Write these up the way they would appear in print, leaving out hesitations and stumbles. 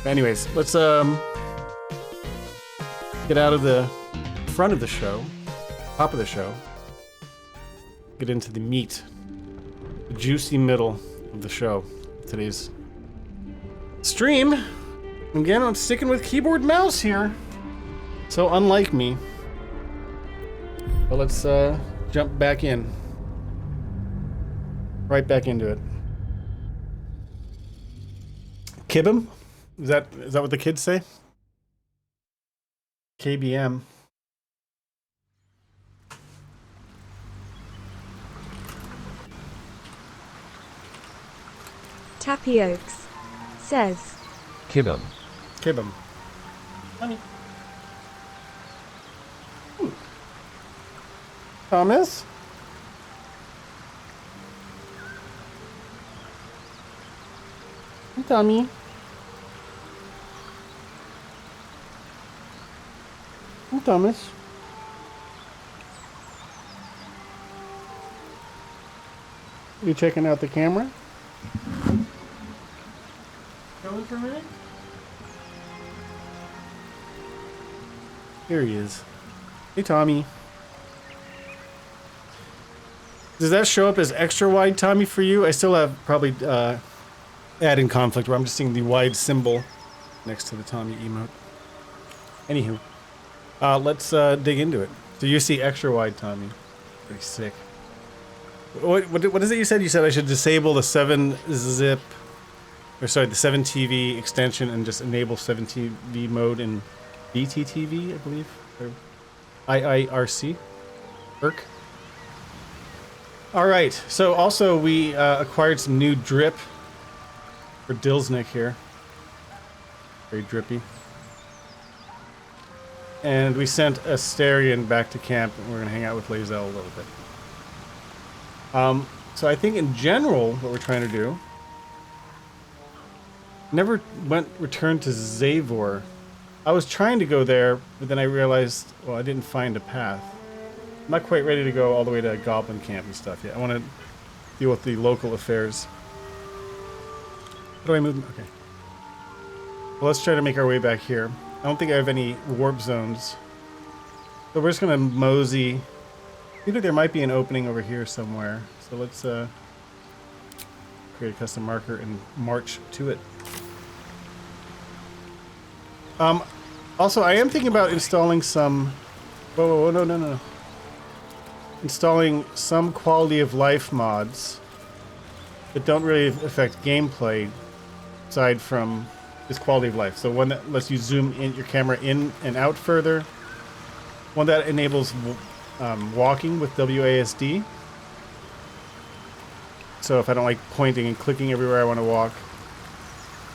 Anyways, let's get out of the front of the show, top of the show, get into the meat, the juicy middle of the show. Today's stream. Again, I'm sticking with keyboard mouse here, so unlike me. But let's jump back in, right back into it. Kibum? Is that what the kids say? KBM. Tapioks says Kibum. Kibum. Honey. Thomas? Hey, Tommy. Hey, Thomas. You checking out the camera? Going for a minute? Here he is. Hey, Tommy. Does that show up as extra wide, Tommy, for you? I still have probably add in conflict where I'm just seeing the wide symbol next to the Tommy emote. Anywho, let's dig into it. So you see extra wide, Tommy. Pretty sick. What is it you said? You said I should disable the 7-zip, or sorry, the 7TV extension and just enable 7TV mode in BTTV, I believe, or IIRC, ERC. All right. So also we acquired some new drip for Dillsnick here. Very drippy. And we sent Asterion back to camp, and we're gonna hang out with Lazel a little bit. So I think in general, what we're trying to do, never returned to Zavor. I was trying to go there, but then I realized, well, I didn't find a path. I'm not quite ready to go all the way to Goblin Camp and stuff yet. I want to deal with the local affairs. How do I move? Okay. Well, let's try to make our way back here. I don't think I have any warp zones. So we're just going to mosey. I think there might be an opening over here somewhere. So let's create a custom marker and march to it. Also, I am thinking about installing some... Whoa, no. Installing some quality of life mods that don't really affect gameplay aside from this quality of life. So one that lets you zoom in your camera in and out further. One that enables walking with WASD. So if I don't like pointing and clicking everywhere I want to walk.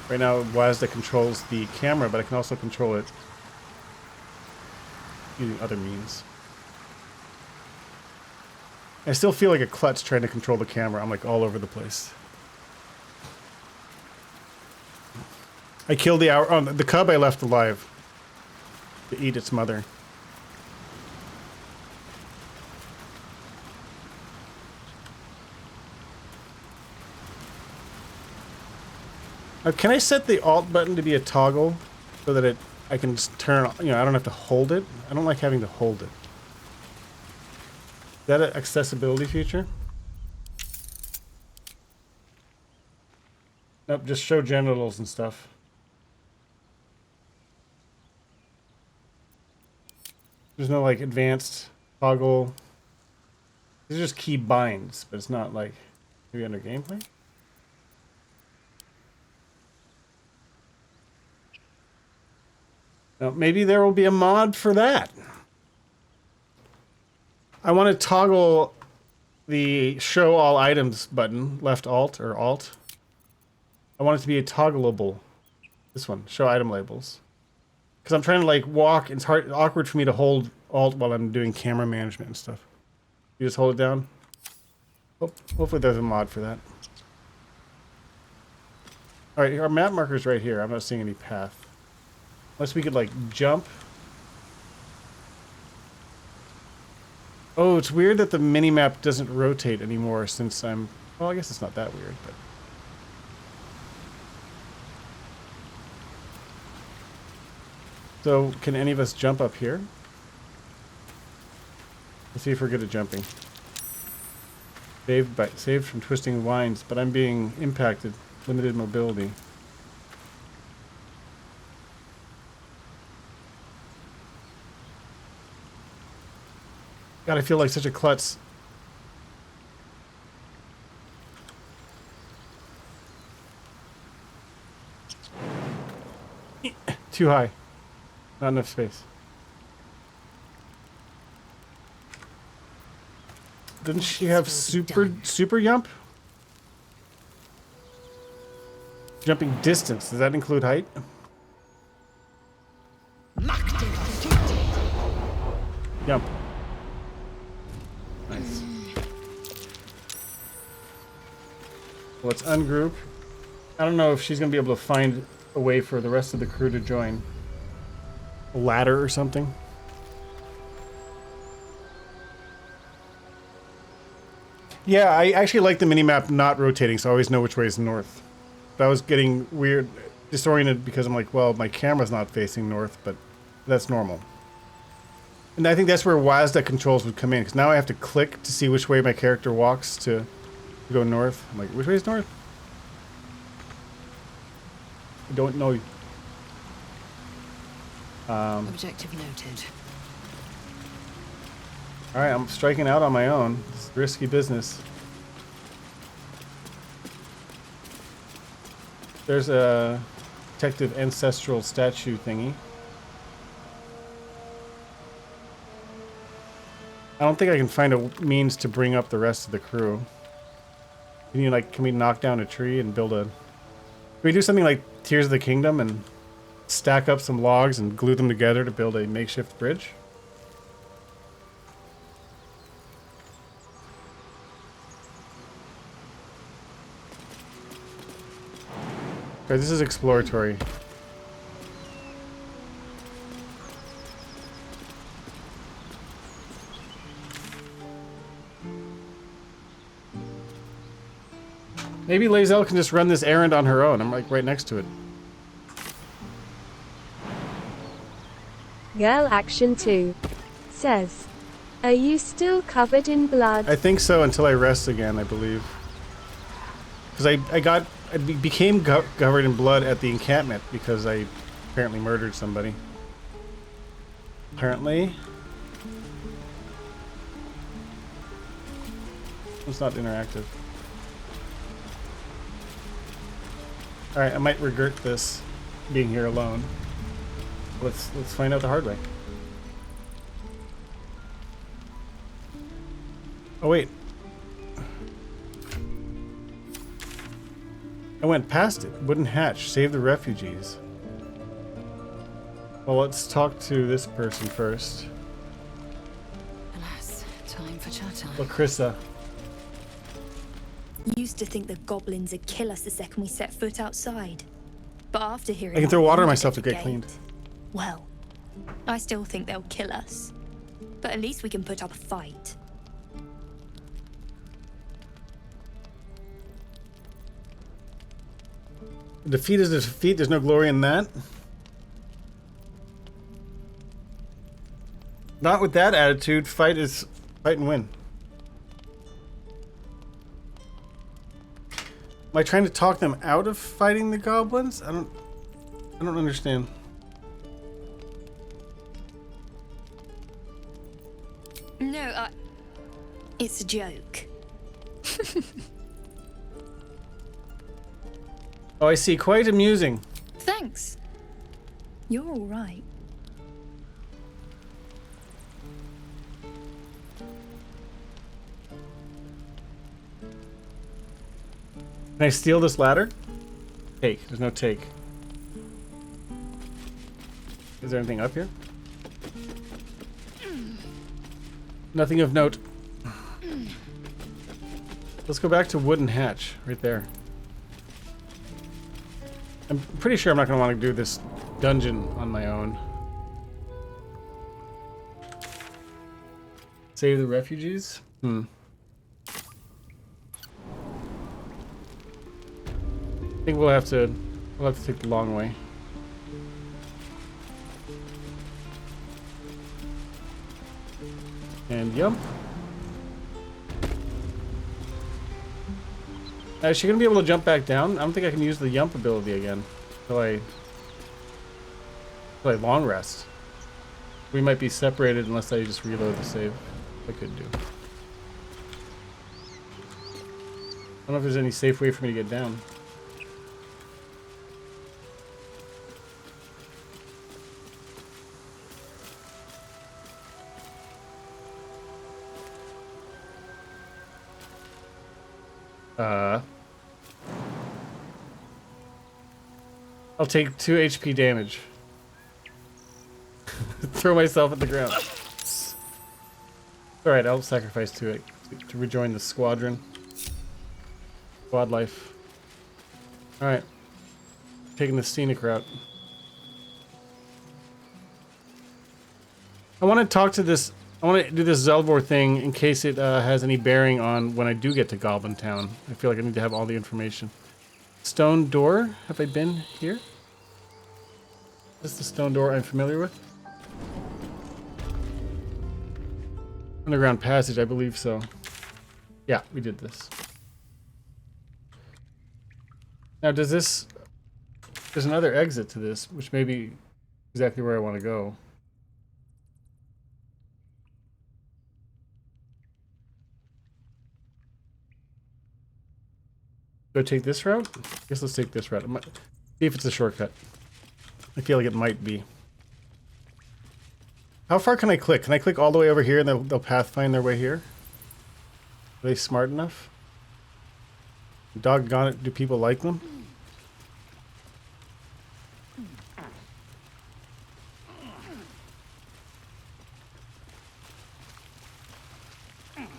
Right now WASD controls the camera, but I can also control it using other means. I still feel like a klutz trying to control the camera. I'm like all over the place. I killed the cub I left alive to eat its mother. Can I set the Alt button to be a toggle so that I can just turn, I don't have to hold it? I don't like having to hold it. Is that an accessibility feature? Nope, just show genitals and stuff. There's no like advanced toggle. These are just key binds, but it's not like maybe under gameplay. Now, maybe there will be a mod for that. I want to toggle the show all items button, left alt or alt. I want it to be a toggleable. This one, show item labels. Because I'm trying to like walk, it's awkward for me to hold alt while I'm doing camera management and stuff. You just hold it down. Hopefully there's a mod for that. All right, our map marker's right here. I'm not seeing any path. Unless we could like jump. Oh, it's weird that the mini-map doesn't rotate anymore since I'm... Well, I guess it's not that weird, but... So, can any of us jump up here? Let's see if we're good at jumping. Saved from twisting winds, but I'm being impacted. Limited mobility. God, I feel like such a klutz. Too high. Not enough space. Didn't she have super jump? Jumping distance, does that include height? Jump. Nice. Let's ungroup. I don't know if she's gonna be able to find a way for the rest of the crew to join. A ladder or something. Yeah, I actually like the minimap not rotating, so I always know which way is north. But I was getting weird, disoriented because I'm like, well, my camera's not facing north, but that's normal. And I think that's where WASD controls would come in, because now I have to click to see which way my character walks to go north. I'm like, which way is north? I don't know. Objective noted. Alright, I'm striking out on my own. It's risky business. There's a detective ancestral statue thingy. I don't think I can find a means to bring up the rest of the crew. Can we knock down a tree and build a... Can we do something like Tears of the Kingdom and stack up some logs and glue them together to build a makeshift bridge? Okay, this is exploratory. Maybe Lae'zel can just run this errand on her own. I'm like right next to it. Girl Action 2 says, "Are you still covered in blood?" I think so until I rest again, I believe. Because I became covered in blood at the encampment because I apparently murdered somebody. Apparently. It's not interactive. Alright, I might regret this being here alone. Let's find out the hard way. Oh wait. I went past it. Wooden hatch. Save the refugees. Well, let's talk to this person first. Alas, time for chatter. Lacrissa. Used to think the goblins would kill us the second we set foot outside. But after hearing I can throw water on how myself to they get cleaned. Well, I still think they'll kill us. But at least we can put up a fight. Defeat is defeat. There's no glory in that. Not with that attitude. Fight and win. Am I trying to talk them out of fighting the goblins? I don't understand. No, it's a joke. Oh, I see. Quite amusing. Thanks. You're all right. Can I steal this ladder? Take. There's no take. Is there anything up here? Nothing of note. Let's go back to wooden hatch right there. I'm pretty sure I'm not going to want to do this dungeon on my own. Save the refugees? I think we'll have to take the long way. And yump. Is she gonna be able to jump back down? I don't think I can use the yump ability again until I long rest. We might be separated unless I just reload the save. I could do. I don't know if there's any safe way for me to get down. I'll take 2 HP damage. Throw myself at the ground. Alright, I'll sacrifice to it to rejoin the squadron. Squad life. Alright. Taking the scenic route. I want to talk to this. I want to do this Zelvor thing in case it has any bearing on when I do get to Goblin Town. I feel like I need to have all the information. Stone door? Have I been here? Is this the stone door I'm familiar with? Underground passage, I believe so. Yeah, we did this. Now, does this... There's another exit to this, which may be exactly where I want to go. Do I take this route? I guess let's take this route. See if it's a shortcut. I feel like it might be. How far can I click? Can I click all the way over here and they'll pathfind their way here? Are they smart enough? Doggone it, do people like them?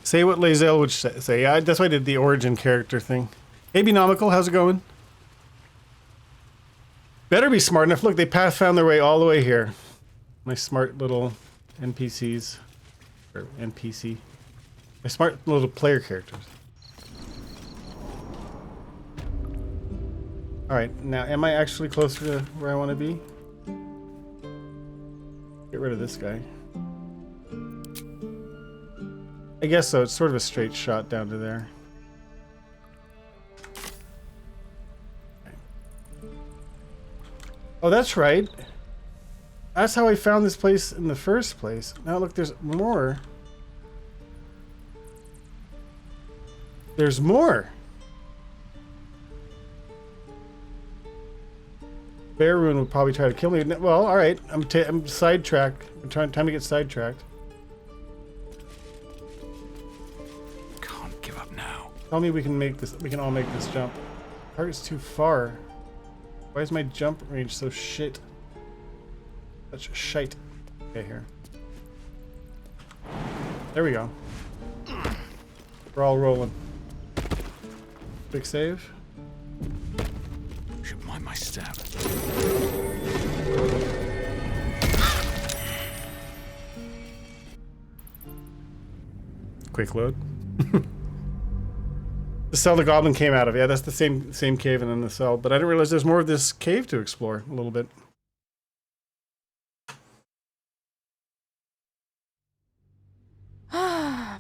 Say what Lae'zel would say. Yeah, that's why I did the origin character thing. Hey, Benomical, how's it going? Better be smart enough. Look, they found their way all the way here. My smart little NPCs. Or NPC. My smart little player characters. Alright, now am I actually closer to where I want to be? Get rid of this guy. I guess so. It's sort of a straight shot down to there. Oh, that's right. That's how I found this place in the first place. Now look, there's more. There's more. Bear Rune would probably try to kill me. Well, all right. I'm sidetracked. Time to get sidetracked. Can't give up now. Tell me we can make this. We can all make this jump. Target's too far. Why is my jump range so shit? Such shite. Okay, here. There we go. We're all rolling. Quick save. Should mind my step. Quick load. The cell the goblin came out of. Yeah, that's the same cave and then the cell. But I didn't realize there's more of this cave to explore a little bit.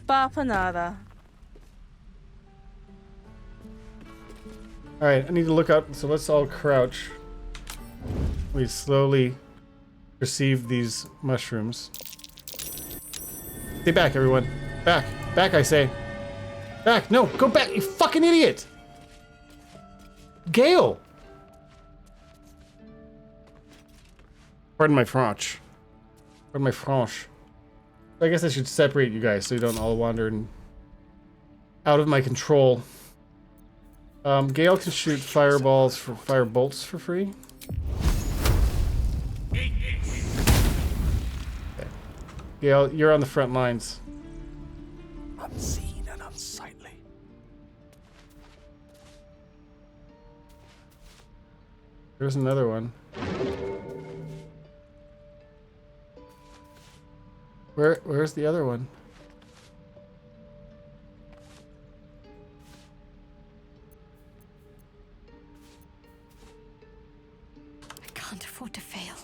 Bapanada. Alright, I need to look out, so let's all crouch. We slowly perceive these mushrooms. Stay back, everyone. Back. Back, I say. Back. No, go back, you fucking idiot! Gale! Pardon my French. Pardon my French. I guess I should separate you guys so you don't all wander out of my control. Gale can shoot fireballs for fire bolts for free. Okay. Gale, you're on the front lines. Unseen and unsightly. There's another one. Where's the other one? I can't afford to fail.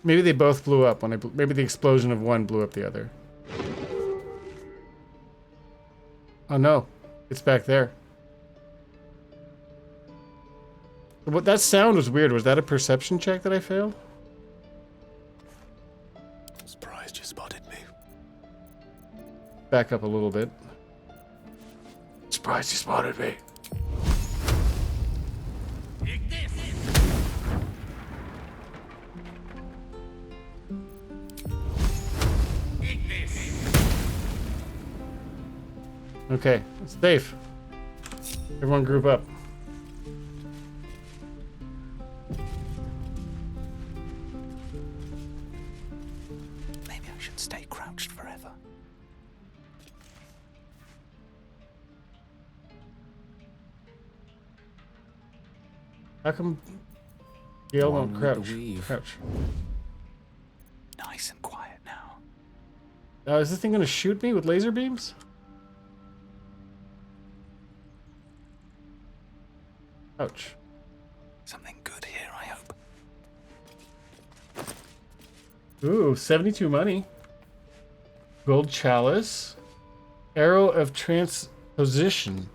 Maybe they both blew up when maybe the explosion of one blew up the other. Oh no, it's back there. What that sound was weird. Was that a perception check that I failed? Surprised you spotted me. Back up a little bit. Surprised you spotted me. Okay, it's safe. Everyone group up. Maybe I should stay crouched forever. How come Gale One won't with crouch? the weave. Crouch. Nice and quiet now. Now, is this thing gonna shoot me with laser beams? Ouch. Something good here, I hope. Ooh, 72 money. Gold chalice. Arrow of transposition.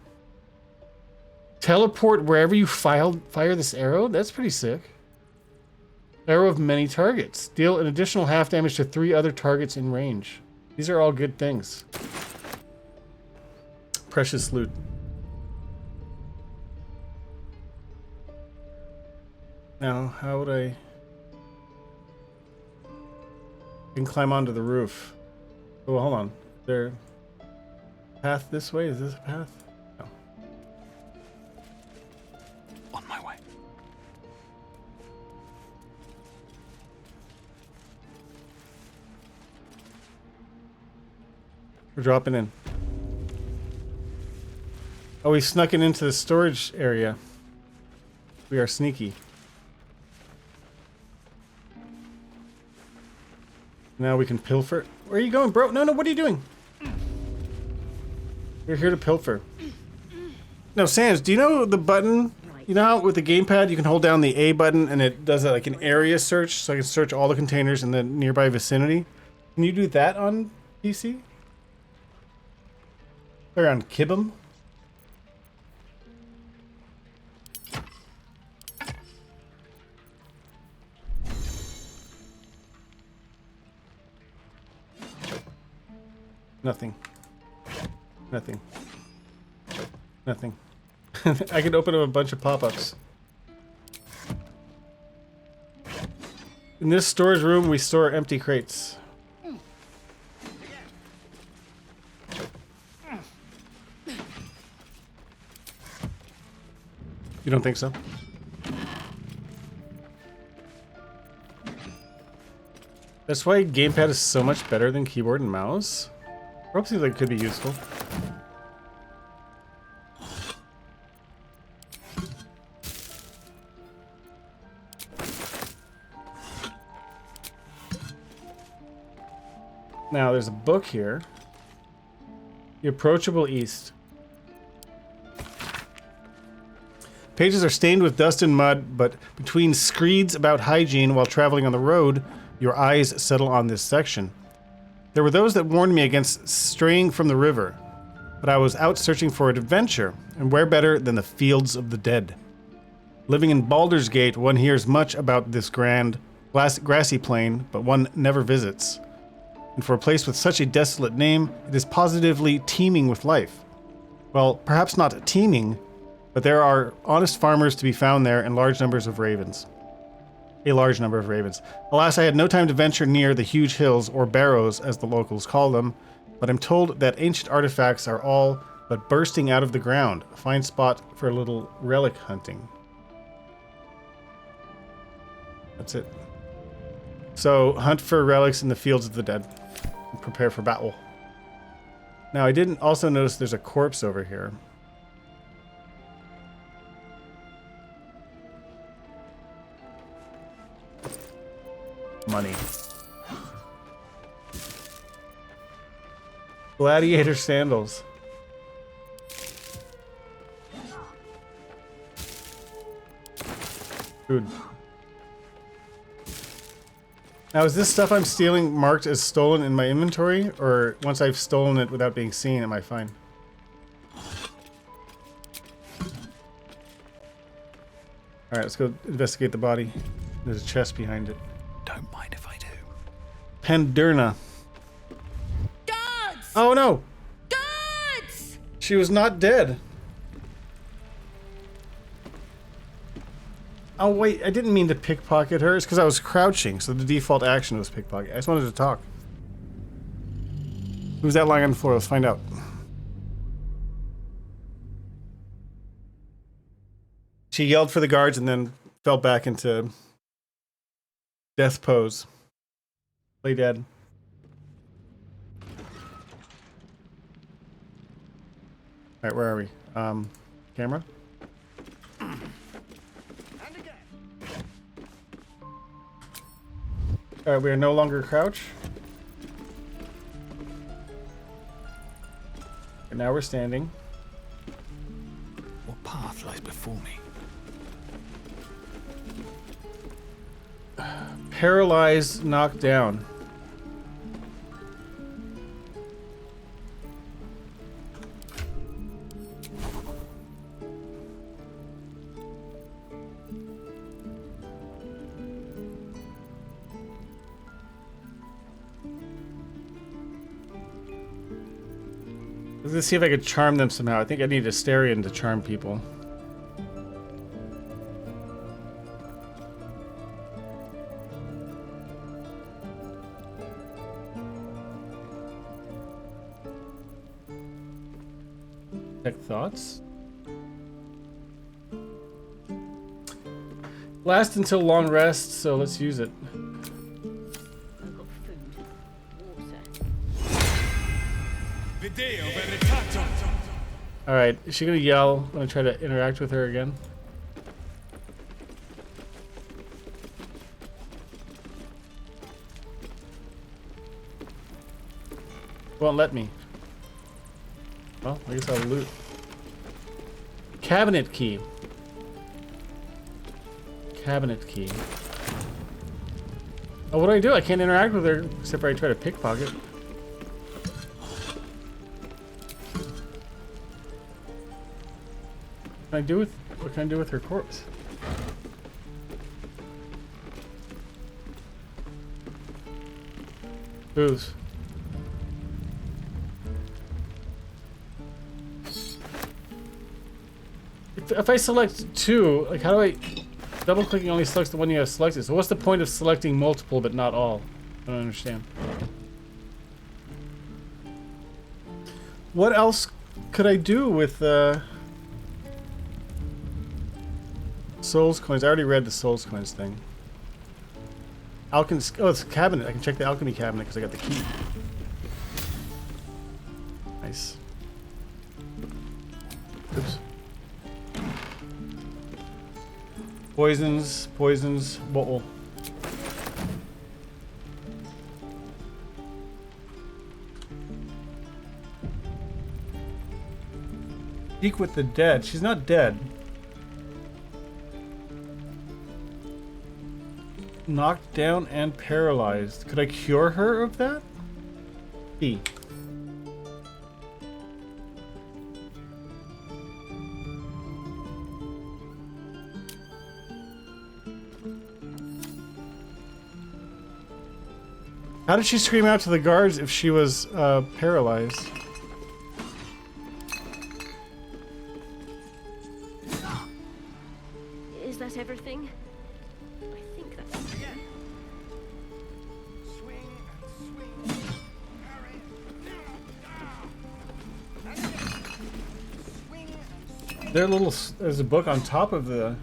Teleport wherever you fire this arrow? That's pretty sick. Arrow of many targets. Deal an additional half damage to 3 other targets in range. These are all good things. Precious loot. Now, how would I can climb onto the roof? Oh, hold on. Is there a path this way? Is this a path? No. On my way. We're dropping in. Oh, we snuck it into the storage area. We are sneaky. Now we can pilfer. Where are you going, bro? No, what are you doing? We're here to pilfer. No, Sans, do you know the button? You know how with the gamepad you can hold down the A button and it does like an area search, so I can search all the containers in the nearby vicinity? Can you do that on PC? Or on Kibum? Nothing. Nothing. Nothing. I could open up a bunch of pop-ups. In this storage room, we store empty crates. You don't think so? That's why gamepad is so much better than keyboard and mouse. Rope seems like it could be useful. Now there's a book here. The Approachable East. Pages are stained with dust and mud, but between screeds about hygiene while traveling on the road, your eyes settle on this section. There were those that warned me against straying from the river, but I was out searching for an adventure, and where better than the fields of the dead? Living in Baldur's Gate, one hears much about this grand, grassy plain, but one never visits. And for a place with such a desolate name, it is positively teeming with life. Well, perhaps not teeming, but there are honest farmers to be found there and large numbers of ravens. A large number of ravens. Alas, I had no time to venture near the huge hills, or barrows as the locals call them, but I'm told that ancient artifacts are all but bursting out of the ground. A fine spot for a little relic hunting. That's it. So, hunt for relics in the fields of the dead. And prepare for battle. Now, I didn't also notice there's a corpse over here. Money. Gladiator sandals. Food. Now, is this stuff I'm stealing marked as stolen in my inventory? Or once I've stolen it without being seen, am I fine? Alright, let's go investigate the body. There's a chest behind it. Don't mind if I do. Pandurna. Guards! Oh no! Guards! She was not dead. Oh wait, I didn't mean to pickpocket her. It's because I was crouching, so the default action was pickpocket. I just wanted to talk. Who's that lying on the floor? Let's find out. She yelled for the guards and then fell back into death pose. Play dead. Alright, where are we? Camera? Alright, we are no longer crouch. And now we're standing. What path lies before me? Paralyzed, knocked down. Let's see if I could charm them somehow. I think I need Asterion to charm people. Check thoughts. Last until long rest, so let's use it. I've got food, water. Alright, is she gonna yell when I try to interact with her again? Won't let me. Well, I guess I'll loot. Cabinet key. Cabinet key. Oh, what do? I can't interact with her except for I try to pickpocket. What can I do with her corpse? Booze. If I select two, like how do I... Double clicking only selects the one you have selected. So what's the point of selecting multiple but not all? I don't understand. What else could I do with Souls coins? I already read the Souls coins thing. Alchemy. Oh, it's a cabinet. I can check the alchemy cabinet because I got the key. Nice. Oops. Poisons, bottle. Speak with the dead. She's not dead. Knocked down and paralyzed. Could I cure her of that? B. How did she scream out to the guards if she was paralyzed? Is that everything? I think that's There's a book on top of the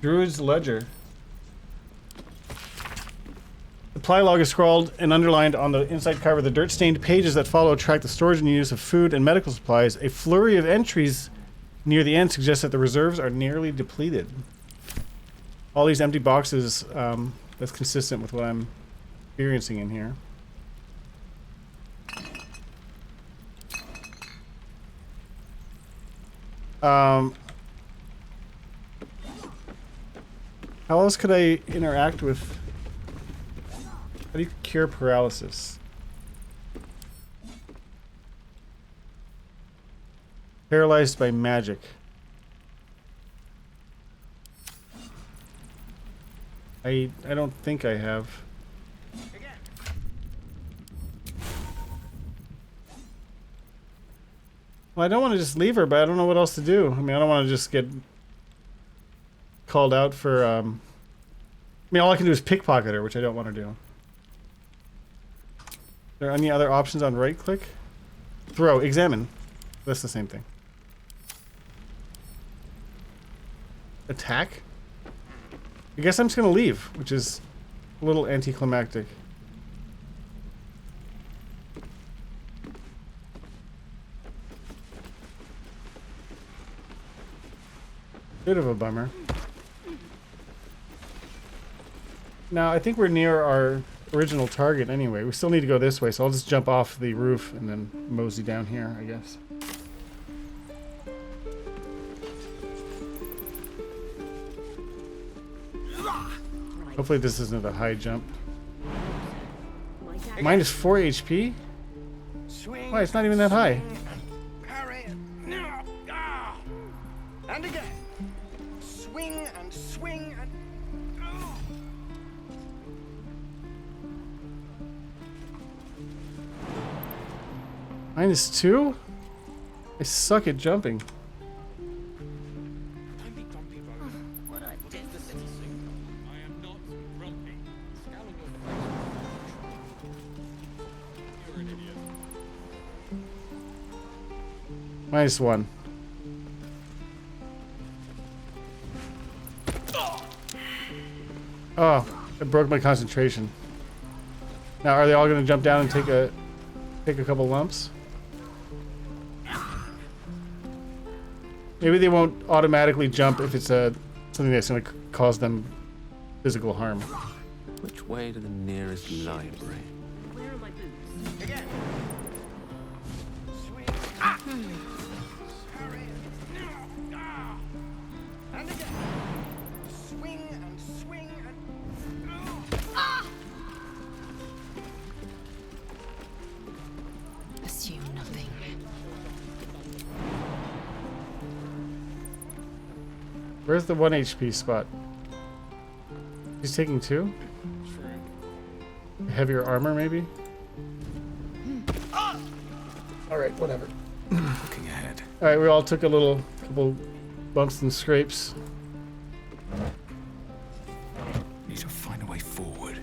Druid's Ledger. The ply log is scrawled and underlined on the inside cover. The dirt-stained pages that follow track the storage and use of food and medical supplies. A flurry of entries near the end suggests that the reserves are nearly depleted. All these empty boxes, that's consistent with what I'm experiencing in here. How else could I interact with... How do you cure paralysis? Paralyzed by magic. I don't think I have. Well, I don't want to just leave her, but I don't know what else to do. I mean, I don't want to just get called out for, I mean, all I can do is pickpocket her, which I don't want to do. Are there any other options on right click? Throw, examine. That's the same thing. Attack? I guess I'm just gonna leave, which is a little anticlimactic. Bit of a bummer. Now, I think we're near our original target anyway. We still need to go this way, so I'll just jump off the roof and then mosey down here, I guess. Hopefully this isn't a high jump. Minus 4 HP? Why, it's not even that high. Parry. No. Ah. And again. Swing and swing and. Oh. Minus 2? I suck at jumping. Minus 1. Oh, it broke my concentration. Now, are they all going to jump down and take a couple lumps? Maybe they won't automatically jump if it's something that's going to cause them physical harm. Which way to the nearest library? Where are my boots? Again. Swing. Ah. Parry. No. Ah. And again. Swing and swing and. Oh. Ah. Assume nothing. Where's the 1 HP spot? He's taking 2? Heavier armor, maybe? Alright, whatever. Looking ahead. Alright, we all took a couple bumps and scrapes. Need to find a way forward.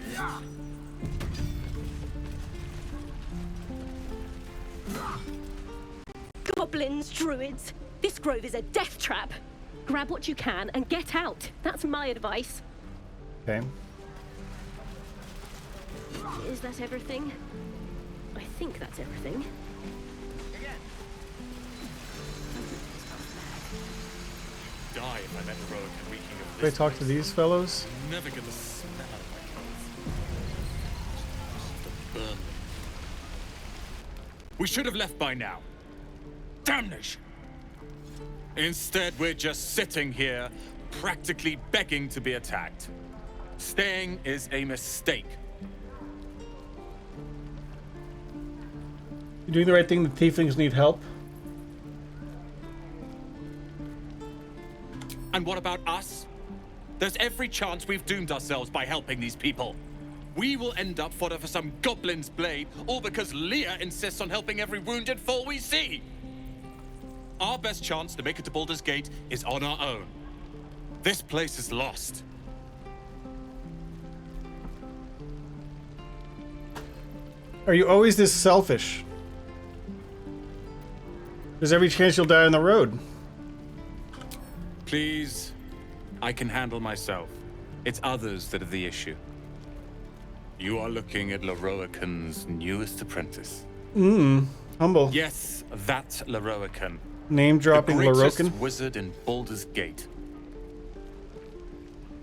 Goblins, druids. This grove is a death trap. Grab what you can and get out. That's my advice. Okay. Is that everything? I think that's everything. Die if I let the road reeking of Can I this talk to place. these fellows? Never get the smell out of my clothes. Burn them. We should have left by now. Damnation! Instead, we're just sitting here, practically begging to be attacked. Staying is a mistake. You're doing the right thing. The tieflings need help. And what about us? There's every chance we've doomed ourselves by helping these people. We will end up fodder for some goblin's blade, all because Leah insists on helping every wounded foe we see. Our best chance to make it to Baldur's Gate is on our own. This place is lost. Are you always this selfish? There's every chance you'll die on the road. Please, I can handle myself. It's others that are the issue. You are looking at Leroican's newest apprentice. Humble. Yes, that Leroican. Name dropping the greatest Leroican. wizard in Baldur's Gate.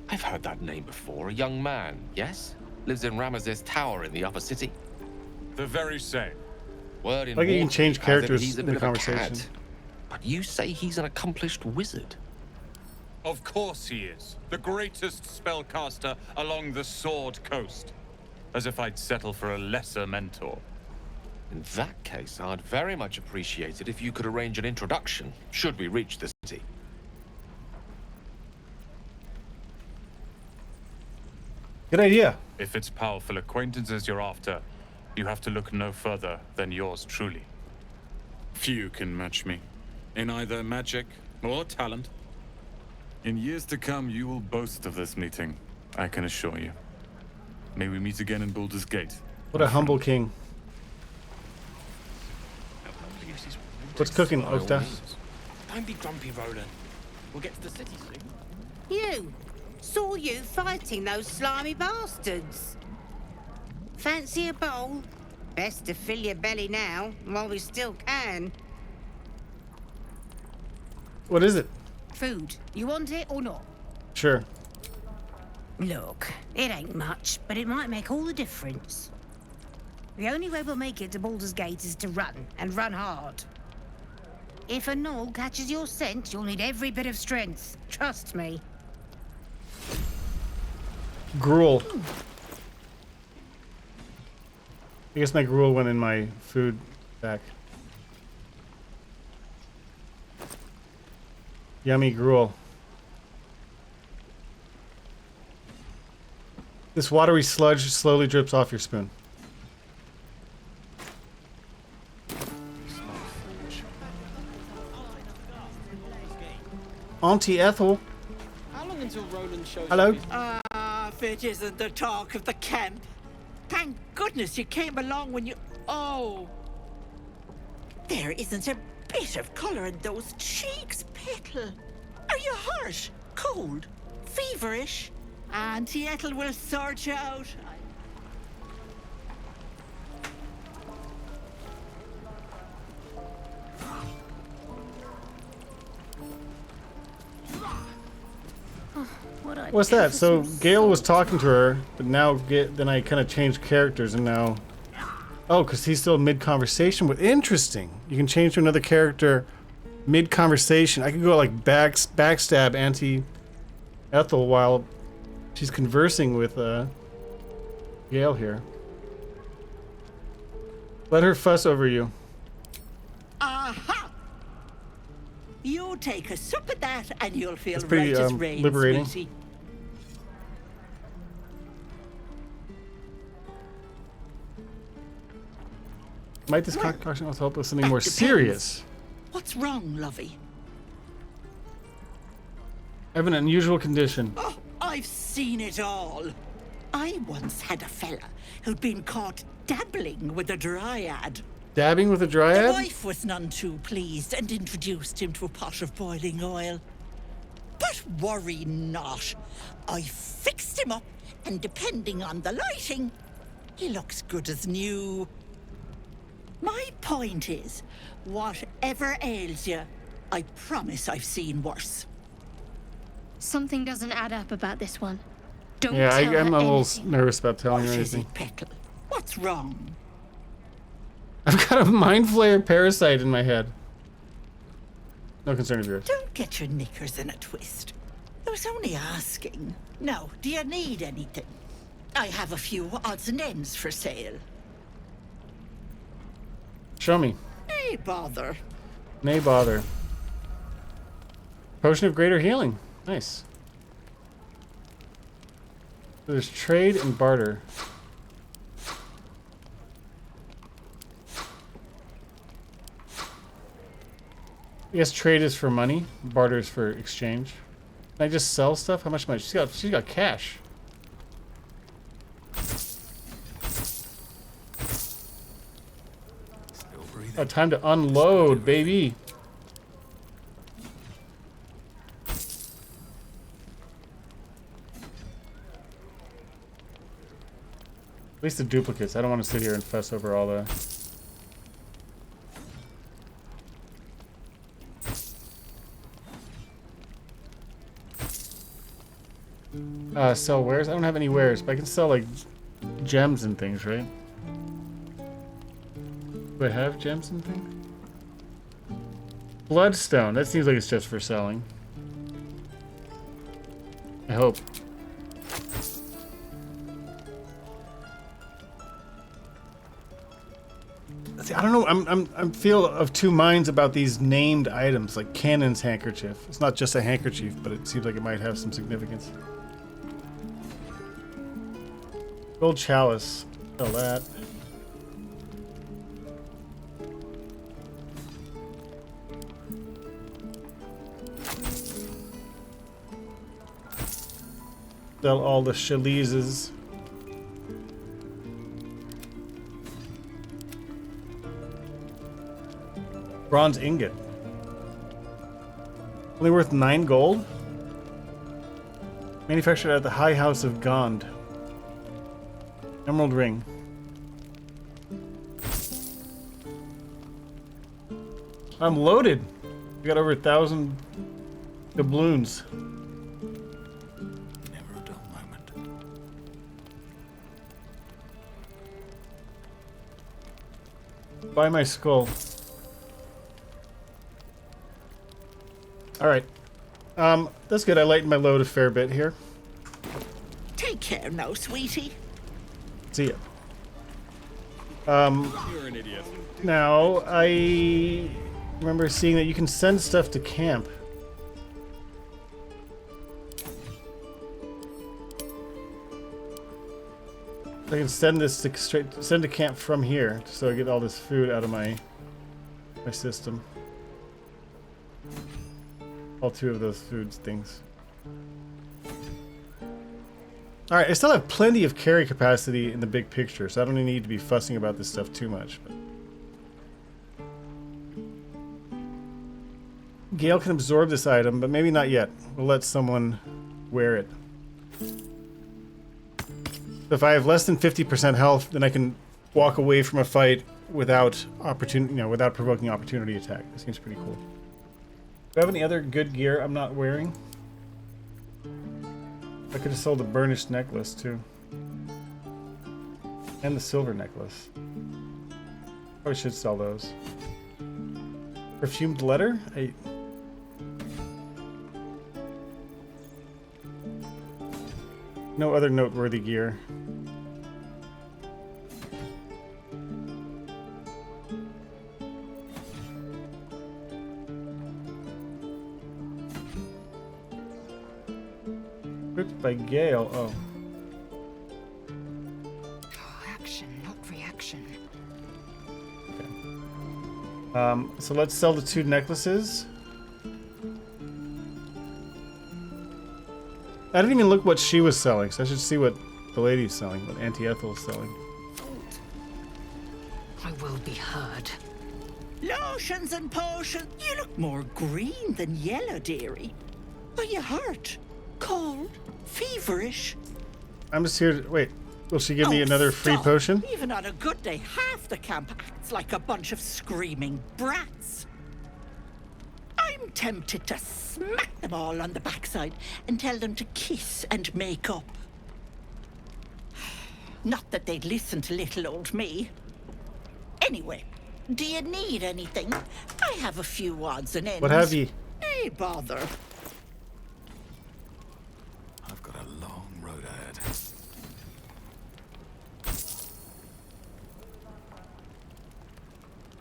I've heard that name before. A young man, yes? Lives in Ramaz's tower in the upper city. The very same. Word in Like you can Waterdeep change has it characters he's a in the bit of a conversation. cad. But you say he's an accomplished wizard. Of course he is. The greatest spellcaster along the Sword Coast. As if I'd settle for a lesser mentor. In that case, I'd very much appreciate it if you could arrange an introduction, should we reach the city. Good idea. If it's powerful acquaintances you're after, you have to look no further than yours truly. Few can match me in either magic or talent. In years to come, you will boast of this meeting, I can assure you. May we meet again in Baldur's Gate. What a humble king. What's cooking, Okta? Don't be grumpy, Roland. We'll get to the city soon. You! Saw you fighting those slimy bastards. Fancy a bowl? Best to fill your belly now, while we still can. What is it? Food. You want it or not? Sure. Look, it ain't much, but it might make all the difference. The only way we'll make it to Baldur's Gate is to run, and run hard. If a gnoll catches your scent, you'll need every bit of strength. Trust me. Gruel. I guess my gruel went in my food back. Yummy gruel. This watery sludge slowly drips off your spoon. Auntie Ethel. How long until Roland shows Hello. If it isn't the talk of the camp. Thank goodness you came along when you... Oh. There isn't a bit of colour in those cheeks, Petal. Are you hurt? Cold? Feverish? Auntie Ethel will sort you out. What's that? So Gale was talking to her, but now then I kind of changed characters and now... Oh, because he's still mid-conversation with... Interesting. You can change to another character mid-conversation. I could go like backstab Auntie Ethel while she's conversing with Gale here. Let her fuss over you. Aha! You take a sip of that and you'll feel It's pretty right as rain, liberating. sweetie. Might this concoction also help with something more serious? What's wrong, lovey? I have an unusual condition. Oh, I've seen it all. I once had a fella who'd been caught dabbling with a dryad. Dabbing with a dryad? The wife was none too pleased and introduced him to a pot of boiling oil. But worry not. I fixed him up, and depending on the lighting, he looks good as new. My point is, whatever ails you, I promise I've seen worse. Something doesn't add up about this one. Don't Yeah, tell I'm her a little anything. nervous about telling her What is anything. it, Petal? What's wrong? I've got a mind flayer parasite in my head. No concern of yours. Don't get your knickers in a twist. I was only asking. Now, do you need anything? I have a few odds and ends for sale. Show me. Nay, bother. Nay bother. Potion of greater healing. Nice. There's trade and barter. I guess trade is for money, barter is for exchange. Can I just sell stuff? How much money? She's got cash. Oh, time to unload, baby. At least the duplicates. I don't want to sit here and fuss over all the... Sell wares? I don't have any wares, but I can sell, like, gems and things, right? Do I have gems and things? Bloodstone. That seems like it's just for selling. I hope. See, I don't know. I'm feel of two minds about these named items, like Cannon's handkerchief. It's not just a handkerchief, but it seems like it might have some significance. Gold chalice. Sell that. Sell all the chalices. Bronze ingot. Only worth 9 gold? Manufactured at the High House of Gond. Emerald ring. I'm loaded. We got over 1,000 doubloons. Never a dull moment. Buy my skull. Alright. That's good. I lightened my load a fair bit here. Take care now, sweetie. See ya. You're an idiot. Now, I remember seeing that you can send stuff to camp. I can send this to send to camp from here, so I get all this food out of my system. All 2 of those foods things. Alright, I still have plenty of carry capacity in the big picture, so I don't need to be fussing about this stuff too much. But Gale can absorb this item, but maybe not yet. We'll let someone wear it. If I have less than 50% health, then I can walk away from a fight without without provoking opportunity attack. That seems pretty cool. Do I have any other good gear I'm not wearing? I could have sold the burnished necklace too. And the silver necklace. Probably should sell those. Perfumed letter? No other noteworthy gear. Ripped by Gale. Oh. Action, not reaction. Okay. So let's sell the 2 necklaces. I didn't even look what she was selling, so I should see what the lady's selling, what Auntie Ethel's selling. I will be heard. Lotions and potions. You look more green than yellow, dearie. Are you hurt? Cold? Feverish? I'm just here to... Wait, will she give me another free stop. potion? Even on a good day, half the camp acts like a bunch of screaming brats. I'm tempted to smack them all on the backside and tell them to kiss and make up. Not that they'd listen to little old me. Anyway, do you need anything? I have a few odds and ends. What have ye? Hey, bother. I've got a long road ahead.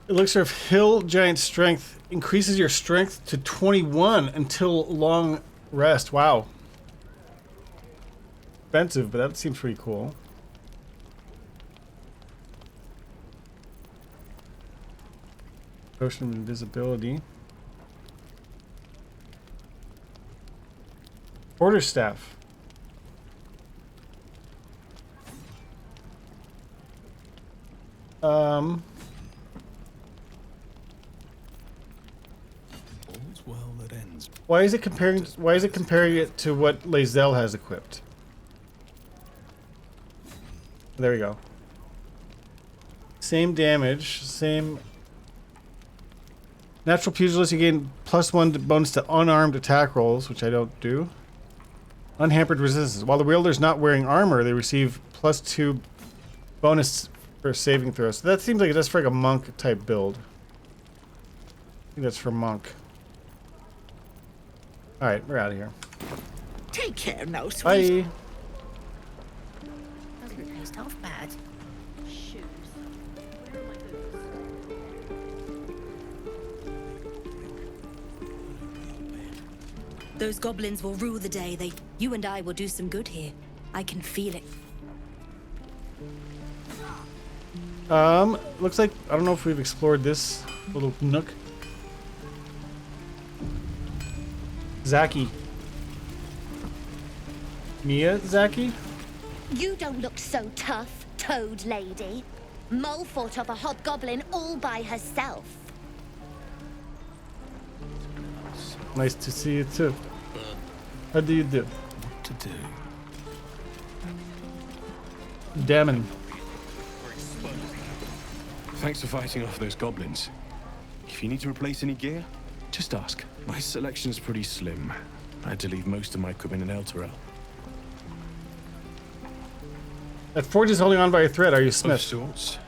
Elixir of Hill Giant Strength increases your strength to 21 until long rest. Wow. Expensive, but that seems pretty cool. Potion of Invisibility. Quarterstaff. All's well that ends. Why is it comparing it to what Lae'zel has equipped? There we go. Same damage, same. Natural Pugilist, you gain +1 bonus to unarmed attack rolls, which I don't do. Unhampered resistance. While the wielder's not wearing armor, they receive +2 bonus for saving throws. So that seems like that's for like a monk type build. I think that's for monk. Alright, we're out of here. Take care now, sweet. Bye. Doesn't taste half bad. Shoes. Where are my boots? Those goblins will rule the day. You and I will do some good here. I can feel it. Looks like, I don't know if we've explored this little nook. Zaki. Miyazaki? You don't look so tough, toad lady. Mole fought off a hobgoblin all by herself. Nice to see you too. How do you do? What to do? Damn. Thanks for fighting off those goblins. If you need to replace any gear, just ask. My selection's pretty slim. I had to leave most of my equipment in Elturel. That forge is holding on by a thread. Are you Smith? Of sorts.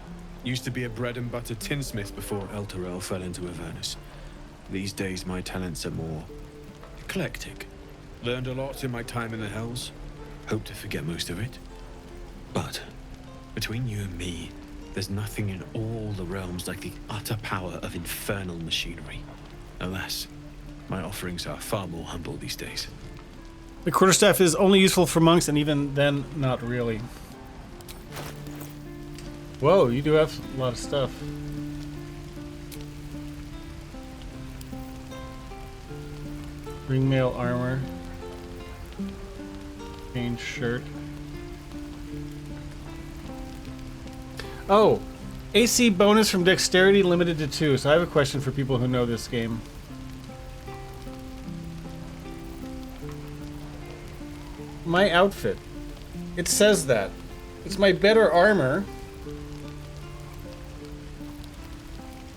Used to be a bread and butter tinsmith before Elturel fell into Avernus. These days my talents are more eclectic. Learned a lot in my time in the Hells. Hope to forget most of it. But between you and me, there's nothing in all the realms like the utter power of infernal machinery. Alas, my offerings are far more humble these days. The quarterstaff is only useful for monks, and even then, not really. Whoa, you do have a lot of stuff. Ringmail armor. Change shirt. Oh, AC bonus from dexterity limited to 2. So I have a question for people who know this game. My outfit. It says that. It's my better armor.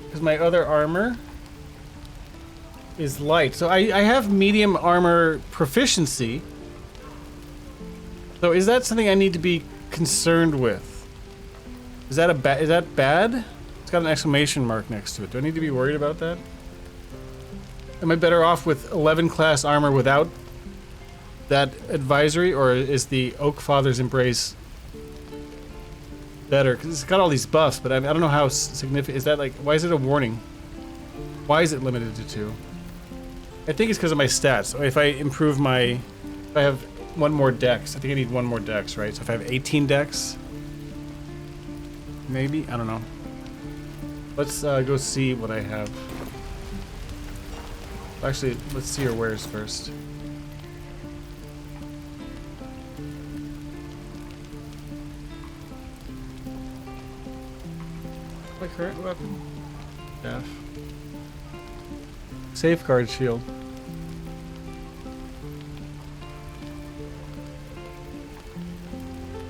Because my other armor is light. So I have medium armor proficiency. So is that something I need to be concerned with? Is that bad? It's got an exclamation mark next to it. Do I need to be worried about that? Am I better off with 11 class armor without that advisory, or is the Oak Father's Embrace better? Because it's got all these buffs, but I don't know how significant. Is that like, why is it a warning? Why is it limited to 2? I think it's because of my stats. So if I improve if I have 1 more dex, I think I need 1 more dex, right? So if I have 18 dex, maybe? I don't know. Let's go see what I have. Actually, let's see your wares first. My current weapon? Staff. Safeguard shield.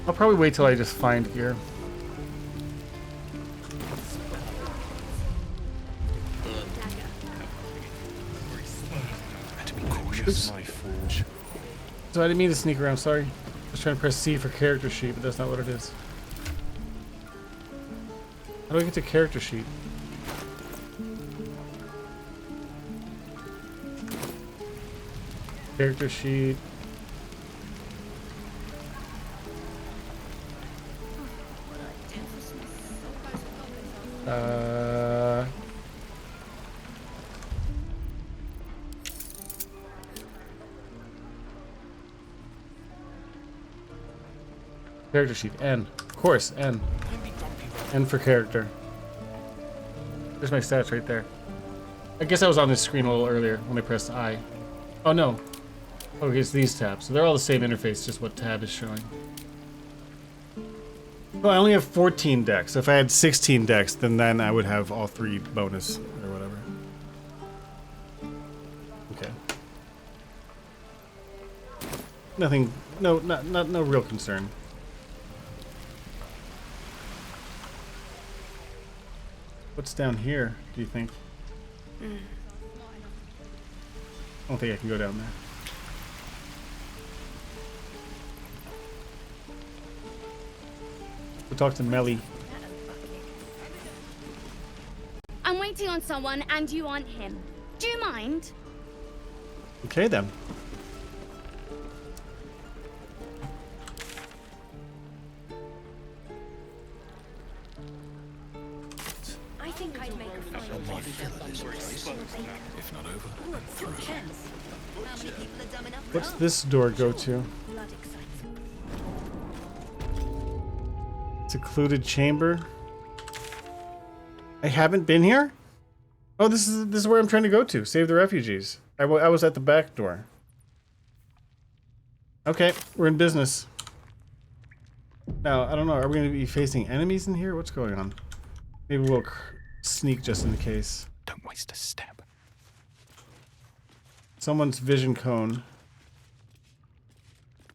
I'll probably wait till I just find gear. Oops. My forge. So I didn't mean to sneak around, sorry. I was trying to press C for character sheet, but that's not what it is. How do I get to character sheet? Character sheet. Character sheet, N. Of course, N. N for character. There's my stats right there. I guess I was on this screen a little earlier when I pressed I. Oh no. Oh, it's these tabs. So they're all the same interface, just what tab is showing. Well, I only have 14 decks. So if I had 16 decks, then I would have all 3 bonus or whatever. Okay. Nothing. No real concern. What's down here, do you think? I don't think I can go down there. We'll talk to Melly. I'm waiting on someone and you aren't him. Do you mind? Okay then. I think I'd make a fine If not over, then through. What's this door go to? Secluded chamber. I haven't been here? Oh, this is where I'm trying to go to. Save the refugees. I was at the back door. Okay, we're in business. Now, I don't know. Are we going to be facing enemies in here? What's going on? Maybe we'll sneak just in case. Don't waste a step. Someone's vision cone.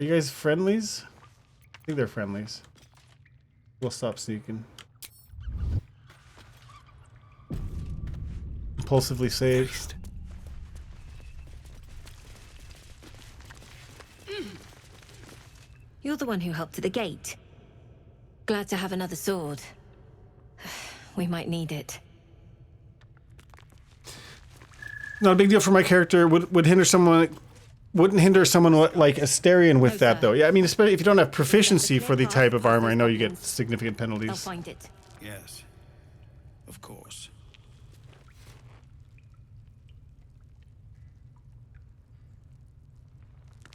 Are you guys friendlies? I think they're friendlies. We'll stop sneaking. Impulsively saved. You're the one who helped at the gate. Glad to have another sword. We might need it. Not a big deal for my character. Would hinder someone. Wouldn't hinder someone like Asterion with that though. Yeah, I mean, especially if you don't have proficiency for the type of armor, I know you get significant penalties. I'll find it. Yes, of course.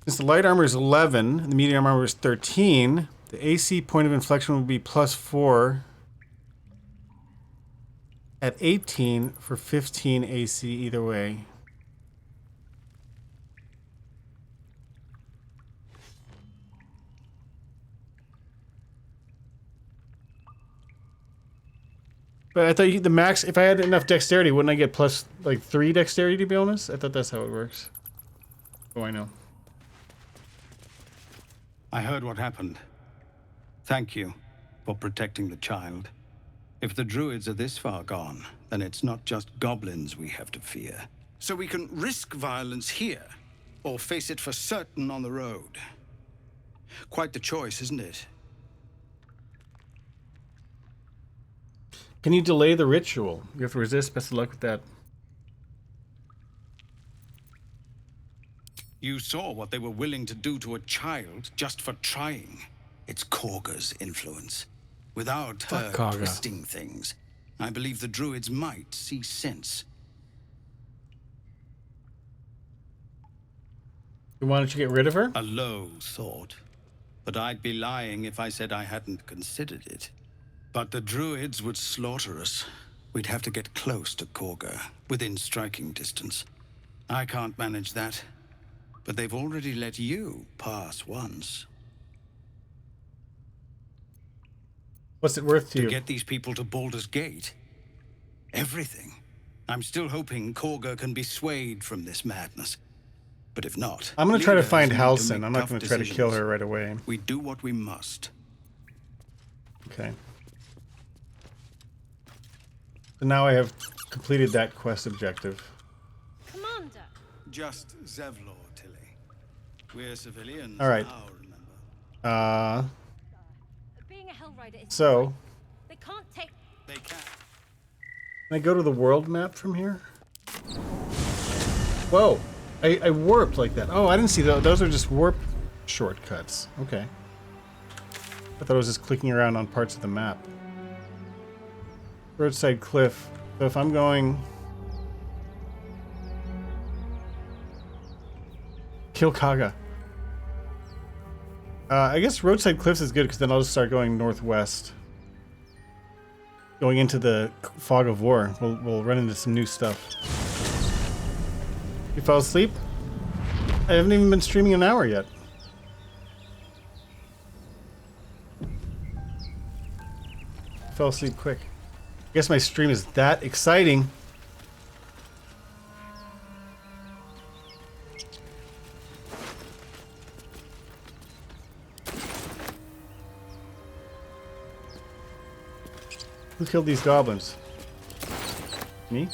Since the light armor is 11, and the medium armor is 13, the AC point of inflection will be +4 at 18 for 15 AC either way. But I thought the max, if I had enough dexterity, wouldn't I get plus like 3 dexterity to be honest? I thought that's how it works. Oh, I know. I heard what happened. Thank you for protecting the child. If the druids are this far gone, then it's not just goblins we have to fear. So we can risk violence here, or face it for certain on the road. Quite the choice, isn't it? Can you delay the ritual? You have to resist. Best of luck with that. You saw what they were willing to do to a child just for trying. It's Korga's influence. Without her twisting things, I believe the druids might see sense. Why don't you get rid of her? A low thought. But I'd be lying if I said I hadn't considered it. But the druids would slaughter us. We'd have to get close to Korga, within striking distance. I can't manage that. But they've already let you pass once. What's it worth to you? To get these people to Baldur's Gate? Everything. I'm still hoping Korga can be swayed from this madness. But if not... I'm going to try to find Halsin. I'm not going to try to kill her right away. We do what we must. Okay. So now I have completed that quest objective. Commander. Just Zevlor, Tilly. We're civilians. All right. Being a Hellrider is So, they can't take. They can. Can I go to the world map from here? Whoa! I warped like that. Oh, I didn't see those. Those are just warp shortcuts. Okay. I thought I was just clicking around on parts of the map. Roadside cliff. So if I'm going... Kill Kaga. I guess roadside cliffs is good because then I'll just start going northwest. Going into the fog of war. We'll run into some new stuff. You fell asleep? I haven't even been streaming an hour yet. I fell asleep quick. I guess my stream is that exciting. Who killed these goblins? Me?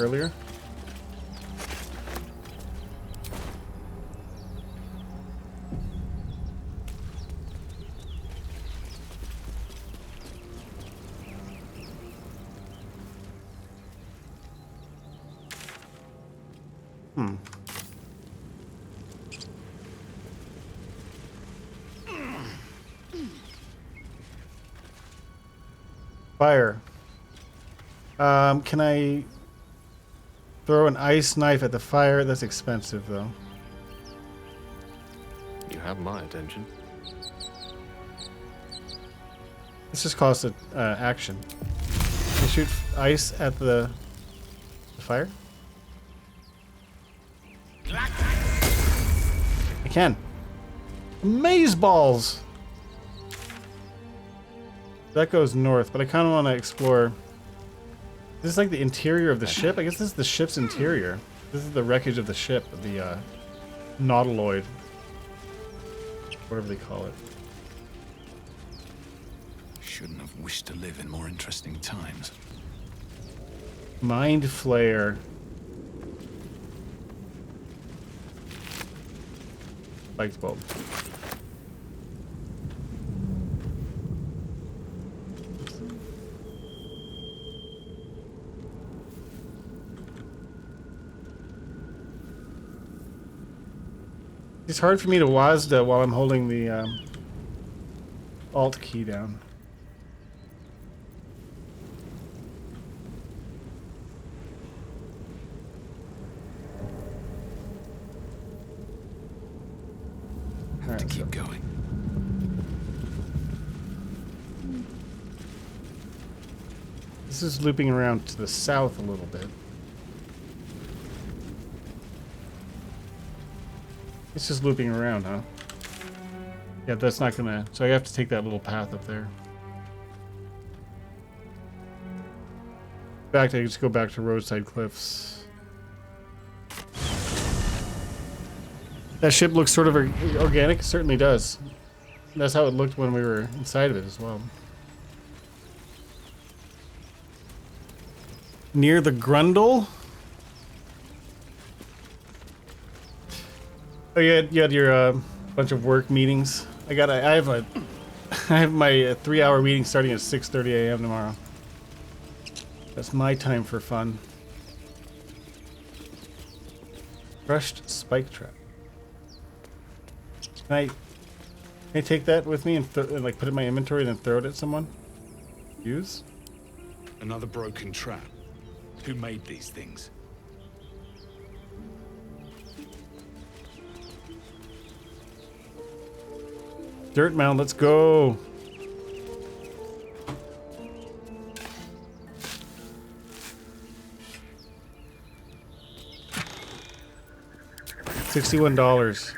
Earlier? Fire. Can I throw an ice knife at the fire? That's expensive, though. You have my attention. Let's just call this an action. Can you shoot ice at the fire? I can. Maze balls! That goes north, but I kind of want to explore. This is like the interior of the ship. I guess this is the ship's interior. This is the wreckage of the ship, the nautiloid. Whatever they call it. Shouldn't have wished to live in more interesting times. Mind Flayer. Spiked bulb. It's hard for me to WASD while I'm holding the Alt key down. Have to keep going. This is looping around to the south a little bit. It's just looping around, huh? Yeah, that's not gonna... So I have to take that little path up there. In fact, I just go back to Roadside Cliffs. That ship looks sort of organic. It certainly does. That's how it looked when we were inside of it as well. Near the Grundle? Oh, you had your bunch of work meetings. I have my 3-hour meeting starting at 6:30 a.m. tomorrow. That's my time for fun. Crushed spike trap. Can I take that with me and like put it in my inventory and then throw it at someone? Use? Another broken trap. Who made these things? Dirt mound, let's go. $61.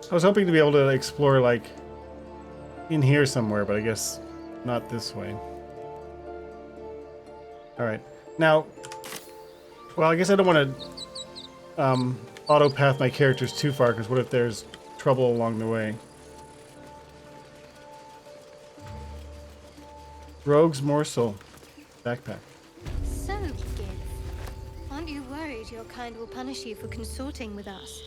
I was hoping to be able to explore, like, in here somewhere, but I guess not this way. Alright. Now, well, I guess I don't want to auto-path my characters too far, because what if there's trouble along the way? Rogue's Morsel. Backpack. So, Gith, aren't you worried your kind will punish you for consorting with us?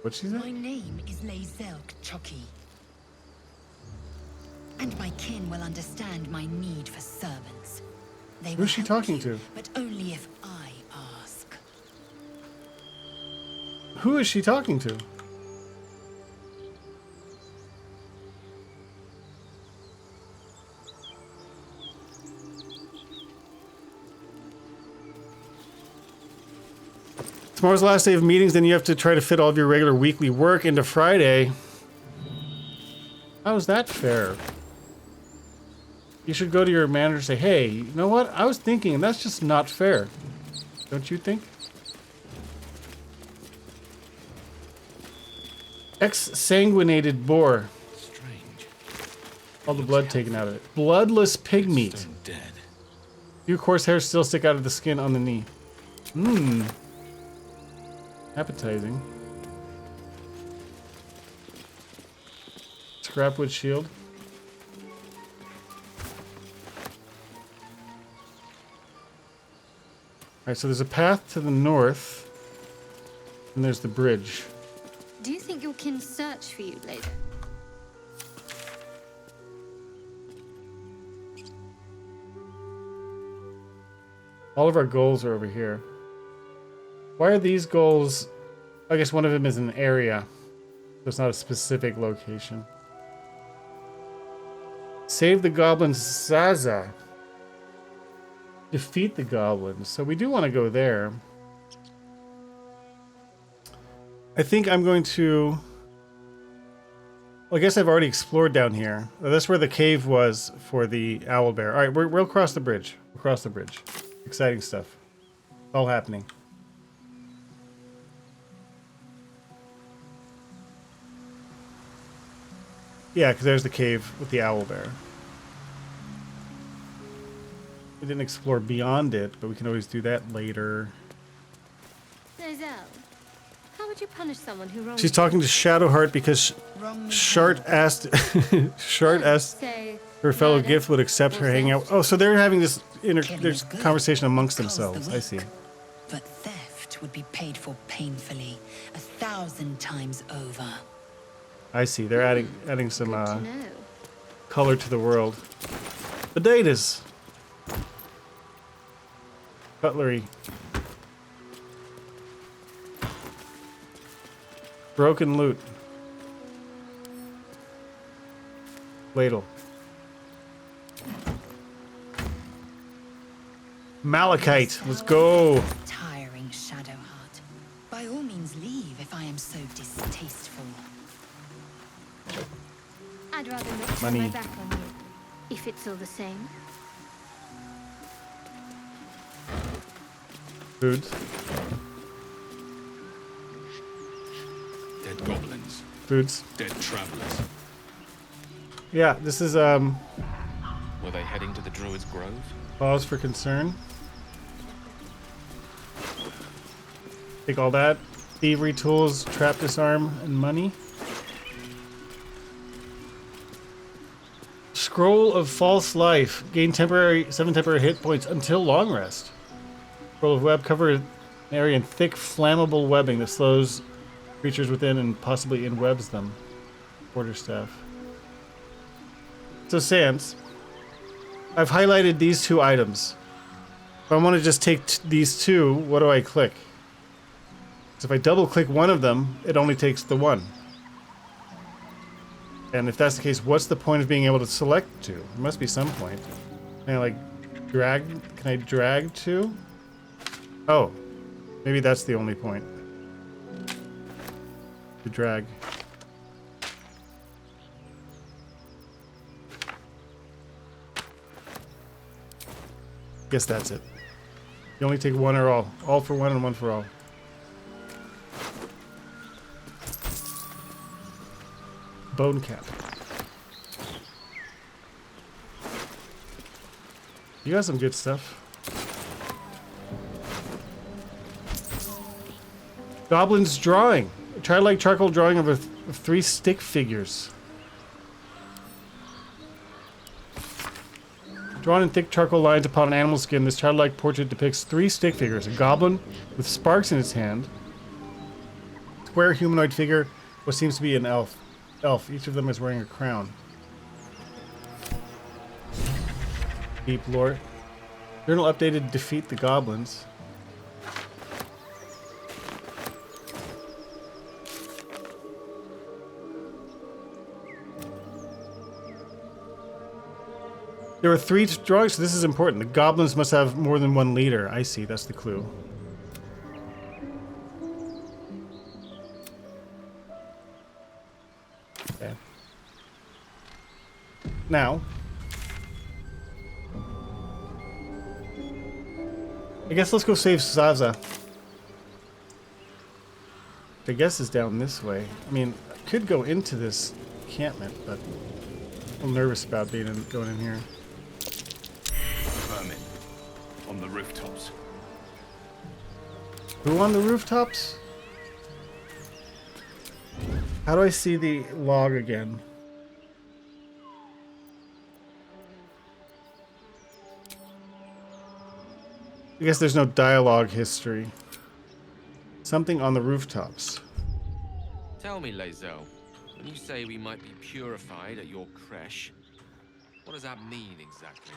What'd she say? My name is Lazelk Chucky. And my kin will understand my need for servants. They Who's she talking you, to? but only if I ask. Who is she talking to? Tomorrow's the last day of meetings, then you have to try to fit all of your regular weekly work into Friday. How is that fair? You should go to your manager and say, hey, you know what? I was thinking, and that's just not fair. Don't you think? Exsanguinated boar. Strange. All the blood taken out of it. Bloodless pig meat. Stone dead. Few coarse hairs still stick out of the skin on the knee. Mmm. Appetizing. Scrapwood shield. Alright, so there's a path to the north, and there's the bridge. Do you think your kin search for you later? All of our goals are over here. Why are these goals? I guess one of them is an area. So it's not a specific location. Save the goblins Zaza. Defeat the goblins. So we do want to go there. I think I'm going to... Well, I guess I've already explored down here. That's where the cave was for the owlbear. Alright, we'll cross the bridge. We'll cross the bridge. Exciting stuff. All happening. Yeah, because there's the cave with the owlbear. We didn't explore beyond it, but we can always do that later. Zell, how would you punish someone who wronged She's talking to Shadowheart because Shart asked her fellow gift would accept her hanging out. Oh, so they're having this there's conversation amongst themselves. I see. But theft would be paid for painfully, 1,000 times over. I see. They're adding some color to the world. Potatoes. Cutlery. Broken loot. Ladle. Malachite. Let's go. Tiring Shadowheart. By all means leave if I am so distasteful. I'd rather not turn Money. my back on you, if it's all the same. Foods. Dead goblins. Foods. Dead travelers. Yeah, this is Were they heading to the Druid's Grove? Pause for concern. Take all that. Thievery tools, trap disarm, and money. Scroll of false life. Gain 7 temporary hit points until long rest. Scroll of web. Cover an area in thick, flammable webbing that slows creatures within and possibly inwebs them. Quarterstaff. So, Sans, I've highlighted these 2 items. If I want to just take these 2, what do I click? So if I double click one of them, it only takes the one. And if that's the case, what's the point of being able to select 2? There must be some point. Can I like drag? Can I drag 2? Oh, maybe that's the only point. To drag. Guess that's it. You only take one or all. All for one and one for all. Bone cap. You got some good stuff. Goblin's drawing. Childlike charcoal drawing of 3 stick figures. Drawn in thick charcoal lines upon an animal skin, this childlike portrait depicts 3 stick figures. A goblin with sparks in its hand. Square humanoid figure, what seems to be an elf. Each of them is wearing a crown. Deep lore. Journal updated, defeat the goblins. There were 3 drawings, so this is important. The goblins must have more than 1 leader. I see, that's the clue. Okay. Now, I guess let's go save Zaza. I guess is down this way. I mean, I could go into this encampment, but I'm a little nervous about going in here. Vermin. On the rooftops. Who on the rooftops? How do I see the log again? I guess there's no dialogue history. Something on the rooftops. Tell me, Lae'zel, when you say we might be purified at your creche, what does that mean exactly?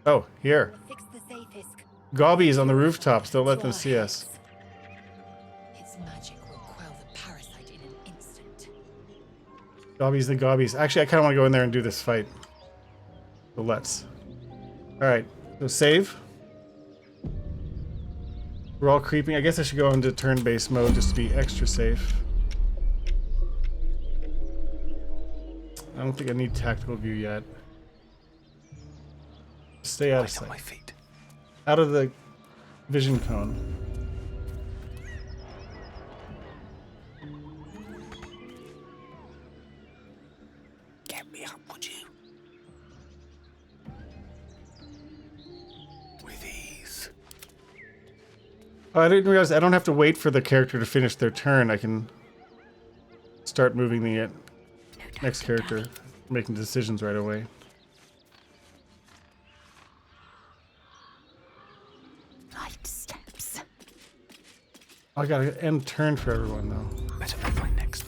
Oh, here. Fix the safest. Gobbies on the rooftops. Don't let them see us. Its magic will quell the parasite in an instant. Gobbies the gobbies. Actually, I kind of want to go in there and do this fight. So let's. Alright, so save. We're all creeping. I guess I should go into turn-based mode just to be extra safe. I don't think I need tactical view yet. Stay out of sight. My feet. Out of the vision cone. Get me up, would you? With ease. Oh, I didn't realize I don't have to wait for the character to finish their turn. I can start moving the next character, making decisions right away. Light steps. Oh, I gotta end turn for everyone though. Better make my next.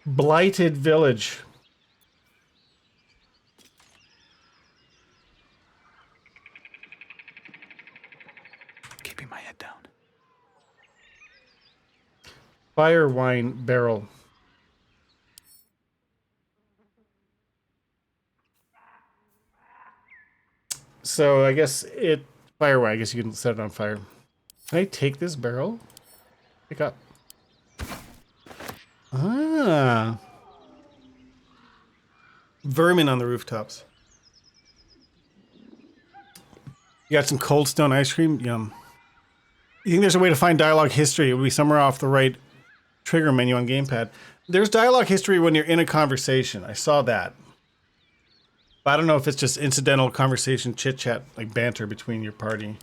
Blighted Village. Keeping my head down. Fire wine barrel. So I guess fire wine. I guess you can set it on fire. Can I take this barrel? Pick up. Ah. Vermin on the rooftops. You got some Cold Stone ice cream? Yum. You think there's a way to find dialogue history? It would be somewhere off the right trigger menu on gamepad. There's dialogue history when you're in a conversation. I saw that. But I don't know if it's just incidental conversation, chit-chat, like banter between your party.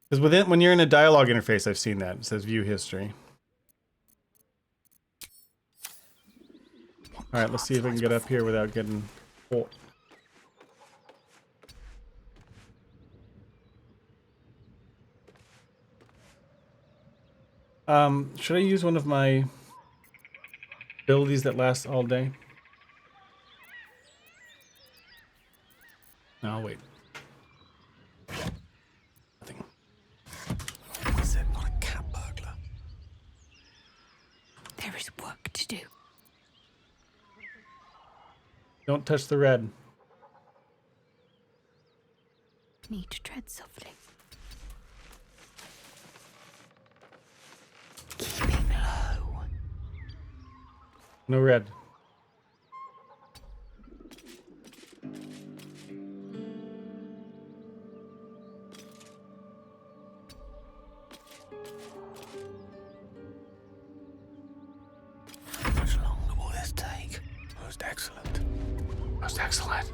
Because when you're in a dialogue interface, I've seen that. It says view history. Alright, let's see if I can get up here without getting... Oh. Should I use one of my abilities that last all day? No, I'll wait. Nothing. Was it not a cat burglar? There is work to do. Don't touch the red. Need to tread softly. Keeping low. No red. How much longer will this take? Most excellent. Most excellent.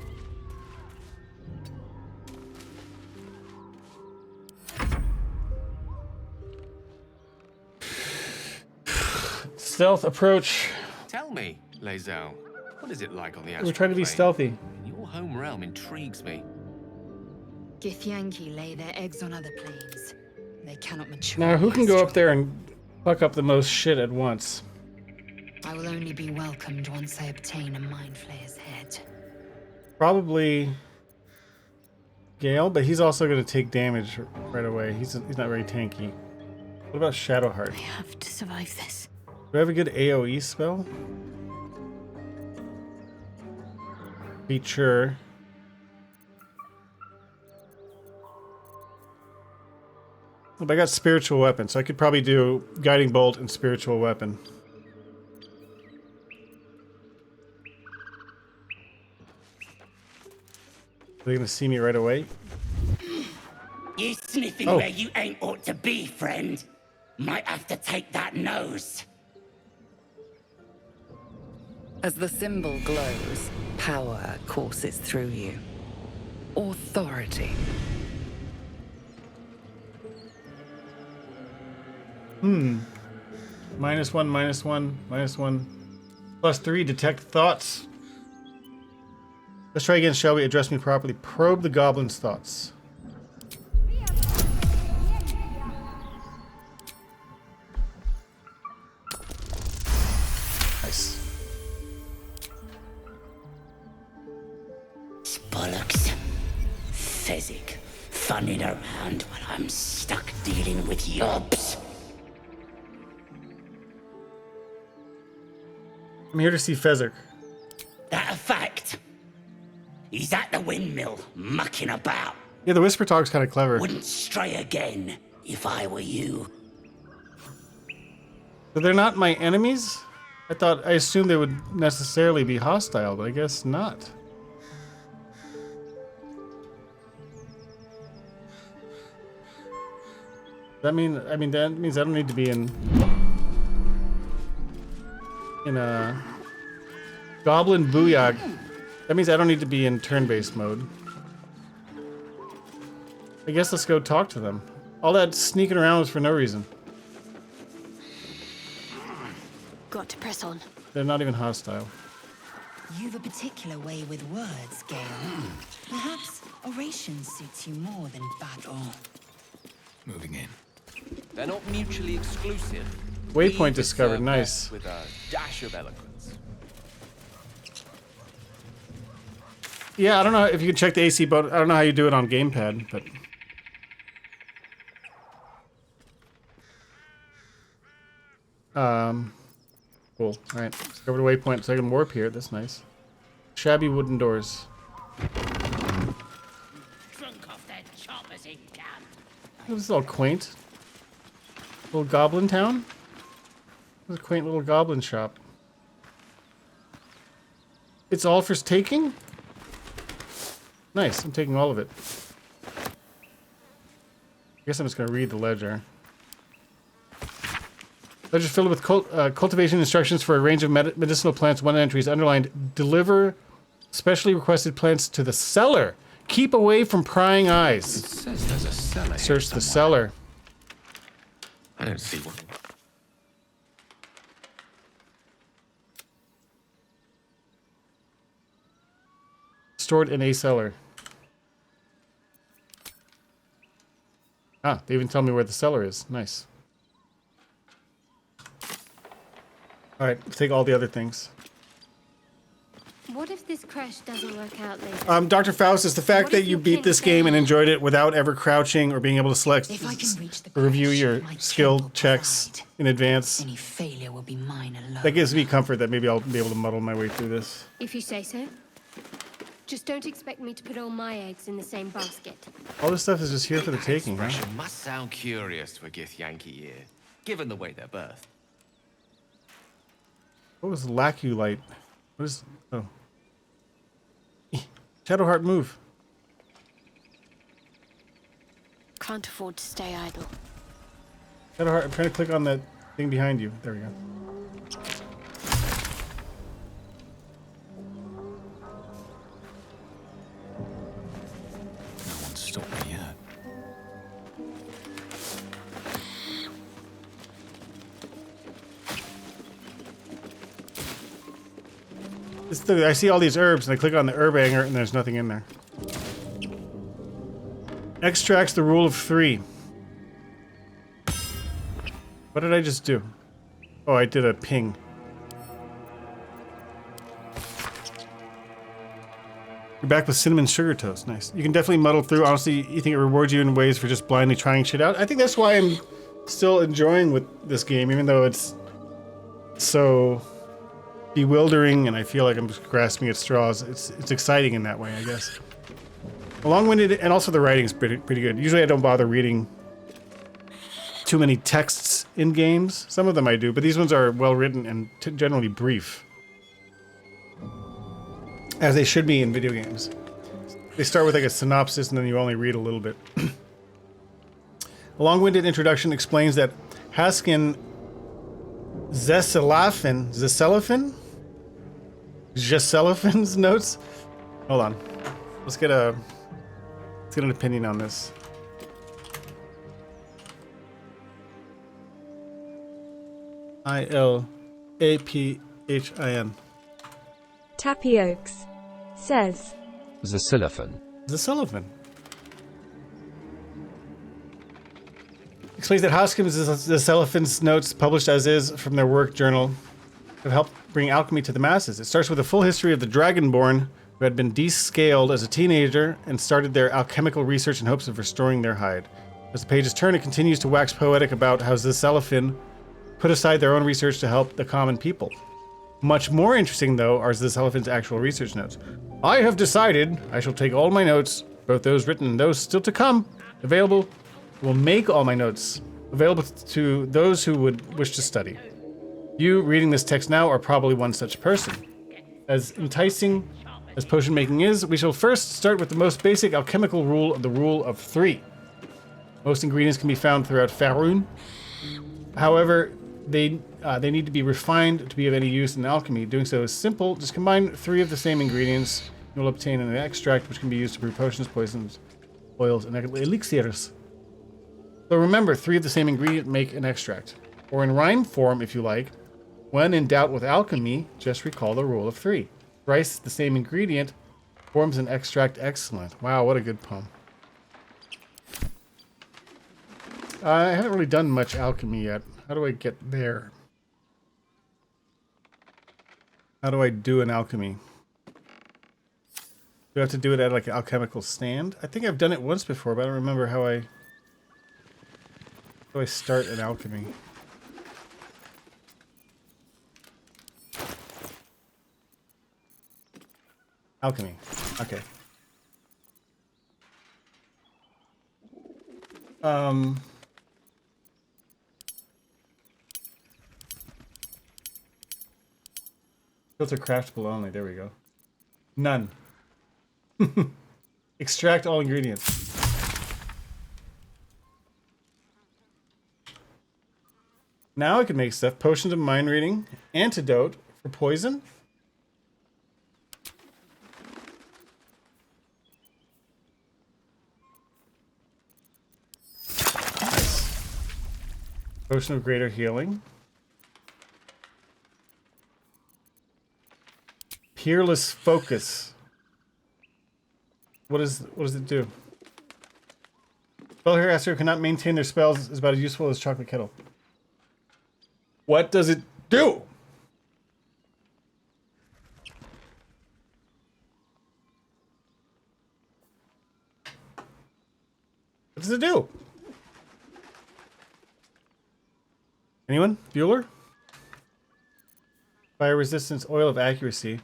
Stealth approach. Tell me, Lae'zel, what is it like on the We're trying to be stealthy. Your home realm intrigues me. Githyanki lay their eggs on other planes. They cannot mature. Now, who can go up there and fuck up the most shit at once? I will only be welcomed once I obtain a Mind Flayer's head. Probably Gale, but he's also going to take damage right away. He's not very tanky. What about Shadowheart? I have to survive this. Do I have a good AoE spell? Feature. But I got Spiritual Weapon, so I could probably do Guiding Bolt and Spiritual Weapon. Are they gonna see me right away? You sniffing where you ain't ought to be, friend. Might have to take that nose. As the symbol glows, power courses through you. Authority. -1, -1, -1. +3, detect thoughts. Let's try again, shall we? Address me properly. Probe the goblin's thoughts. Bollocks. Fezzik, funning around while I'm stuck dealing with yobs. I'm here to see Fezzik. That a fact? He's at the windmill, mucking about. Yeah, the whisper talk's kind of clever. Wouldn't stray again if I were you. But they're not my enemies? I assumed they would necessarily be hostile, but I guess not. That means that means I don't need to be in a Goblin Booyah. That means I don't need to be in turn-based mode. I guess let's go talk to them. All that sneaking around was for no reason. Got to press on. They're not even hostile. You've a particular way with words, Gale. Perhaps oration suits you more than battle. Moving in. They're not mutually exclusive. Waypoint discovered. Nice. With a dash of eloquence. Yeah, I don't know if you can check the AC, but I don't know how you do it on gamepad, but. Cool. All right, let's go over to waypoint so I can warp here. That's nice. Shabby wooden doors. Drunk off their choppers in camp. This is all quaint. Little goblin town. This is a quaint little goblin shop. It's all for taking? Nice, I'm taking all of it. I guess I'm just gonna read the ledger. Ledger filled with cultivation instructions for a range of medicinal plants. One entry is underlined: deliver specially requested plants to the cellar. Keep away from prying eyes. It says there's a cellar here Search the somewhere. cellar. I don't see one. Stored in a cellar. Ah, they even tell me where the cellar is. Nice. Alright, let's take all the other things. What if this crash doesn't work out later? Dr. Faustus, the fact that you beat this game and enjoyed it without ever crouching or being able to select, review your skill checks in advance, Any failure will be mine alone. that gives me comfort that maybe I'll be able to muddle my way through this. If you say so. Just don't expect me to put all my eggs in the same basket. All this stuff is just here for the taking, huh? Expression must sound curious to a Gith Yankee ear, given the way they're birthed. What was Laculite? What is... Oh. Shadowheart, move. Can't afford to stay idle. Shadowheart, I'm trying to click on that thing behind you. There we go. No one's stopped me yet. I see all these herbs, and I click on the herb hanger, and there's nothing in there. Extracts the rule of 3. What did I just do? Oh, I did a ping. You're back with cinnamon sugar toast. Nice. You can definitely muddle through. Honestly, you think it rewards you in ways for just blindly trying shit out? I think that's why I'm still enjoying with this game, even though it's so bewildering and I feel like I'm just grasping at straws. It's exciting in that way, I guess. Long-winded, and also the writing's pretty good. Usually I don't bother reading too many texts in games. Some of them I do, but these ones are well written and generally brief. As they should be in video games. They start with like a synopsis and then you only read a little bit. A long-winded introduction explains that Haskin Zeselophin's notes. Hold on. Let's get an opinion on this. Ilaphin. Tapioks says Zeselophin. Explains that Hoskins' Zeselophin's notes, published as is from their work journal, have helped bring alchemy to the masses. It starts with a full history of the Dragonborn, who had been descaled as a teenager and started their alchemical research in hopes of restoring their hide. As the pages turn, it continues to wax poetic about how Ziselephim put aside their own research to help the common people. Much more interesting, though, are Ziselephim's actual research notes. I have decided I shall take all my notes, both those written and those still to come, available. Will make all my notes available to those who would wish to study. You reading this text now are probably one such person. As enticing as potion making is, we shall first start with the most basic alchemical rule of the rule of 3. Most ingredients can be found throughout Faerun. However, they need to be refined to be of any use in alchemy. Doing so is simple. Just combine 3 of the same ingredients. You will obtain an extract which can be used to brew potions, poisons, oils, and elixirs. So remember, 3 of the same ingredient make an extract. Or in rhyme form, if you like, when in doubt with alchemy, just recall the rule of 3. Thrice the same ingredient forms an extract excellent. Wow, what a good poem. I haven't really done much alchemy yet. How do I get there? How do I do an alchemy? Do I have to do it at like an alchemical stand? I think I've done it once before, but I don't remember how I start an alchemy. Alchemy. Okay. Filter craftable only. There we go. None. Extract all ingredients. Now I can make stuff. Potions of mind reading. Antidote for poison. Nice. Potion of greater healing. Peerless focus. What does it do? Spellhair who cannot maintain their spells is about as useful as chocolate kettle. What does it do? What does it do? Anyone? Bueller? Fire resistance, oil of accuracy.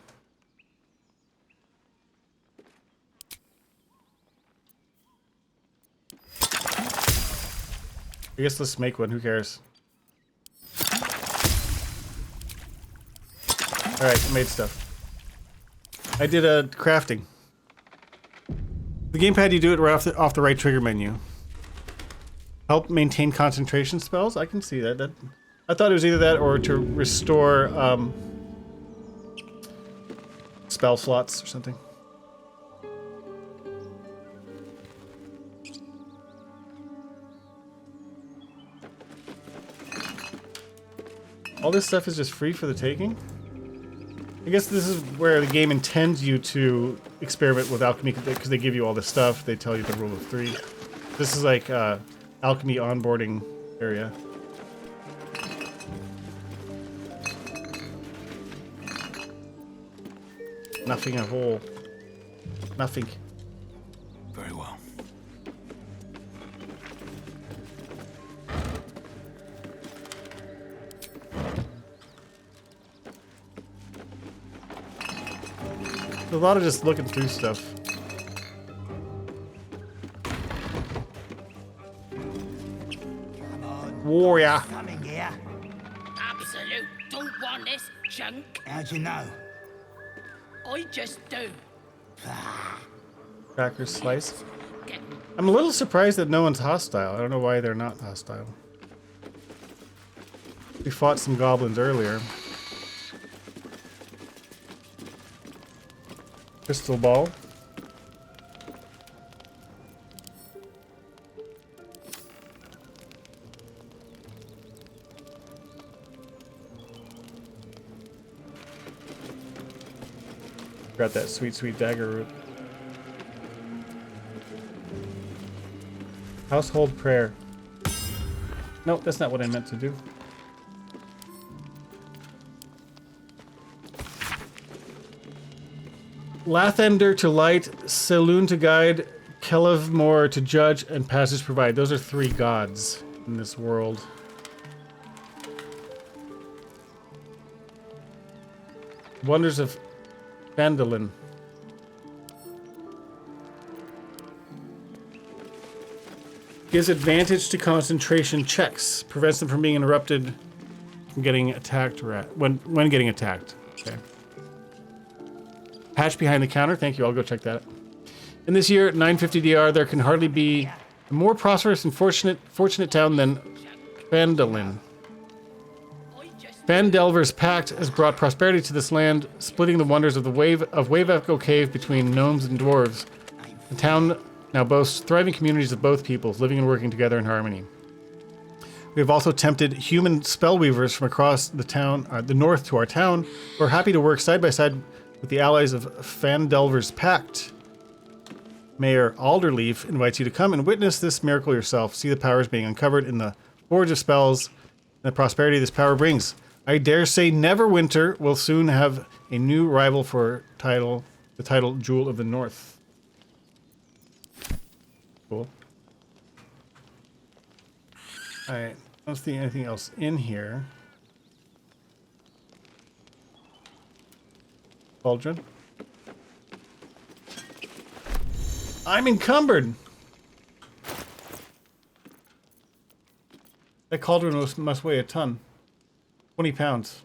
I guess let's make one. Who cares? Alright, I made stuff. I did a crafting. The gamepad, you do it right off the right trigger menu. Help maintain concentration spells? I can see that. I thought it was either that or to restore spell slots or something. All this stuff is just free for the taking? I guess this is where the game intends you to experiment with alchemy, because they give you all this stuff. They tell you the rule of 3. This is like alchemy onboarding area. Nothing at all. Nothing. Very well. A lot of just looking through stuff. Warrior. Coming here. Absolute don't want this junk. How'd you know? I just do. Cracker slice. I'm a little surprised that no one's hostile. I don't know why they're not hostile. We fought some goblins earlier. Crystal ball. Got that sweet, sweet dagger root. Household prayer. Nope, that's not what I meant to do. Lathander to light, Selûne to guide, Kelevmore to judge, and passage provide. Those are 3 gods in this world. Wonders of Phandalin. Gives advantage to concentration checks. Prevents them from being interrupted from getting attacked when getting attacked. Okay. Hatch behind the counter. Thank you. I'll go check that out. In this year, 950 DR, there can hardly be a more prosperous and fortunate town than Phandalin. Phandelver's pact has brought prosperity to this land, splitting the wonders of the Wave Echo Cave between gnomes and dwarves. The town now boasts thriving communities of both peoples, living and working together in harmony. We have also tempted human spellweavers from across the north to our town, who are happy to work side by side with the allies of Phandelver's pact. Mayor Alderleaf invites you to come and witness this miracle yourself. See the powers being uncovered in the forge of spells and the prosperity this power brings. I dare say Neverwinter will soon have a new rival for the title Jewel of the North. Cool. Alright, I don't see anything else in here. Cauldron. I'm encumbered! That cauldron must weigh a ton. 20 pounds.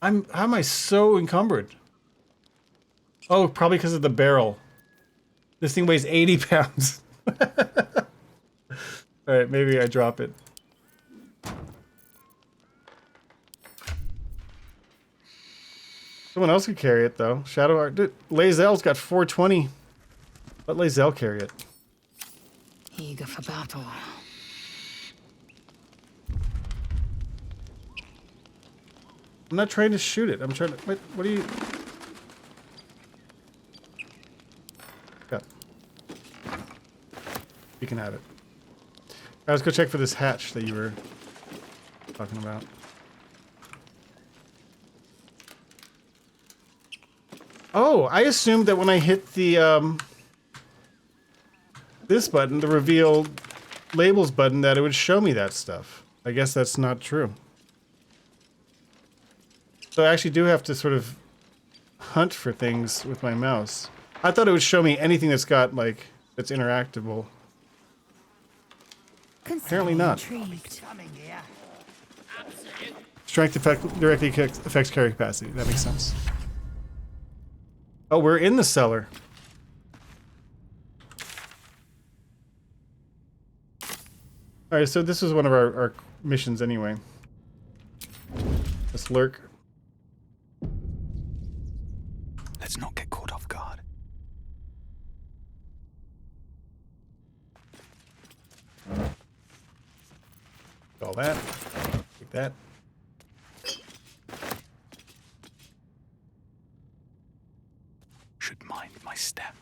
How am I so encumbered? Oh, probably because of the barrel. This thing weighs 80 pounds. Alright, maybe I drop it. Someone else could carry it, though. Shadow Art. Dude, Lae'zel's got 420. Let Lae'zel carry it. Eager for battle. I'm not trying to shoot it. I'm trying to... Wait, what are you... Got. You can have it. Alright, let's go check for this hatch that you were talking about. Oh, I assumed that when I hit the, this button, the reveal labels button, that it would show me that stuff. I guess that's not true. So I actually do have to sort of hunt for things with my mouse. I thought it would show me anything that's got, like, that's interactable. Apparently not. Strength effect directly affects carry capacity. That makes sense. Oh, we're in the cellar. Alright, so this was one of our missions anyway. Let's lurk. Let's not get caught off guard. All that. Take that. Should mind my step.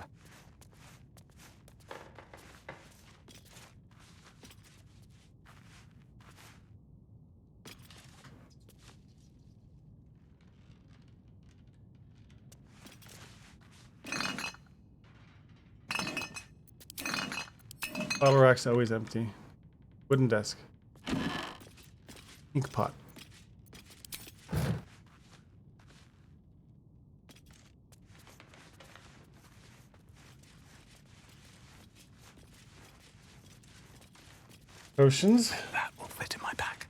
Bottle rack's always empty. Wooden desk. Ink pot. Potions. That will fit in my pack.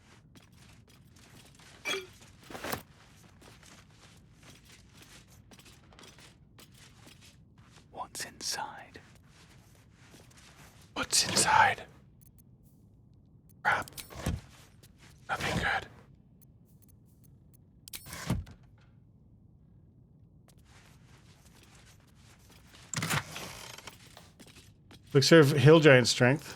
What's inside? What's inside? Crap. Nothing good. Looks of hill giant strength.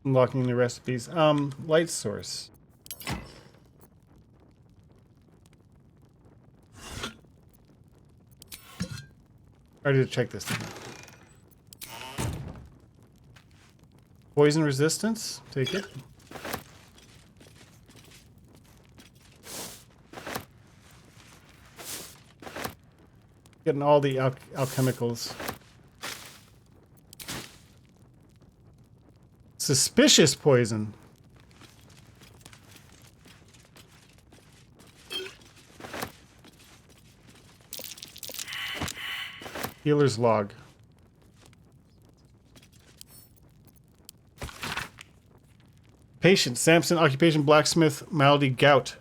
Unlocking new recipes. Light source. Ready to check this thing. Poison resistance. Take it. Getting all the alchemicals. Suspicious poison. Healer's log. Patient, Samson, occupation, blacksmith, malady, gout.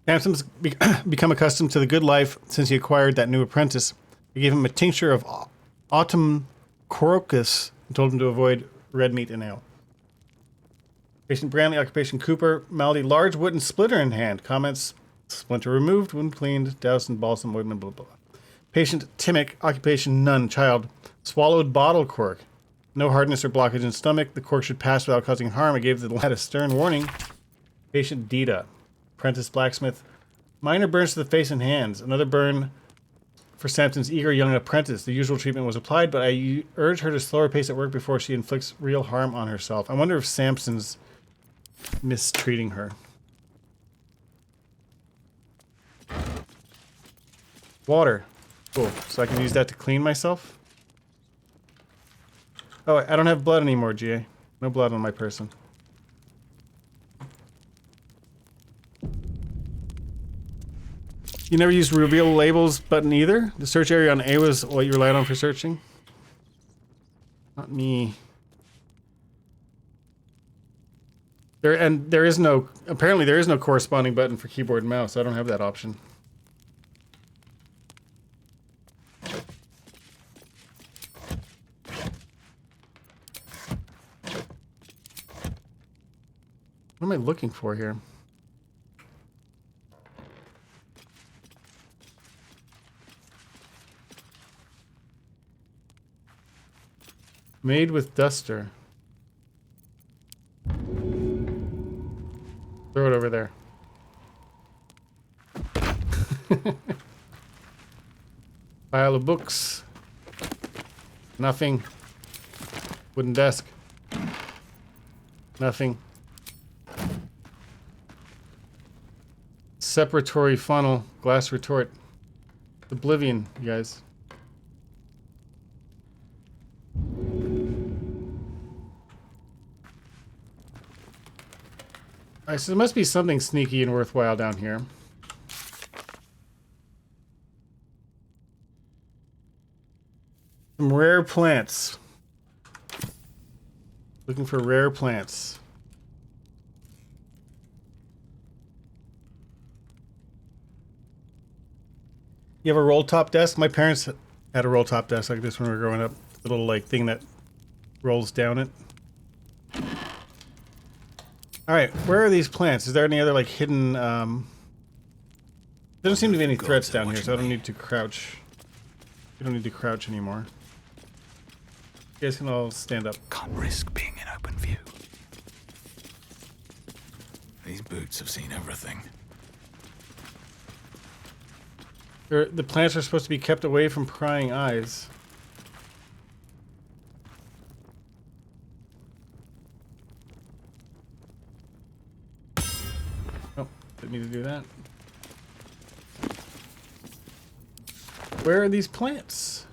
Samson's become accustomed to the good life since he acquired that new apprentice. He gave him a tincture of autumn crocus and told him to avoid red meat and ale. Patient Brantley, occupation Cooper, malady, large wooden splitter in hand. Comments, splinter removed, wound cleaned, doused in balsam ointment, blah, blah, blah. Patient Timic, occupation nun, child, swallowed bottle cork. No hardness or blockage in stomach. The cork should pass without causing harm. I gave the lad a stern warning. Patient Dita, apprentice blacksmith, minor burns to the face and hands. Another burn for Samson's eager young apprentice. The usual treatment was applied, but I urge her to slow her pace at work before she inflicts real harm on herself. I wonder if Samson's mistreating her. Water. Cool. So I can use that to clean myself. Oh, I don't have blood anymore, GA. No blood on my person. You never used reveal labels button either? The search area on A was what you relied on for searching? Not me. There is no, apparently there is no corresponding button for keyboard and mouse. I don't have that option. What am I looking for here? Made with duster. Throw it over there. Pile of books. Nothing. Wooden desk. Nothing. Separatory funnel. Glass retort. Oblivion, you guys. Alright, so there must be something sneaky and worthwhile down here. Some rare plants. Looking for rare plants. You have a roll top desk? My parents had a roll top desk like this when we were growing up. A little like thing that rolls down it. Alright, where are these plants? Is there any other like hidden there don't seem to be any threats down here, so I don't need to crouch. You don't need to crouch anymore. You guys can all stand up. Can't risk being in open view. These boots have seen everything. The plants are supposed to be kept away from prying eyes. Oh, didn't mean to do that. Where are these plants?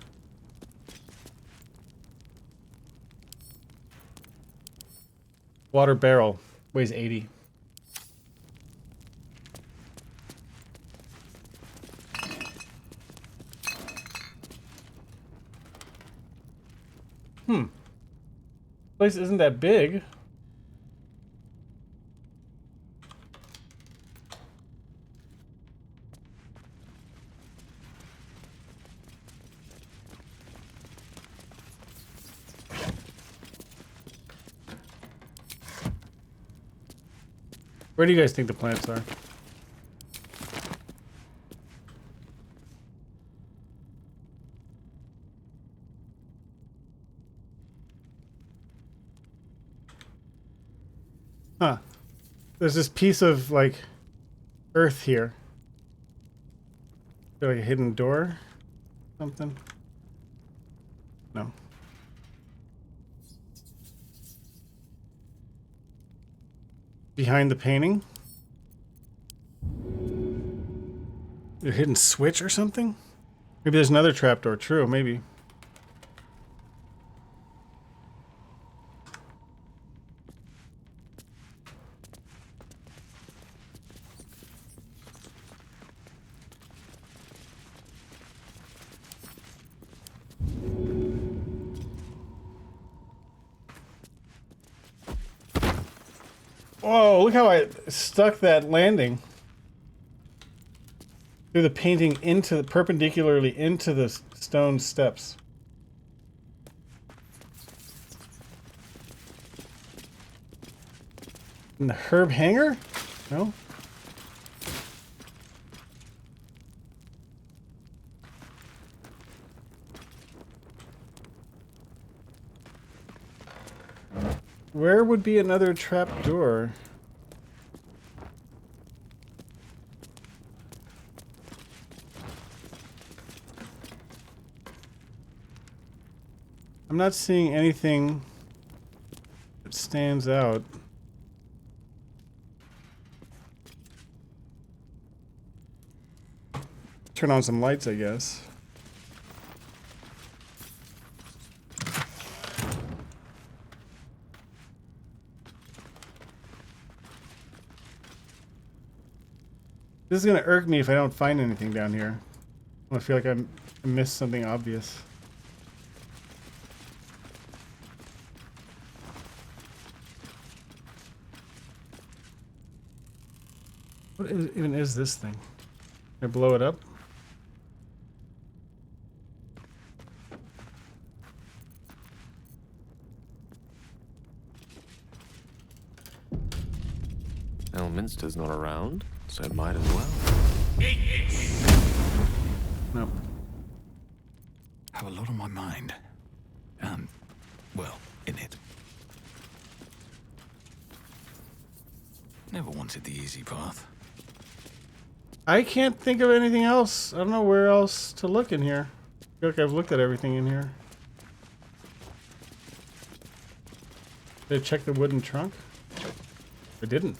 Water barrel. Weighs 80. Place isn't that big. Where do you guys think the plants are? Huh. There's this piece of, like, earth here. there like a hidden door? Something? No. Behind the painting? A hidden switch or something? Maybe there's another trapdoor. True, maybe. Whoa, look how I stuck that landing. Through the painting into perpendicularly into the stone steps. And the herb hanger? No? Where would be another trap door? I'm not seeing anything that stands out. Turn on some lights, I guess. This is gonna irk me if I don't find anything down here. I feel like I missed something obvious. What even is this thing? Can I blow it up? Elminster's not around, so it might as well. No. Have a lot on my mind. Well, in it. Never wanted the easy path. I can't think of anything else. I don't know where else to look in here. I feel like I've looked at everything in here. Did I check the wooden trunk? I didn't.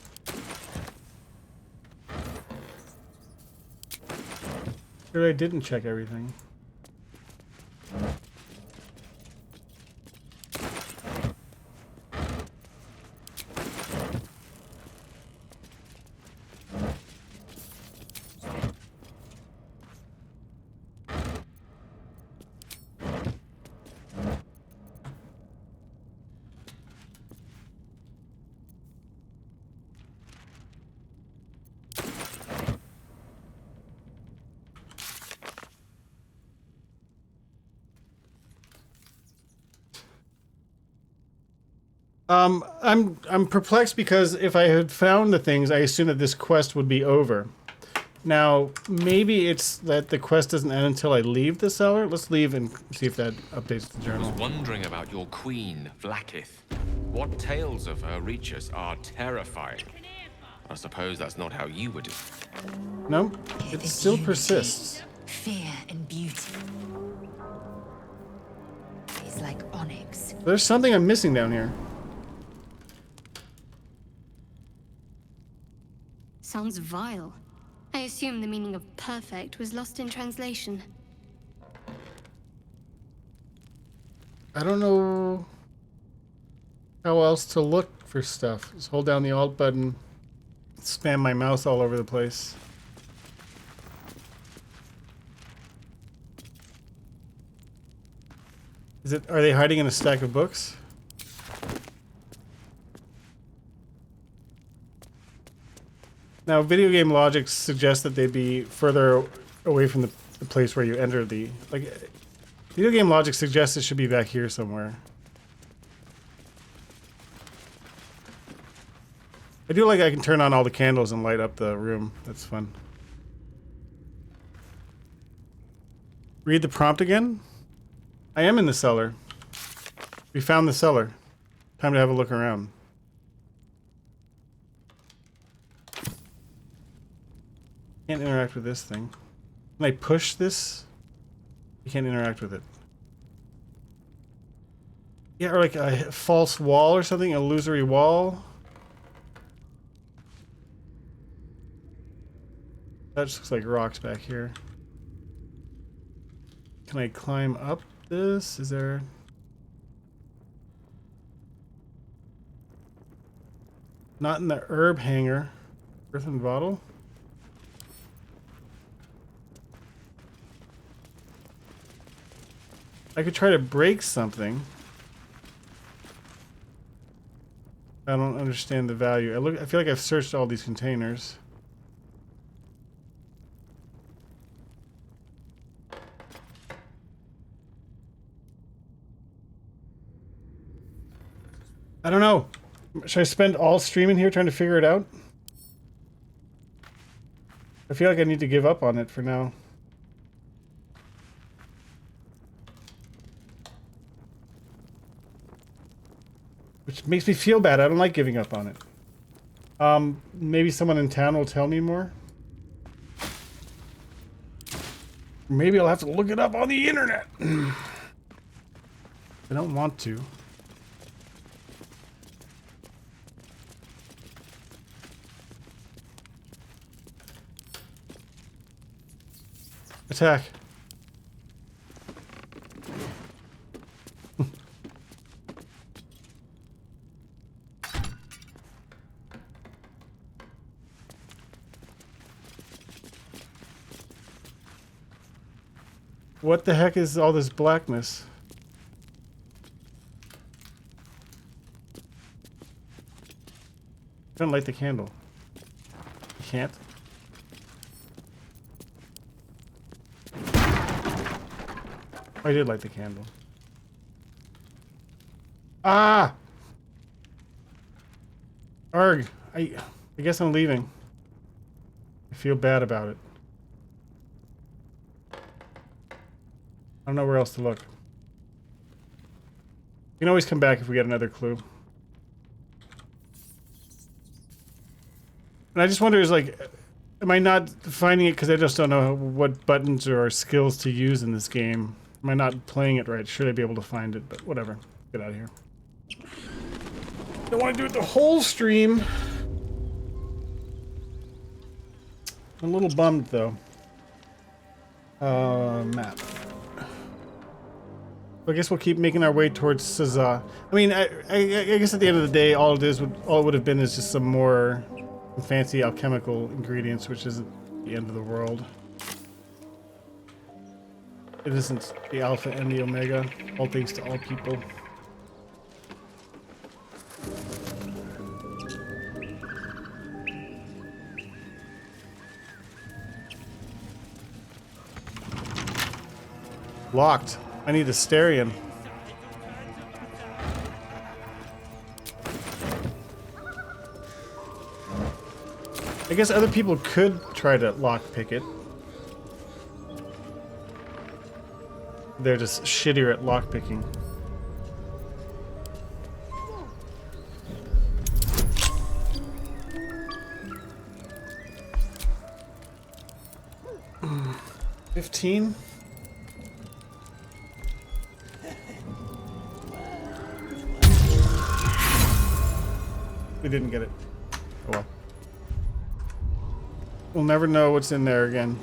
Or I didn't check everything. I'm perplexed because if I had found the things, I assumed that this quest would be over. Now, maybe it's that the quest doesn't end until I leave the cellar. Let's leave and see if that updates the I journal. was wondering about your queen, Vlaakith. What tales of her reach us are terrifying. I suppose that's not how you would. No, it still persists. Fear and beauty. It's like onyx. There's something I'm missing down here. Sounds vile. I assume the meaning of perfect was lost in translation. I don't know how else to look for stuff. Just hold down the Alt button, spam my mouse all over the place. Are they hiding in a stack of books? Now, video game logic suggests that they'd be further away from the place where you enter the... Like, video game logic suggests it should be back here somewhere. I do like I can turn on all the candles and light up the room. That's fun. Read the prompt again? I am in the cellar. We found the cellar. Time to have a look around. Can't interact with this thing. Can I push this? You can't interact with it. Yeah, or like a false wall or something, a illusory wall. That just looks like rocks back here. Can I climb up this? Is there... Not in the herb hanger. Earthen bottle? I could try to break something. I don't understand the value. I feel like I've searched all these containers. I don't know. Should I spend all stream in here trying to figure it out? I feel like I need to give up on it for now. Which makes me feel bad. I don't like giving up on it. Maybe someone in town will tell me more. Maybe I'll have to look it up on the internet. I don't want to. Attack. What the heck is all this blackness? I'm trying to light the candle. You can't. I did light the candle. Ah! Arg! I guess I'm leaving. I feel bad about it. I don't know where else to look. We can always come back if we get another clue. And I just wonder, is like, am I not finding it because I just don't know what buttons or skills to use in this game? Am I not playing it right? Should I be able to find it? But whatever. Get out of here. Don't want to do it the whole stream. I'm a little bummed though. Map. I guess we'll keep making our way towards Saza. I mean, I guess at the end of the day, all it would have been is just some more fancy alchemical ingredients, which isn't the end of the world. It isn't the alpha and the omega. All things to all people. Locked. I need a Asterion. I guess other people could try to lockpick it. They're just shittier at lockpicking. $15? We didn't get it. Oh well. We'll never know what's in there again.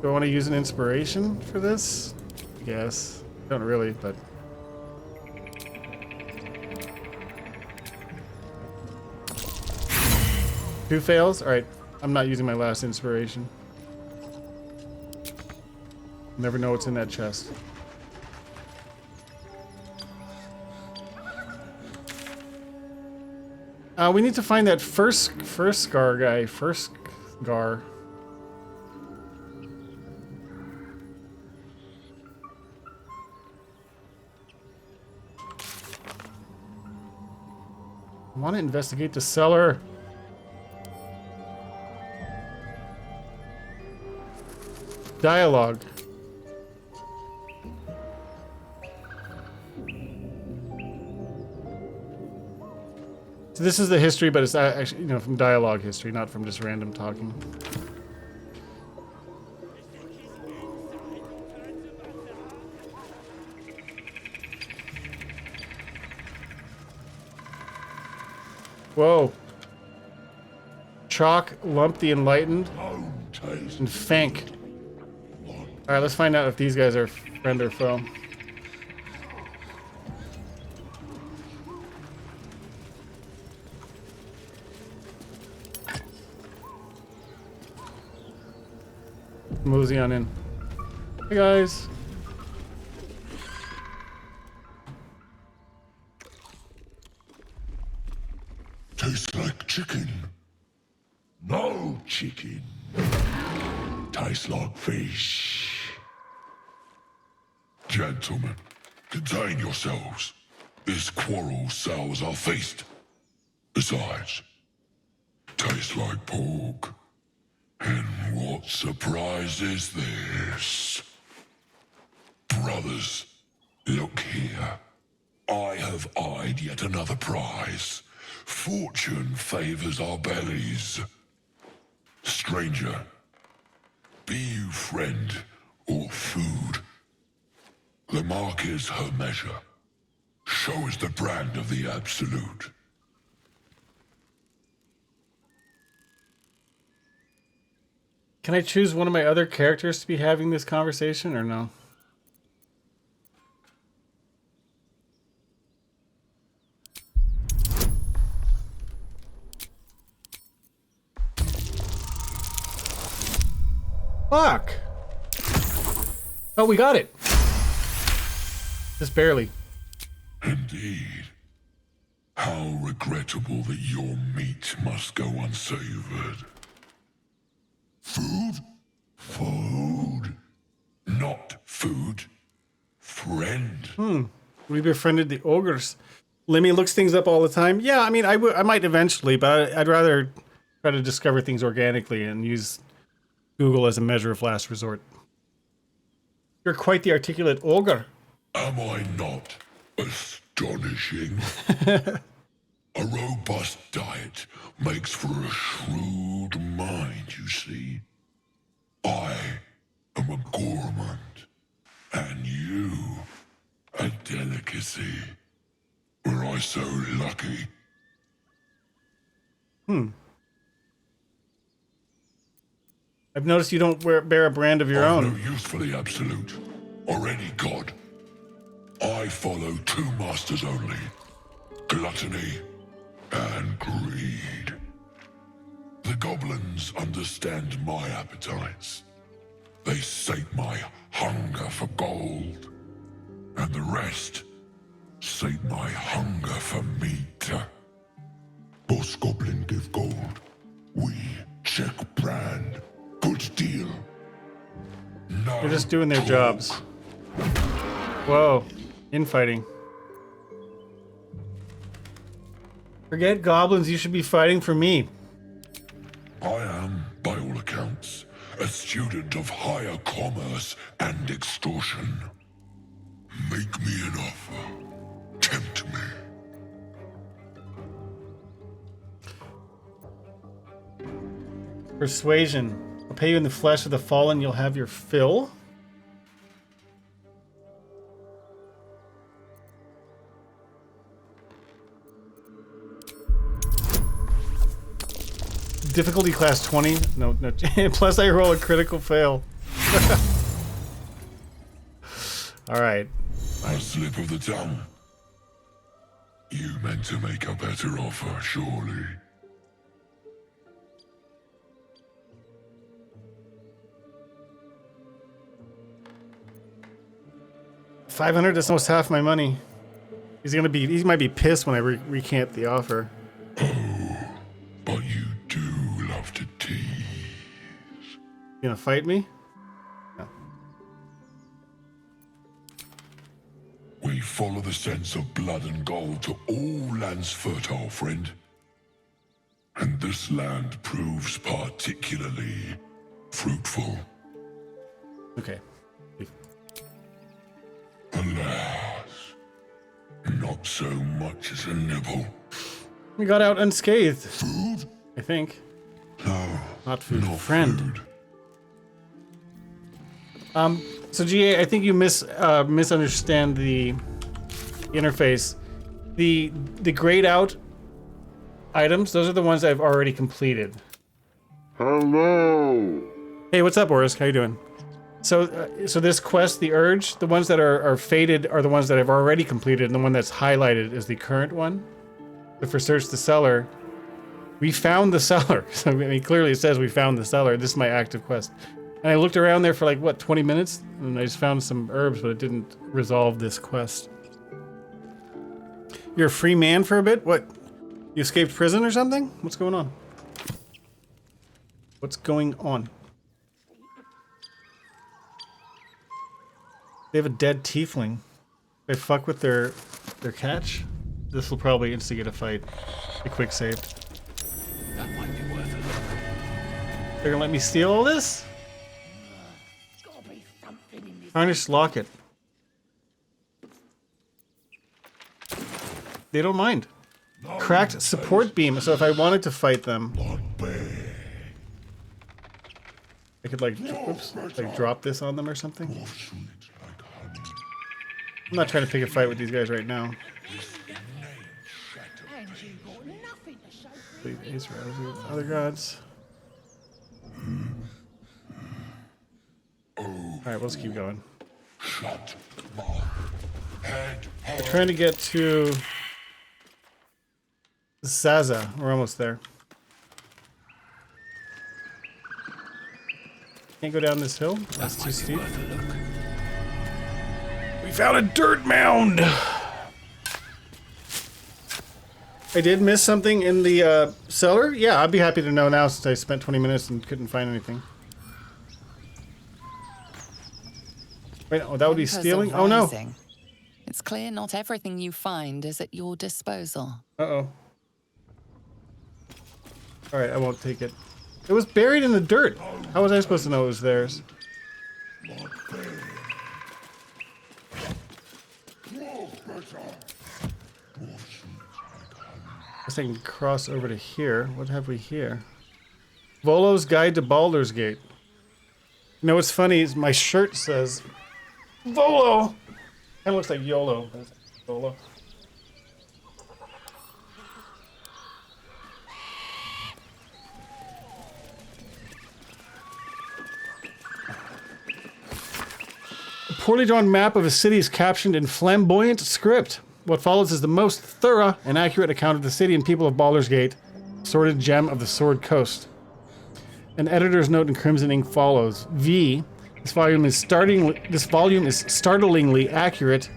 Do I want to use an inspiration for this? Yes. Don't really, but... Two fails? Alright. I'm not using my last inspiration. Never know what's in that chest. We need to find that first Scar guy. First Gar. I want to investigate the cellar. Dialogue. So this is the history, but it's actually, from dialogue history, not from just random talking. Whoa. Chalk, Lump the Enlightened, and Fank. Alright, let's find out if these guys are friend or foe. Mosey on in. Hey guys. Tastes like chicken. No chicken. Tastes like fish. Gentlemen, contain yourselves. This quarrel sours our feast. Besides, tastes like pork. And what surprise is this? Brothers, look here. I have eyed yet another prize. Fortune favors our bellies. Stranger, be you friend or food. The mark is her measure. Show us the brand of the absolute. Can I choose one of my other characters to be having this conversation or no? Fuck! Oh, we got it. Just barely. Indeed. How regrettable that your meat must go unsavored. Food? Food. Not food. Friend. We befriended the ogres. Lemmy looks things up all the time. Yeah, I mean, I might eventually, but I'd rather try to discover things organically and use Google as a measure of last resort. You're quite the articulate ogre. Am I not astonishing? A robust diet makes for a shrewd mind, you see. I am a gourmand, and you a delicacy. Were I so lucky? I've noticed you don't bear a brand of your I've own. no use for the absolute, or any god. I follow two masters only. Gluttony and greed. The goblins understand my appetites. They sate my hunger for gold. And the rest sate my hunger for meat. Boss goblin give gold. We check brand. Good deal. No They're just doing their talk. jobs. Whoa. Infighting. Forget goblins, you should be fighting for me. I am, by all accounts, a student of higher commerce and extortion. Make me an offer. Tempt me. Persuasion. I'll pay you in the flesh of the fallen, you'll have your fill. Difficulty class 20. No. Plus I roll a critical fail. Alright. A slip of the tongue. You meant to make a better offer, surely. $500, that's almost half my money. He might be pissed when I recant the offer. But you do love to tease. You gonna fight me? No. We follow the sense of blood and gold to all lands fertile, friend. And this land proves particularly fruitful. Okay. Alas, not so much as a nibble. We got out unscathed. Food? I think. No. Not food. Not Friend. Food. So GA, I think you misunderstand the interface. The grayed out items, those are the ones I've already completed. Hello. Hey, what's up, Orisk? How you doing? So this quest, the Urge, the ones that are faded are the ones that I've already completed, and the one that's highlighted is the current one. But for Search the Cellar, we found the cellar. So I mean, clearly it says we found the cellar. This is my active quest. And I looked around there for like, what, 20 minutes? And I just found some herbs, but it didn't resolve this quest. You're a free man for a bit? What? You escaped prison or something? What's going on? What's going on? They have a dead tiefling. They fuck with their catch. This will probably instigate a fight. A quick save. That might be worth it. They're gonna let me steal all this? Harness locket. They don't mind. Cracked support beam. So if I wanted to fight them, I could like, oops, like drop this on them or something. I'm not trying to pick a fight with these guys right now. Other gods. Alright, let's keep going. We're trying to get to Zaza. We're almost there. Can't go down this hill. That's too steep. We found a dirt mound! I did miss something in the cellar? Yeah, I'd be happy to know now since I spent 20 minutes and couldn't find anything. Wait, oh, that would be stealing? Oh no! It's clear not everything you find is at your disposal. Uh-oh. Alright, I won't take it. It was buried in the dirt! How was I supposed to know it was theirs? I think I can cross over to here. What have we here? Volo's Guide to Baldur's Gate. You know what's funny is my shirt says Volo! Kinda looks like YOLO, but it's Volo. A poorly drawn map of a city is captioned in flamboyant script. What follows is the most thorough and accurate account of the city and people of Baldur's Gate, sordid gem of the Sword Coast. An editor's note in crimson ink follows. V. This volume is startlingly accurate,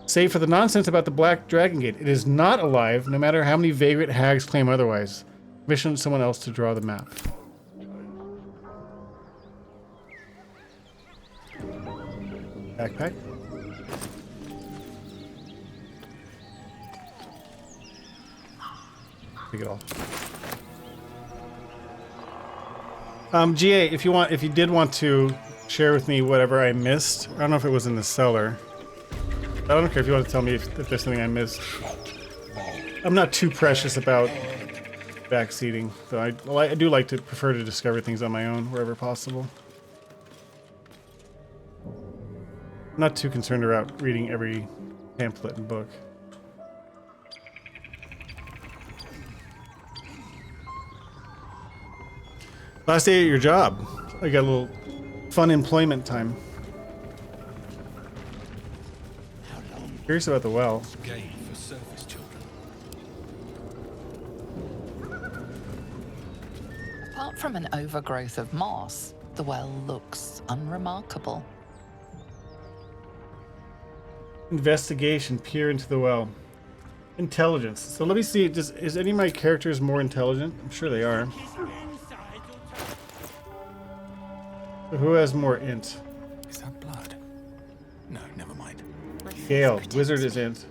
save for the nonsense about the Black Dragon Gate. It is not alive, no matter how many vagrant hags claim otherwise. Commission someone else to draw the map. Backpack. Take it all. GA, if you did want to share with me whatever I missed, I don't know if it was in the cellar. I don't care if you want to tell me if there's something I missed. I'm not too precious about backseating, though I do like to prefer to discover things on my own wherever possible. I'm not too concerned about reading every pamphlet and book. Last day at your job. I got a little fun employment time. Curious about the well. Game for surface children. Apart from an overgrowth of moss, the well looks unremarkable. Investigation. Peer into the well. Intelligence. So let me see. Is any of my characters more intelligent? I'm sure they are. So who has more int? Is that blood? No, never mind. Gale. Wizard is int.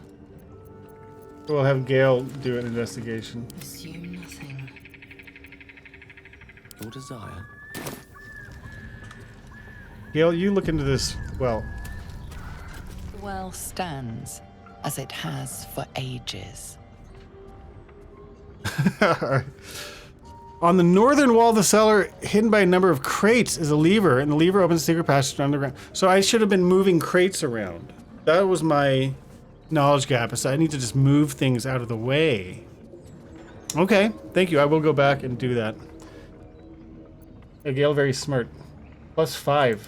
We'll have Gale do an investigation. Assume nothing. Your desire. Gale, you look into this well. The well stands as it has for ages. On the northern wall of the cellar, hidden by a number of crates, is a lever, and the lever opens a secret passage underground. So I should have been moving crates around. That was my knowledge gap, so I need to just move things out of the way. Okay, thank you. I will go back and do that. Yeah, Gale, very smart. +5.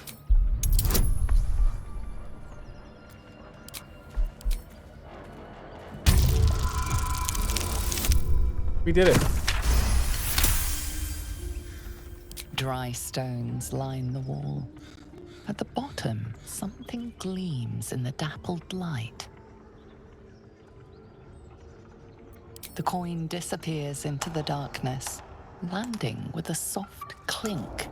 We did it. Dry stones line the wall. At the bottom, something gleams in the dappled light. The coin disappears into the darkness, landing with a soft clink.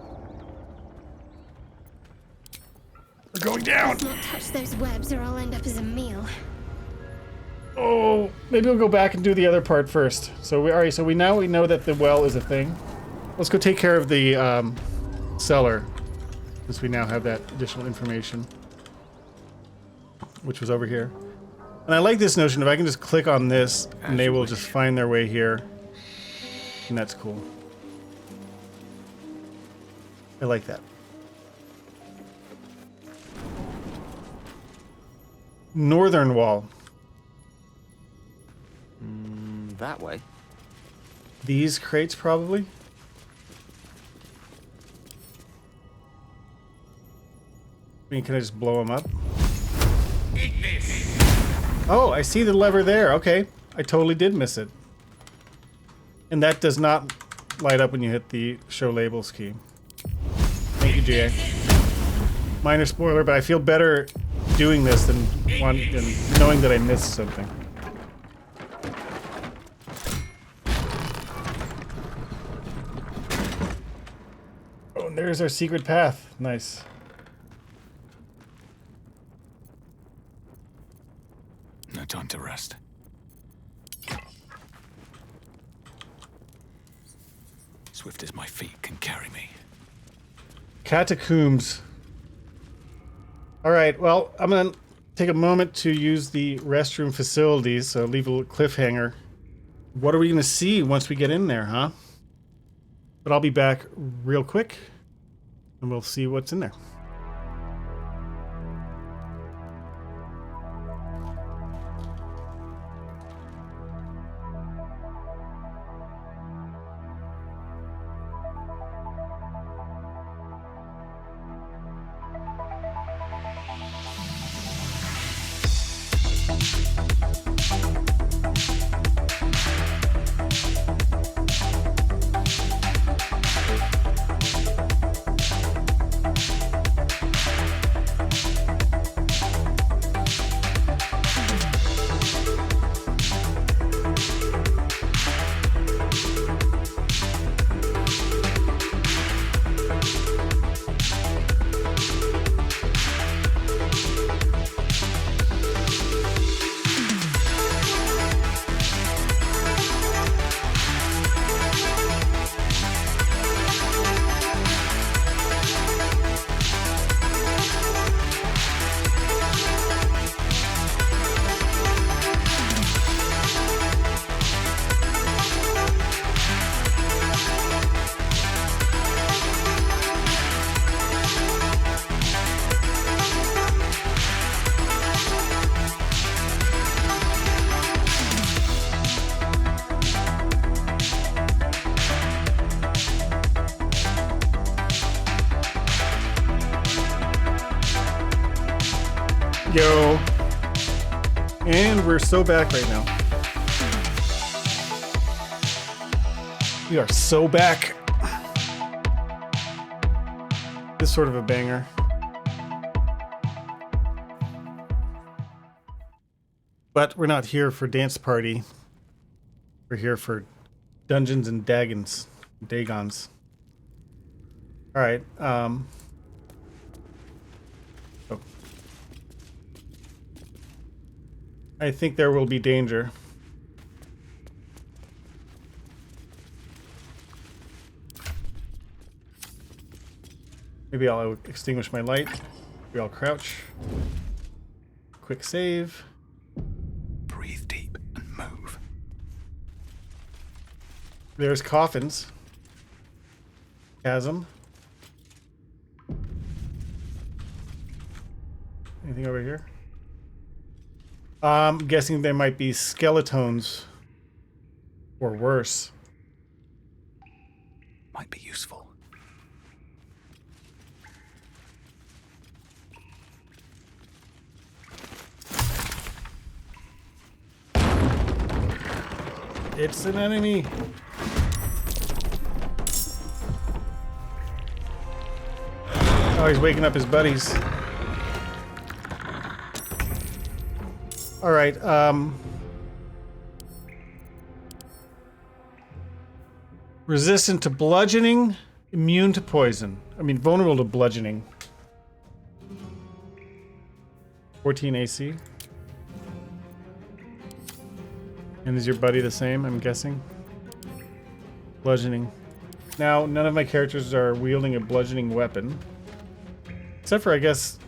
We're going down! Let's not touch those webs or I'll end up as a meal. Oh, maybe we'll go back and do the other part first. So alright, so we know that the well is a thing. Let's go take care of the cellar, since we now have that additional information, which was over here. And I like this notion of I can just click on this and they will just find their way here. And that's cool. I like that. Northern wall. That way. These crates, probably. I mean, can I just blow them up? Oh, I see the lever there. Okay. I totally did miss it. And that does not light up when you hit the show labels key. Thank you, GA. Minor spoiler, but I feel better doing this than knowing that I missed something. Oh, and there's our secret path. Nice. No time to rest. Swift as my feet can carry me. Catacombs. Alright, well, I'm gonna take a moment to use the restroom facilities, so leave a little cliffhanger. What are we gonna see once we get in there, huh? But I'll be back real quick, and we'll see what's in there. Yo. And we're so back right now. We are so back. This is sort of a banger. But we're not here for dance party. We're here for Dungeons and Dagons. Dagons. Alright, oh. I think there will be danger. Maybe I'll extinguish my light. Maybe I'll crouch. Quick save. Breathe deep and move. There's coffins. Chasm. Anything over here? I'm guessing there might be skeletons Or worse. Might be useful. It's an enemy. Oh, he's waking up his buddies. All right. Resistant to bludgeoning, immune to poison. I mean, vulnerable to bludgeoning. 14 AC. And is your buddy the same, I'm guessing? Bludgeoning. Now, none of my characters are wielding a bludgeoning weapon. Except for, I guess,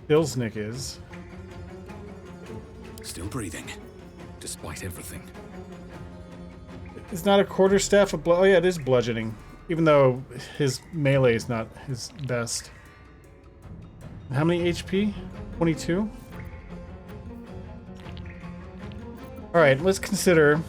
Ilsnick is. Still breathing, despite everything. It's not a quarterstaff of oh yeah, it is bludgeoning. Even though his melee is not his best. How many HP? 22? Alright, let's consider.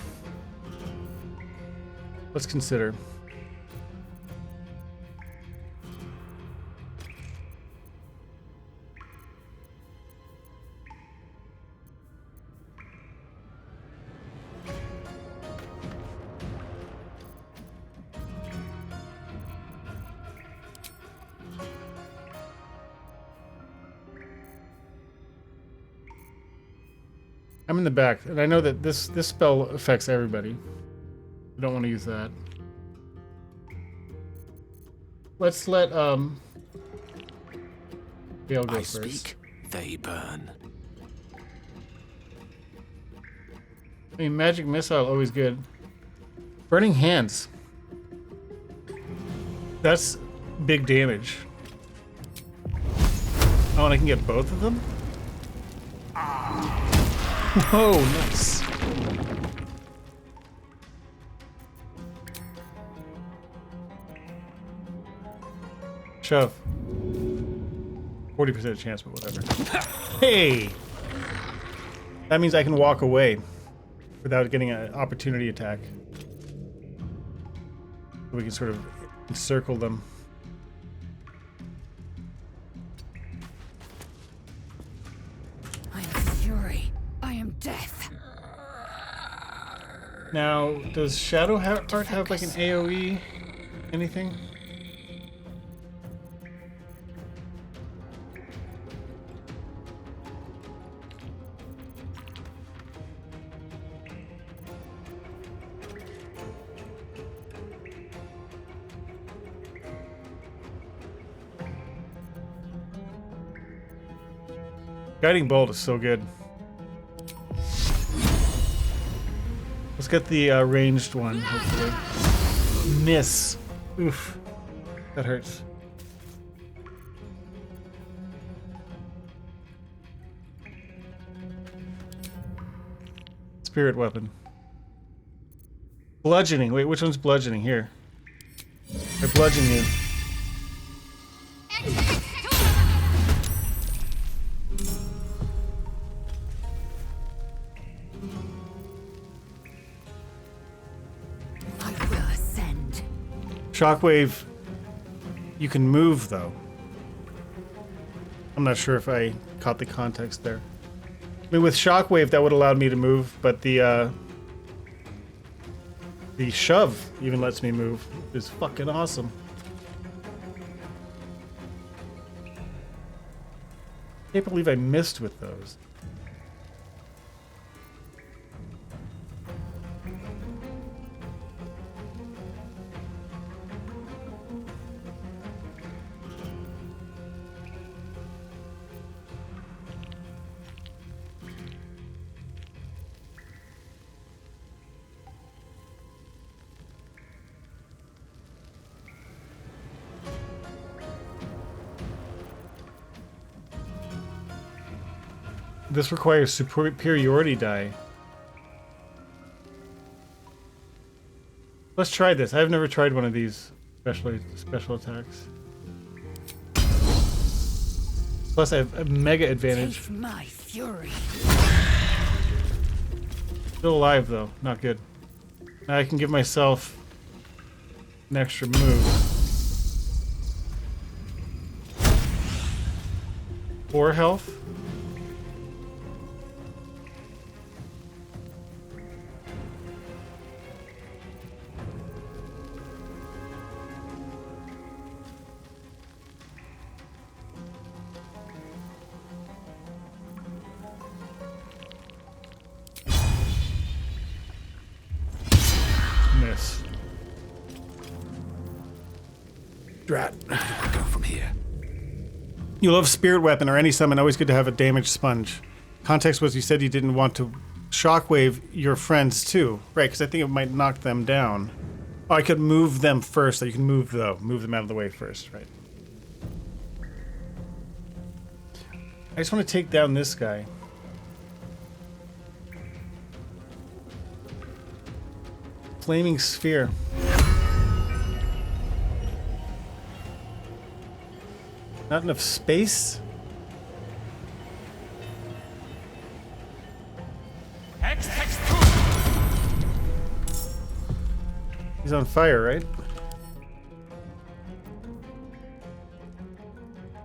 I'm in the back, and I know that this spell affects everybody. I don't want to use that. Let's let Gale go first. Speak, they burn. I mean, magic missile, always good. Burning hands. That's big damage. Oh, and I can get both of them? Whoa, nice. Shove. 40% chance, but whatever. Hey! That means I can walk away without getting an opportunity attack. We can sort of encircle them. I am fury. I am death. Now, does Shadowheart have like an AoE? Anything? Guiding Bolt is so good. Let's get the ranged one, hopefully. Miss. Oof. That hurts. Spirit weapon. Bludgeoning. Wait, which one's bludgeoning? Here. I bludgeon you. Shockwave, you can move though. I'm not sure if I caught the context there. I mean, with Shockwave that would allow me to move, but the shove even lets me move. It's fucking awesome. Can't believe I missed with those. This requires superiority die. Let's try this. I've never tried one of these special attacks. Plus, I have a mega advantage. Taste my fury. Still alive though, not good. Now I can give myself an extra move. 4 health. Miss. Drat. Where do I go from here? You love Spirit Weapon or any summon, always good to have a damage sponge. Context was you said you didn't want to shockwave your friends too. Right, because I think it might knock them down. Oh, I could move them first, so you can move though. Move them out of the way first, right. I just want to take down this guy. Flaming Sphere. Not enough space? He's on fire, right?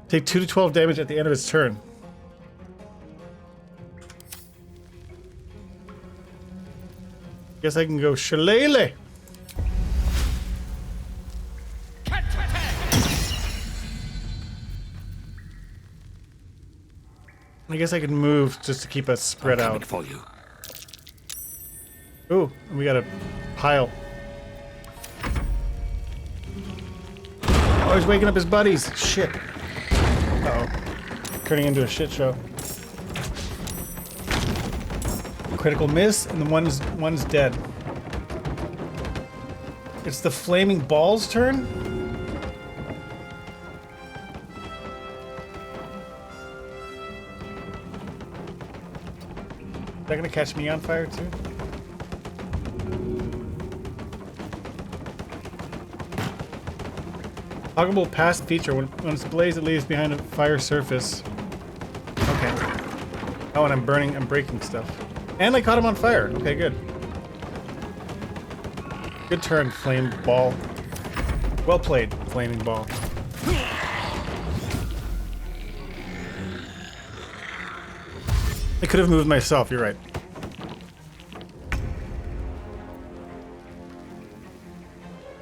Take 2 to 12 damage at the end of his turn. Guess I can go Shillelagh. I guess I could move just to keep us spread out. For you. Ooh, and we got a pile. Oh, he's waking up his buddies. Shit. Uh-oh. Turning into a shit show. Critical miss, and the one's dead. It's the flaming ball's turn? Is that gonna catch me on fire too? Toggleable pass feature. When it's blazed, it leaves behind a fire surface. Okay. Oh, and I'm breaking stuff. And I caught him on fire. Okay, good. Good turn, flame ball. Well played, flaming ball. I could have moved myself, you're right.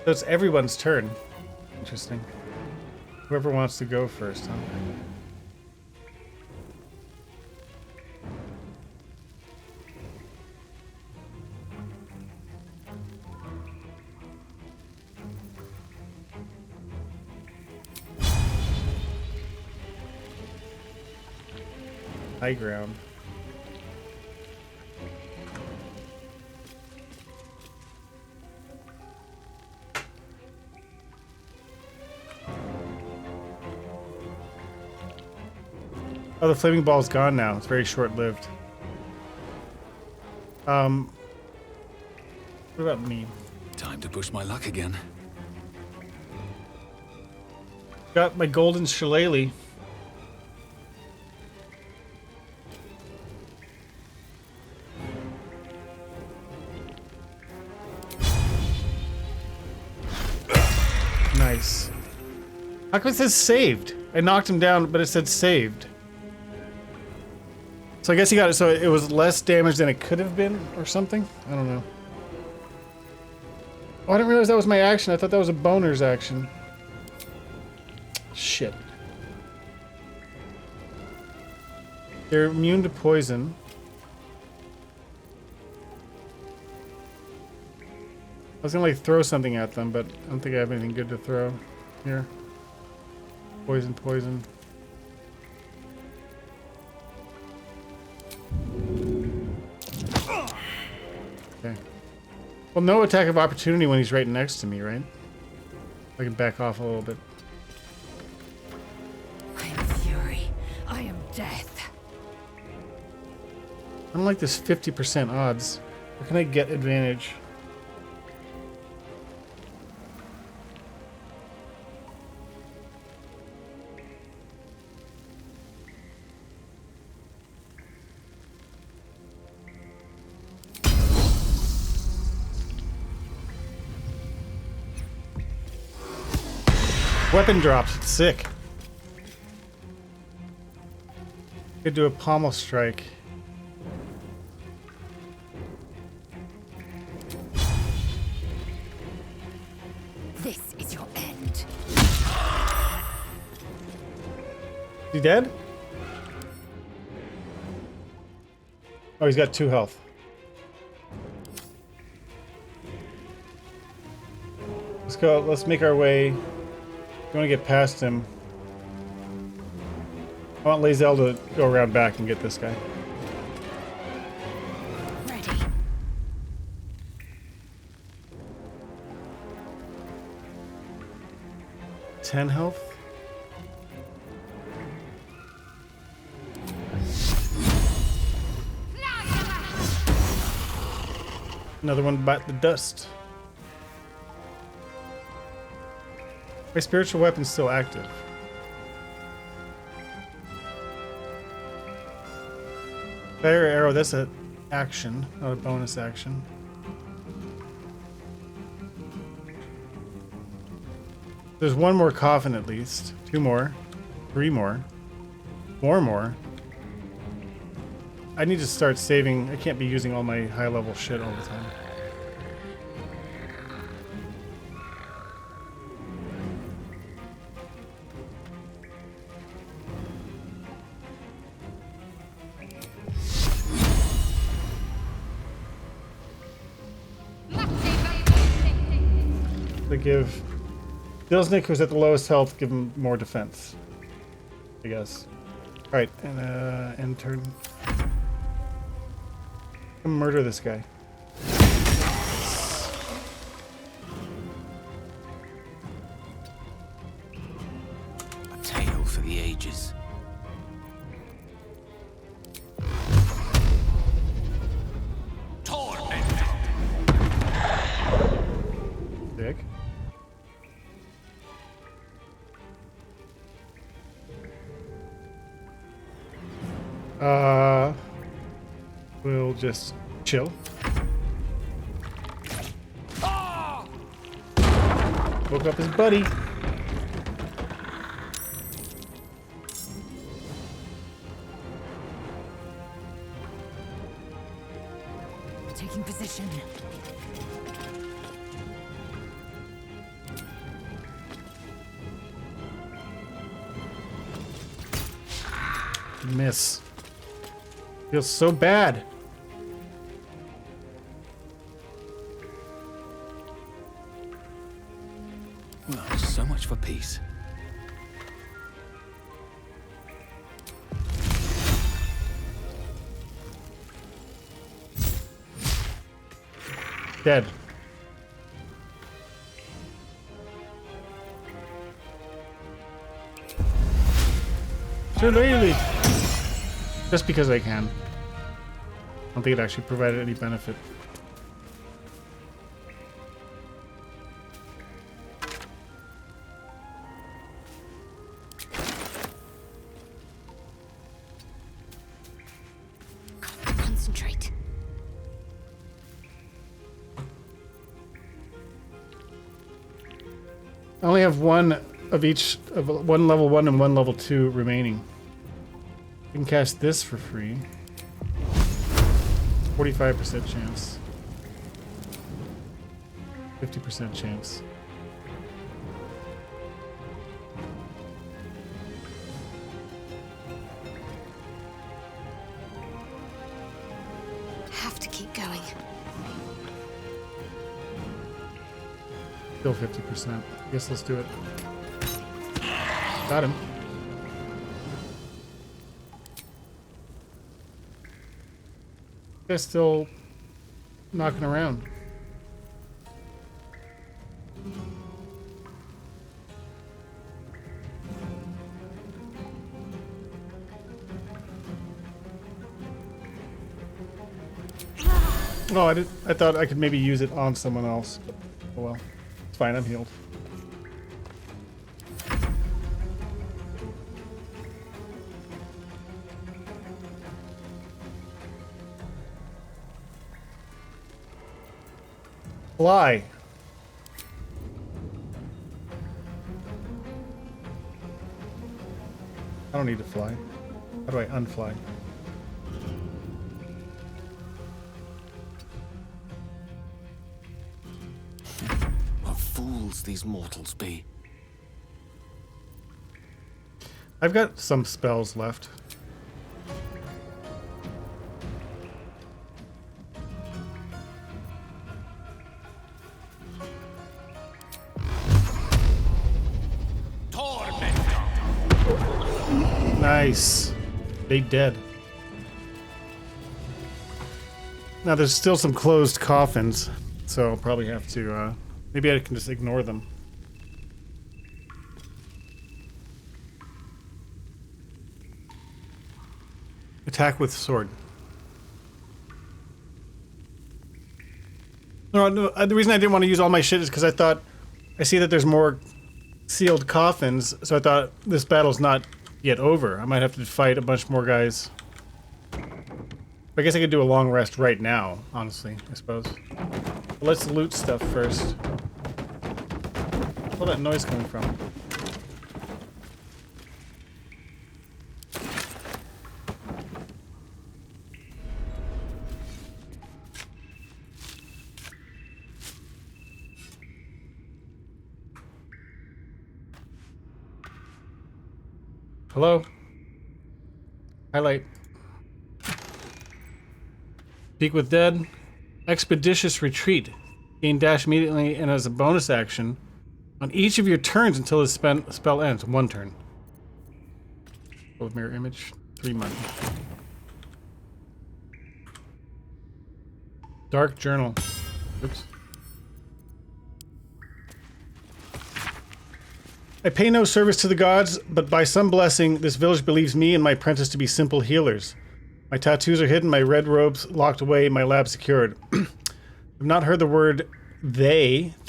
So it's everyone's turn. Interesting. Whoever wants to go first, huh? High ground. Oh, the flaming ball's gone now. It's very short-lived. What about me? Time to push my luck again. Got my golden shillelagh. Nice. How come it says saved? I knocked him down, but it said saved. So I guess he got it, so it was less damage than it could have been, or something? I don't know. Oh, I didn't realize that was my action. I thought that was a boner's action. Shit. They're immune to poison. I was gonna like throw something at them, but I don't think I have anything good to throw here. Poison, poison. Okay. Well, no attack of opportunity when he's right next to me, right? I can back off a little bit. I am fury. I am death. I don't like this 50% odds. Where can I get advantage? weapon drops. It's sick. Could do a pommel strike. This is your end. Is he dead? Oh, he's got 2 health. Let's go. Let's make our way. We want to get past him. I want Lazel to go around back and get this guy. Ready. 10 health. Another one bite the dust. My spiritual weapon's still active. Fire arrow, that's an action, not a bonus action. There's 1 more coffin at least. 2 more. 3 more. More. I need to start saving. I can't be using all my high level shit all the time. To give Dilsnik, who's at the lowest health, give him more defense, I guess. Alright, and end turn. Come murder this guy. A tale for the ages. Dick. We'll just chill. Woke up his buddy. Taking position. Miss. Feels so bad. Well, so much for peace. Dead. Sure, really. Just because I can. I don't think it actually provided any benefit. Concentrate. I only have 1 of each, of 1 level 1 and 1 level 2 remaining. I can cast this for free. 45% chance. 50% chance. Have to keep going. Still 50%. I guess let's do it. Got him. Guy's still knocking around. Oh, I thought I could maybe use it on someone else. But, oh well. It's fine, I'm healed. Fly. don't need to fly. How do I unfly? What fools these mortals be. I've got some spells left. Nice. They dead. Now there's still some closed coffins, so I'll probably have to, maybe I can just ignore them. Attack with sword. No, the reason I didn't want to use all my shit is because I thought, I see that there's more sealed coffins, so I thought this battle's not yet over. I might have to fight a bunch more guys. I guess I could do a long rest right now, honestly, I suppose. But let's loot stuff first. Where's all that noise coming from? Hello? Highlight. Speak with dead. Expeditious retreat. Gain dash immediately and as a bonus action on each of your turns until the spell ends. 1 turn. With mirror image. 3 money. Dark journal. Oops. I pay no service to the gods, but by some blessing, this village believes me and my apprentice to be simple healers. My tattoos are hidden, my red robes locked away, my lab secured. I've not heard the word thy,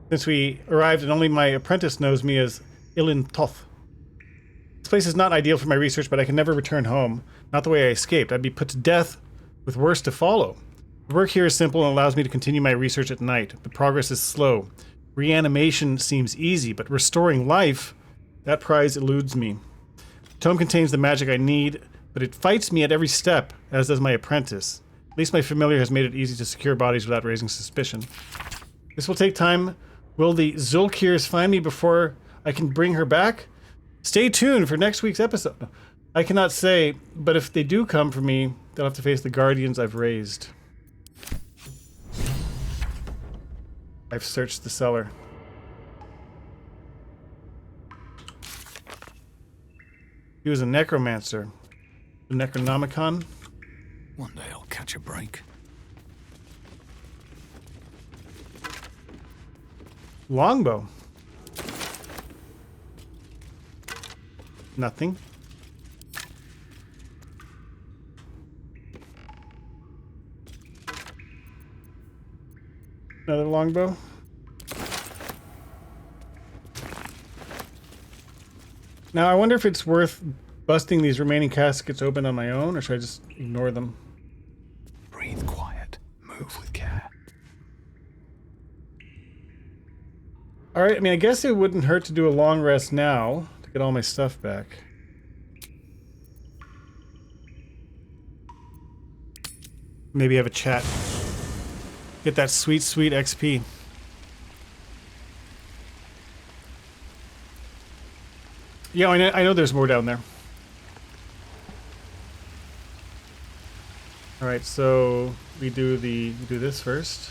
since we arrived, and only my apprentice knows me as Ilin Toth. This place is not ideal for my research, but I can never return home. Not the way I escaped. I'd be put to death with worse to follow. The work here is simple and allows me to continue my research at night, but progress is slow. Reanimation seems easy, but restoring life, that prize eludes me. The tome contains the magic I need, but it fights me at every step, as does my apprentice. At least my familiar has made it easy to secure bodies without raising suspicion. This will take time. Will the Zulkirs find me before I can bring her back? Stay tuned for next week's episode. I cannot say, but if they do come for me, they'll have to face the guardians I've raised. I've searched the cellar. He was a necromancer. The Necronomicon. One day I'll catch a break. Longbow. Nothing. Another longbow. Now I wonder if it's worth busting these remaining caskets open on my own, or should I just ignore them? Breathe quiet. Move with care. Alright, I mean, I guess it wouldn't hurt to do a long rest now to get all my stuff back. Maybe have a chat. Get that sweet, sweet XP. Yeah, I know there's more down there. Alright, so we do this first.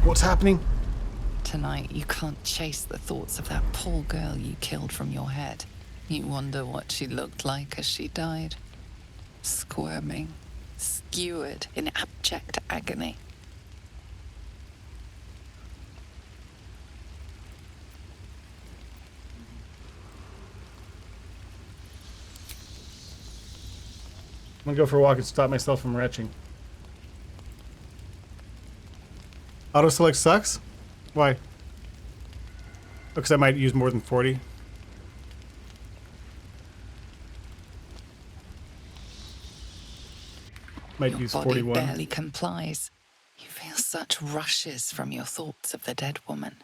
What's happening? Tonight, you can't chase the thoughts of that poor girl you killed from your head. You wonder what she looked like as she died. Squirming, skewered in abject agony. I'm gonna go for a walk and stop myself from retching. Auto select sucks? Why? Because I might use more than 40. Might Your use body 41. barely complies. You feel such rushes from your thoughts of the dead woman.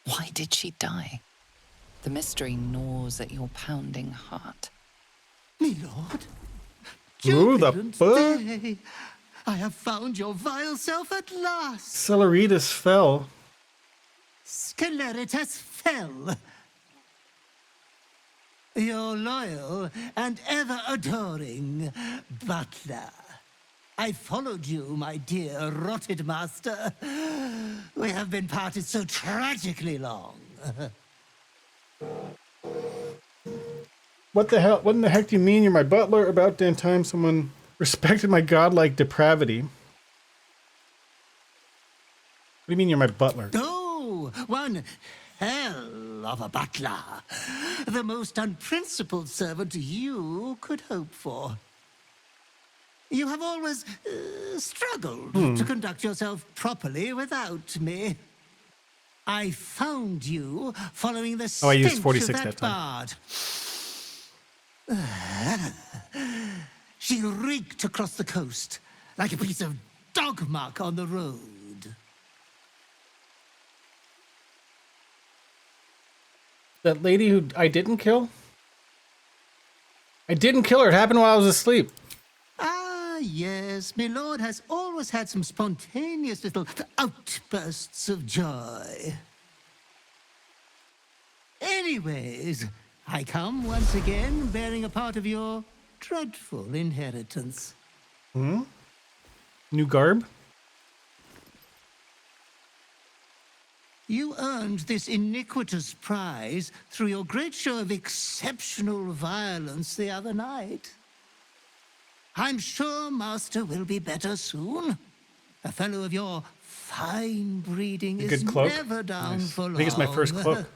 Why did she die? The mystery gnaws at your pounding heart. Me lord, Ooh, the jubilant fuck? day. I have found your vile self at last. Celeritas fell. Sceleritas fell. Your loyal and ever adoring butler. I followed you, my dear rotted master. We have been parted so tragically long. What the hell? What in the heck do you mean you're my butler? About damn time someone respected my godlike depravity. What do you mean you're my butler? Oh, one hell of a butler. The most unprincipled servant you could hope for. You have always struggled to conduct yourself properly without me. I found you following the Oh, I used stench 46 of that that time. bard. She reeked across the coast like a piece of dog muck on the road. That lady who I didn't kill? I didn't kill her. It happened while I was asleep. Ah, yes, my lord has always had some spontaneous little outbursts of joy. Anyways, I come once again bearing a part of your dreadful inheritance. Hmm? New garb? You earned this iniquitous prize through your great show of exceptional violence the other night. I'm sure Master will be better soon. A fellow of your fine breeding A is good cloak? never down Nice. for long. I think it's my first cloak.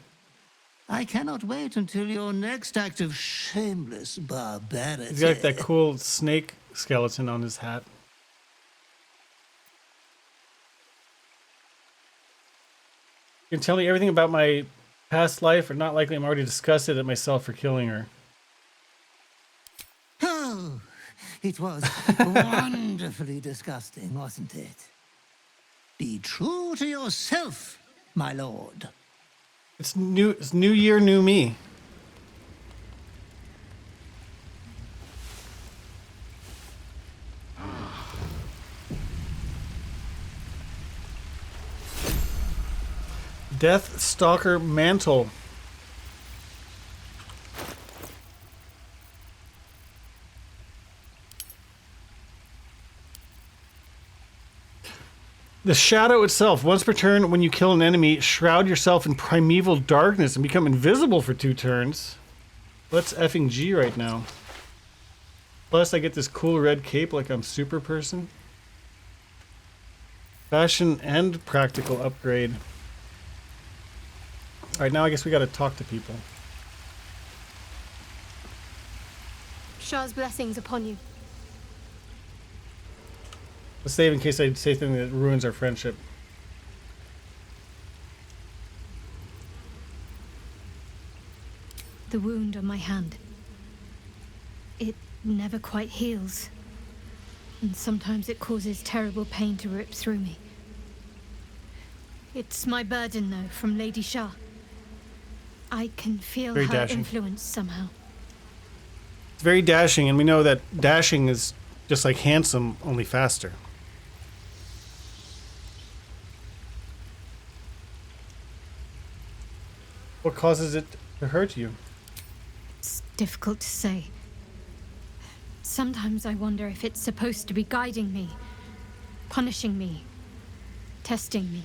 I cannot wait until your next act of shameless barbarity. He's got that cool snake skeleton on his hat. You can tell me everything about my past life, or not likely I'm already disgusted at myself for killing her. Oh, it was wonderfully disgusting, wasn't it? Be true to yourself, my lord. It's new year, new me. Death Stalker Mantle. The shadow itself. Once per turn, when you kill an enemy, shroud yourself in primeval darkness and become invisible for 2 turns. Let's effing G right now. Plus, I get this cool red cape like I'm super person. Fashion and practical upgrade. Alright, now I guess we gotta talk to people. Shah's blessings upon you. Let's save in case I say something that ruins our friendship. The wound on my hand. It never quite heals. And sometimes it causes terrible pain to rip through me. It's my burden, though, from Lady Shah. I can feel Very her dashing. influence somehow. It's very dashing, and we know that dashing is just like handsome, only faster. What causes it to hurt you? It's difficult to say. Sometimes I wonder if it's supposed to be guiding me, punishing me, testing me.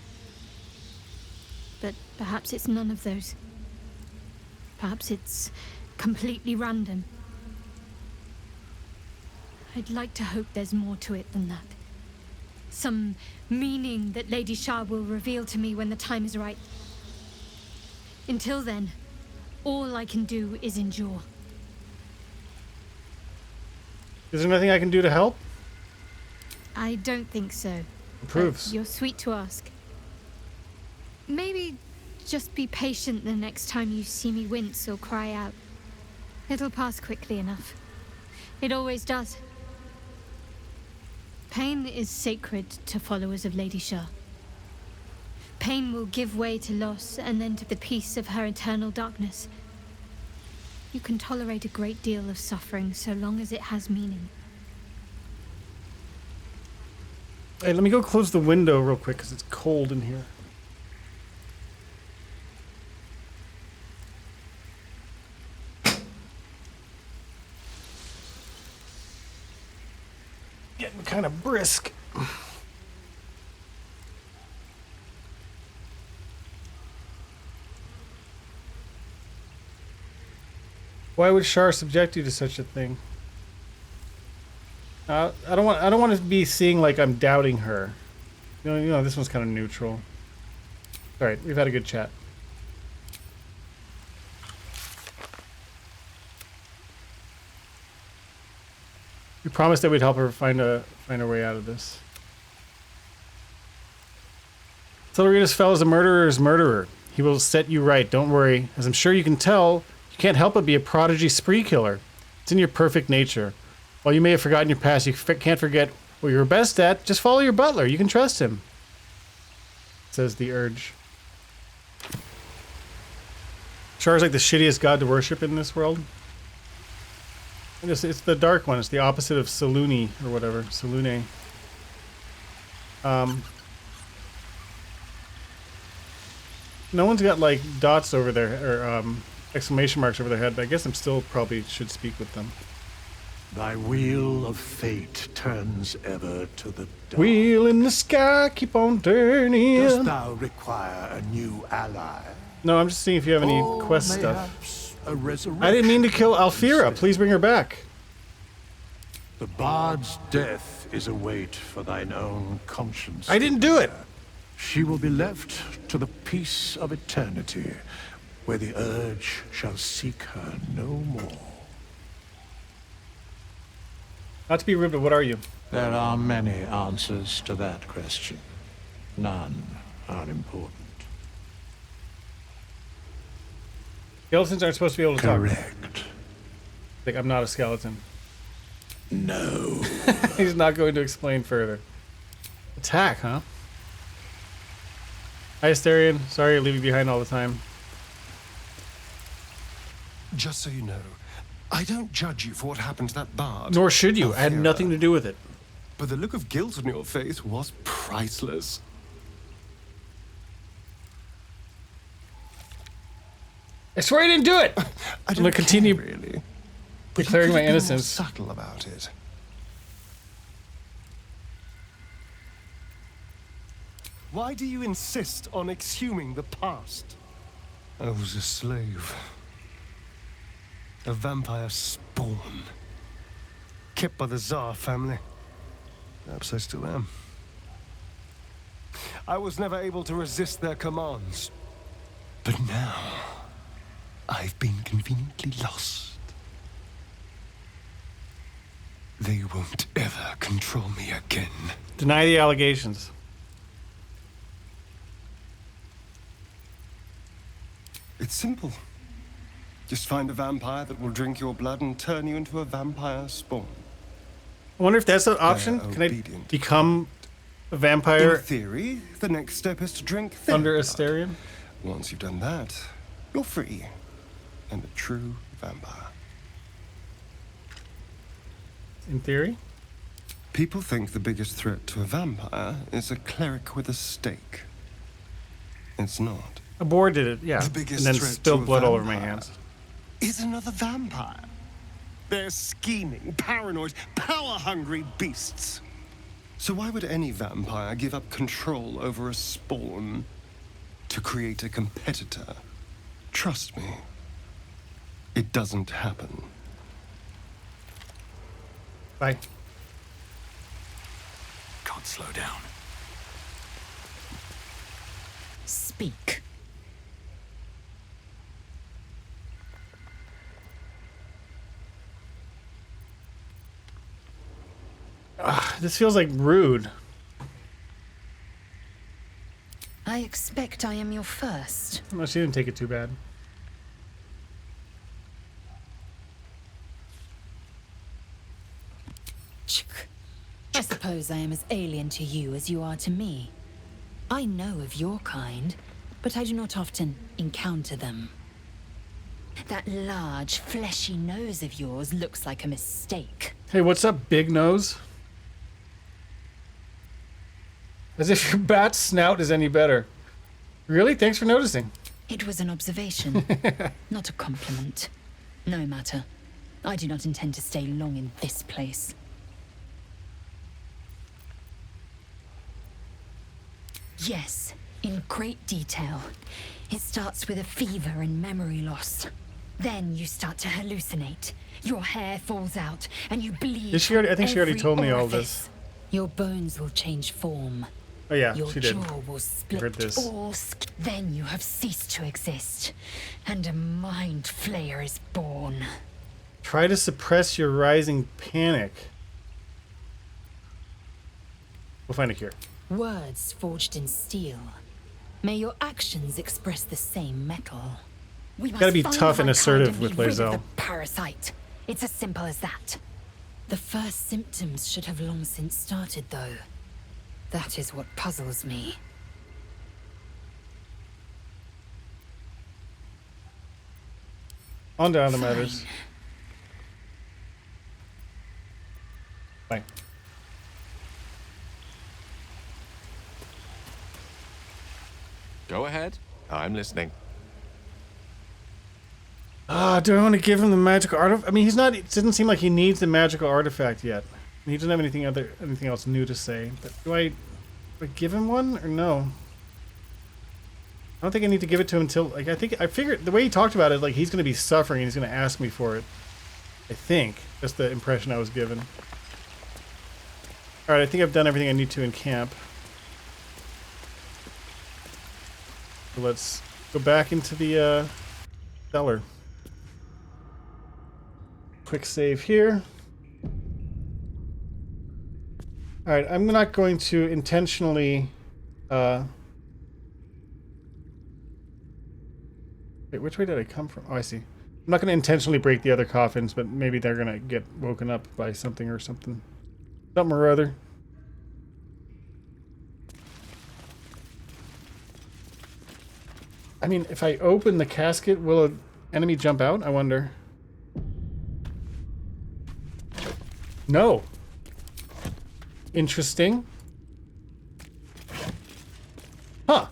But perhaps it's none of those. Perhaps it's completely random. I'd like to hope there's more to it than that. Some meaning that Lady Shah will reveal to me when the time is right. Until then, all I can do is endure. Is there nothing I can do to help? I don't think so. Approves. But you're sweet to ask. Maybe just be patient the next time you see me wince or cry out. It'll pass quickly enough. It always does. Pain is sacred to followers of Lady Shah. Pain will give way to loss and then to the peace of her eternal darkness. You can tolerate a great deal of suffering so long as it has meaning. Hey, let me go close the window real quick because it's cold in here. Getting kind of brisk. Why would Shar subject you to such a thing? I don't want to be seeing like I'm doubting her. You know, this one's kind of neutral. All right, we've had a good chat. We promised that we'd help her find a way out of this. Celerina's fell as a murderer's murderer. He will set you right. Don't worry. As I'm sure you can tell, you can't help but be a prodigy spree killer. It's in your perfect nature. While you may have forgotten your past, you can't forget what you were best at. Just follow your butler. You can trust him. Says the urge. Char's like the shittiest god to worship in this world. It's the dark one. It's the opposite of Saluni or whatever. Salune. No one's got like dots over there or exclamation marks over their head, but I guess I'm still probably should speak with them. Thy wheel of fate turns ever to the dark. Wheel in the sky, keep on turning. Dost thou require a new ally? No, I'm just seeing if you have any quest stuff. A resurrection. I didn't mean to kill Alfira. Please bring her back. The bard's death is a weight for thine own conscience. I didn't do it. She will be left to the peace of eternity, where the urge shall seek her no more. Not to be rude, but what are you? There are many answers to that question. None are important. Skeletons aren't supposed to be able to Correct. talk. Like, I'm not a skeleton. No. He's not going to explain further. Attack, huh? Hi, Asterion. Sorry to leave you behind all the time. Just so you know, I don't judge you for what happened to that bard. Nor should you. I had nothing to do with it. But the look of guilt on your face was priceless. I swear I didn't do it! I'm going to continue really. declaring my innocence. More subtle about it. Why do you insist on exhuming the past? I was a slave. A vampire spawn. Kept by the Tsar family. Perhaps I still am. I was never able to resist their commands. But now, I've been conveniently lost. They won't ever control me again. Deny the allegations. It's simple. Just find a vampire that will drink your blood and turn you into a vampire spawn. I wonder if that's an option. Can I become a vampire? In theory, the next step is to drink their under blood. Asterion? Once you've done that, you're free and a true vampire. In theory? People think the biggest threat to a vampire is a cleric with a stake. It's not. A boar did it, yeah. The biggest and then threat spilled to a blood all over my vampire hands. is another vampire. They're scheming, paranoid, power-hungry beasts. So why would any vampire give up control over a spawn to create a competitor? Trust me, it doesn't happen. Bye. Can't slow down. Speak. This feels like rude. I expect I am your first. No, she didn't take it too bad. I suppose suppose I am as alien to you as you are to me. I know of your kind, but I do not often encounter them. That large, fleshy nose of yours looks like a mistake. Hey, what's up, big nose? As if your bat snout is any better. Really? Thanks for noticing. It was an observation, not a compliment. No matter. I do not intend to stay long in this place. Yes, in great detail. It starts with a fever and memory loss. Then you start to hallucinate. Your hair falls out and you bleed. I think she already told me all this. Your bones will change form. Oh yeah, Your she did. jaw will split. Heard this. Then you have ceased to exist, and a mind flayer is born. Try to suppress your rising panic. We'll find it here. Words forged in steel. May your actions express the same metal. We Gotta be must tough find and my assertive kind with and be rid of Lae'zel. the parasite. It's as simple as that. The first symptoms should have long since started, though. That is what puzzles me. On down to matters. Bye. Go ahead. I'm listening. Do I want to give him the magical artifact? I mean, he's not. It doesn't seem like he needs the magical artifact yet. He doesn't have anything else new to say. But do I give him one or no? I don't think I need to give it to him until like I figured the way he talked about it, like he's going to be suffering and he's going to ask me for it. I think that's the impression I was given. All right, I think I've done everything I need to in camp. So let's go back into the cellar. Quick save here. Alright, I'm not going to intentionally wait, which way did I come from? Oh, I see. I'm not going to intentionally break the other coffins, but maybe they're going to get woken up by something or something. Something or other. I mean, if I open the casket, will an enemy jump out? I wonder. No. Interesting. Huh.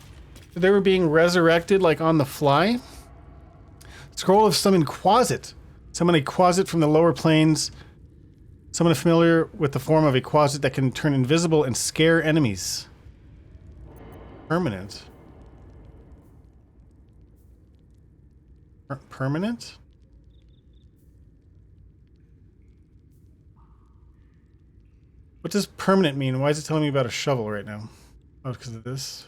They were being resurrected like on the fly? Scroll of Summon Quasit. Summon a Quasit from the lower planes. Someone familiar with the form of a Quasit that can turn invisible and scare enemies. Permanent. Permanent? What does permanent mean? Why is it telling me about a shovel right now? Oh, because of this.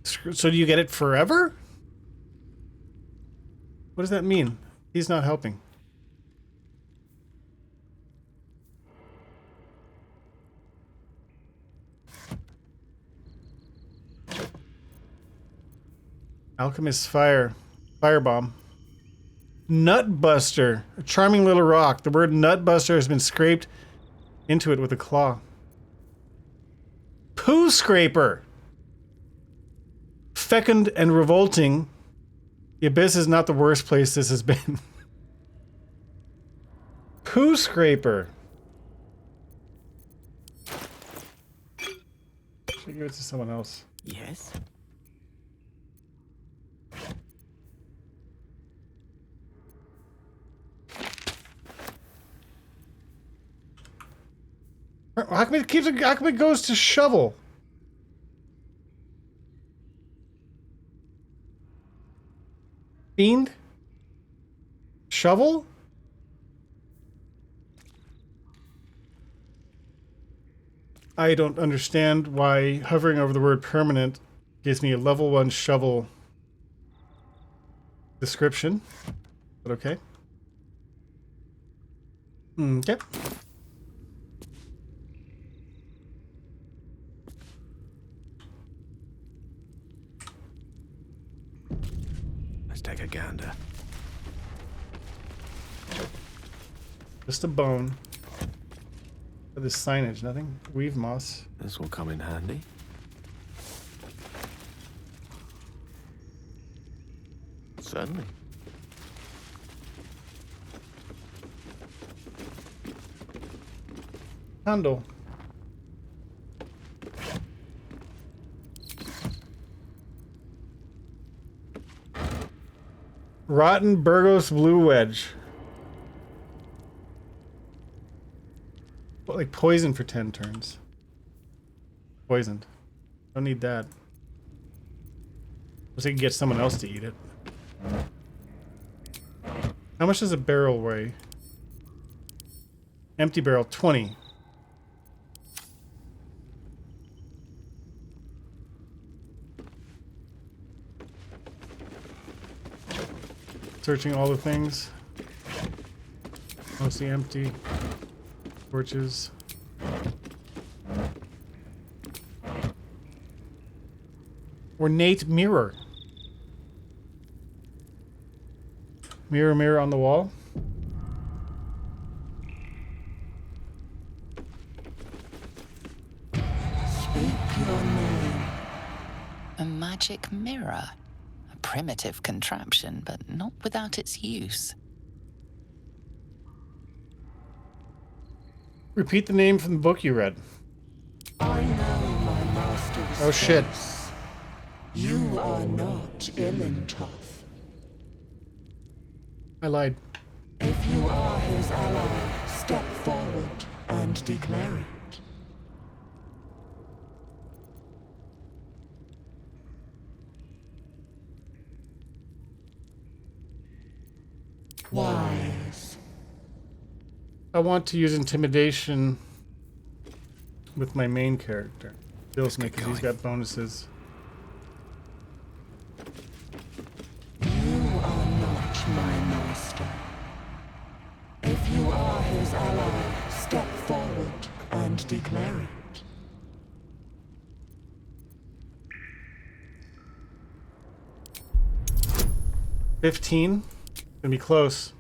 So do you get it forever? What does that mean? He's not helping. Alchemist's Firebomb. Nutbuster. A charming little rock. The word Nutbuster has been scraped into it with a claw. Poo Scraper. Fecund and revolting. The abyss is not the worst place this has been. Poo Scraper. Should I give it to someone else? Yes. How come it goes to shovel? Fiend? Shovel? I don't understand why hovering over the word permanent gives me a level 1 shovel description. But okay. Okay. Let's take a gander. Just a bone. This signage, nothing. Weave moss. This will come in handy. Certainly. Handle. Rotten Burgos Blue Wedge. Like poison for 10 turns. Poisoned. Don't need that. Unless I can get someone else to eat it. How much does a barrel weigh? Empty barrel, 20. Searching all the things. Mostly empty. Torches. Ornate mirror. Mirror, mirror on the wall. A magic mirror. A primitive contraption, but not without its use. Repeat the name from the book you read. I know my master's Oh shit. face. You are not ill and tough. I lied. If you are his ally, step forward and declare it. Wise. I want to use intimidation with my main character. Bill's me because he's got bonuses. You are not my master. If you are his ally, step forward and declare it. $15. Gonna be close.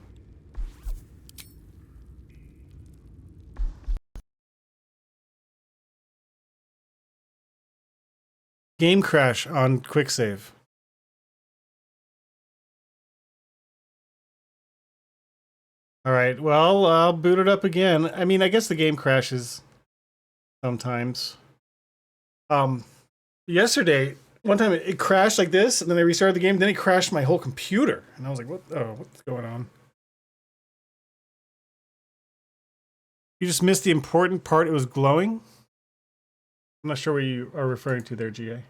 Game crash on quick save. All right, well, I'll boot it up again. I mean, I guess the game crashes sometimes. Yesterday, one time it crashed like this, and then I restarted the game, then it crashed my whole computer. And I was like, what's going on? You just missed the important part. It was glowing. I'm not sure what you are referring to there, GA.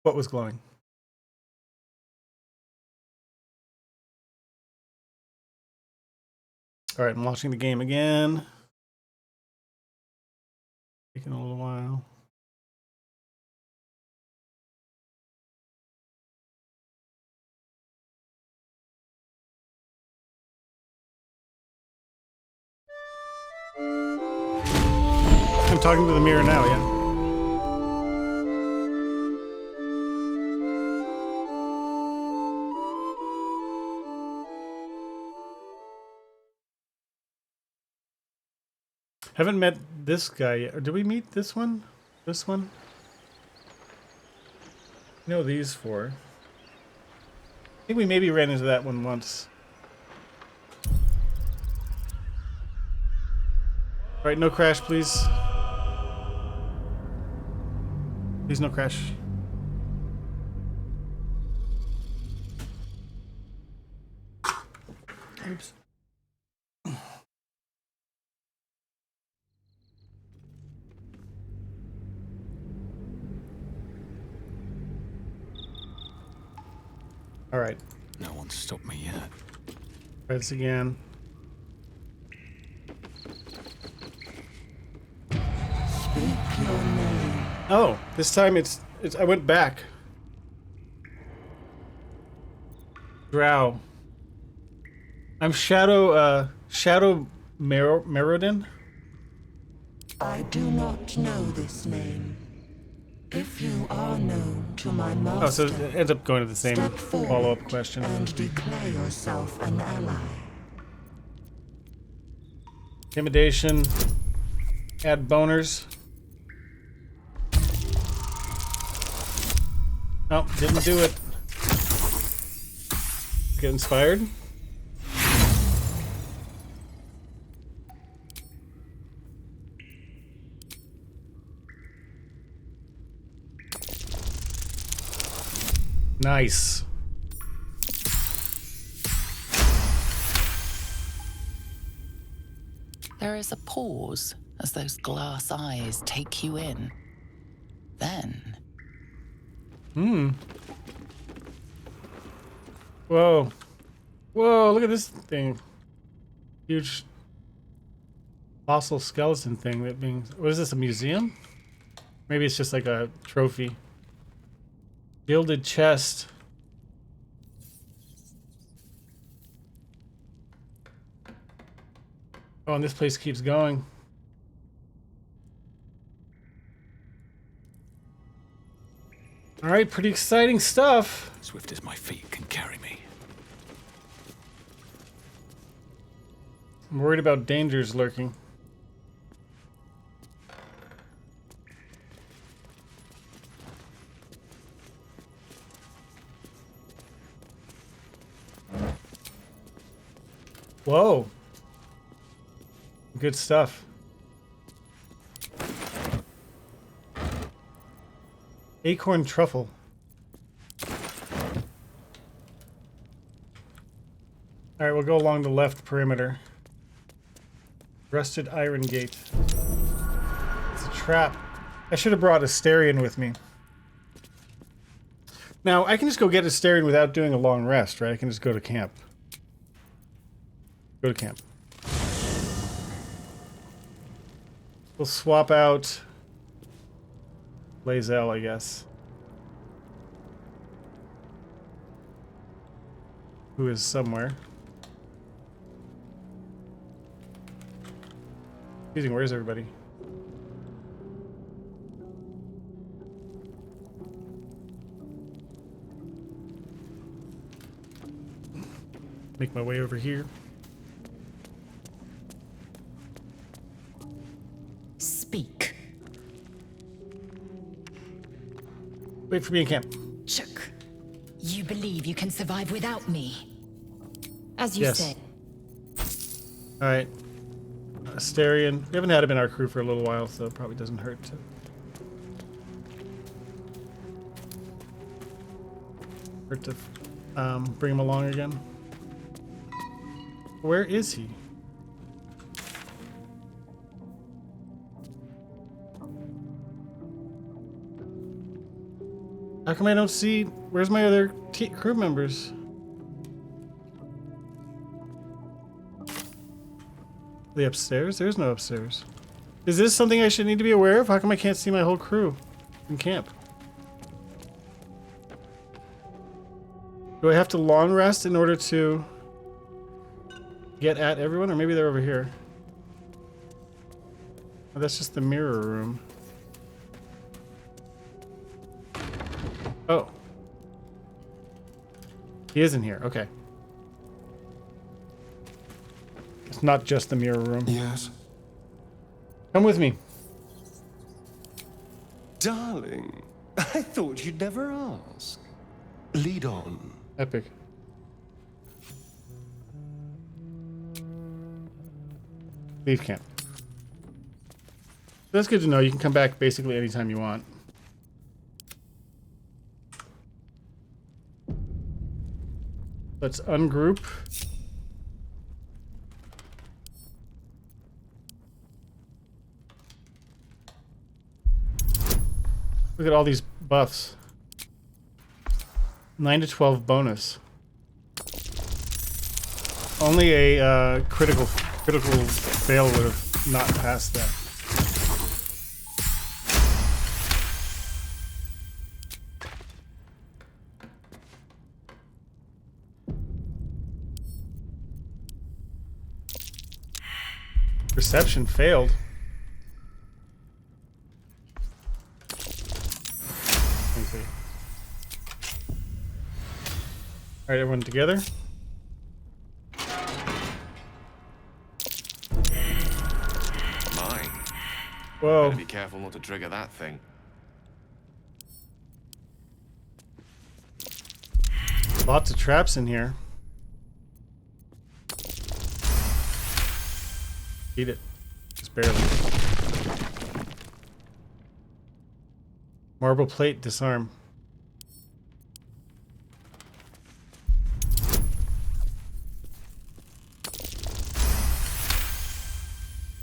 What was glowing? All right, I'm watching the game again. Taking a little while. I'm talking to the mirror now, yeah. Haven't met this guy yet. Or did we meet this one? This one? No, these four. I think we maybe ran into that one once. Alright, no crash, please. Please, no crash. Oops. Alright. No one's stopped me yet. Try this again. Speak your name. Oh, this time it's I went back. Drow. I'm Shadow Merodin. I do not know this name. If you are known to my master, Oh, so it ends up going to the same follow-up question. and declare yourself an ally. Intimidation. Add boners. Nope, didn't do it. Get inspired. Nice. There is a pause as those glass eyes take you in. Then... Whoa. Whoa, look at this thing. Huge fossil skeleton thing that being... What is this, a museum? Maybe it's just like a trophy. Gilded chest. Oh, and this place keeps going. All right, pretty exciting stuff. Swift as my feet can carry me. I'm worried about dangers lurking. Whoa. Good stuff. Acorn truffle. Alright, we'll go along the left perimeter. Rusted iron gate. It's a trap. I should have brought Asterion with me. Now, I can just go get Asterion without doing a long rest, right? I can just go to camp. Go to camp. We'll swap out Lae'zel, I guess. Who is somewhere. Excuse me, where's everybody? Make my way over here. Speak. Wait for me in camp. Chuck, you believe you can survive without me? As you Yes. said. Alright. Asterion. We haven't had him in our crew for a little while, so it probably doesn't hurt to... bring him along again. Where is he? How come I don't see... Where's my other crew members? Are they upstairs? There's no upstairs. Is this something I should need to be aware of? How come I can't see my whole crew in camp? Do I have to long rest in order to get at everyone? Or maybe they're over here. Oh, that's just the mirror room. Oh. He is in here. Okay. It's not just the mirror room. Yes. Come with me. Darling, I thought you'd never ask. Lead on. Epic. Leave camp. That's good to know. You can come back basically anytime you want. Let's ungroup. Look at all these buffs. 9 to 12 bonus. Only a critical fail would have not passed that. Perception failed. Okay. All right, everyone together. Whoa. Better be careful not to trigger that thing. Lots of traps in here. Eat it. Just barely. Marble plate, disarm.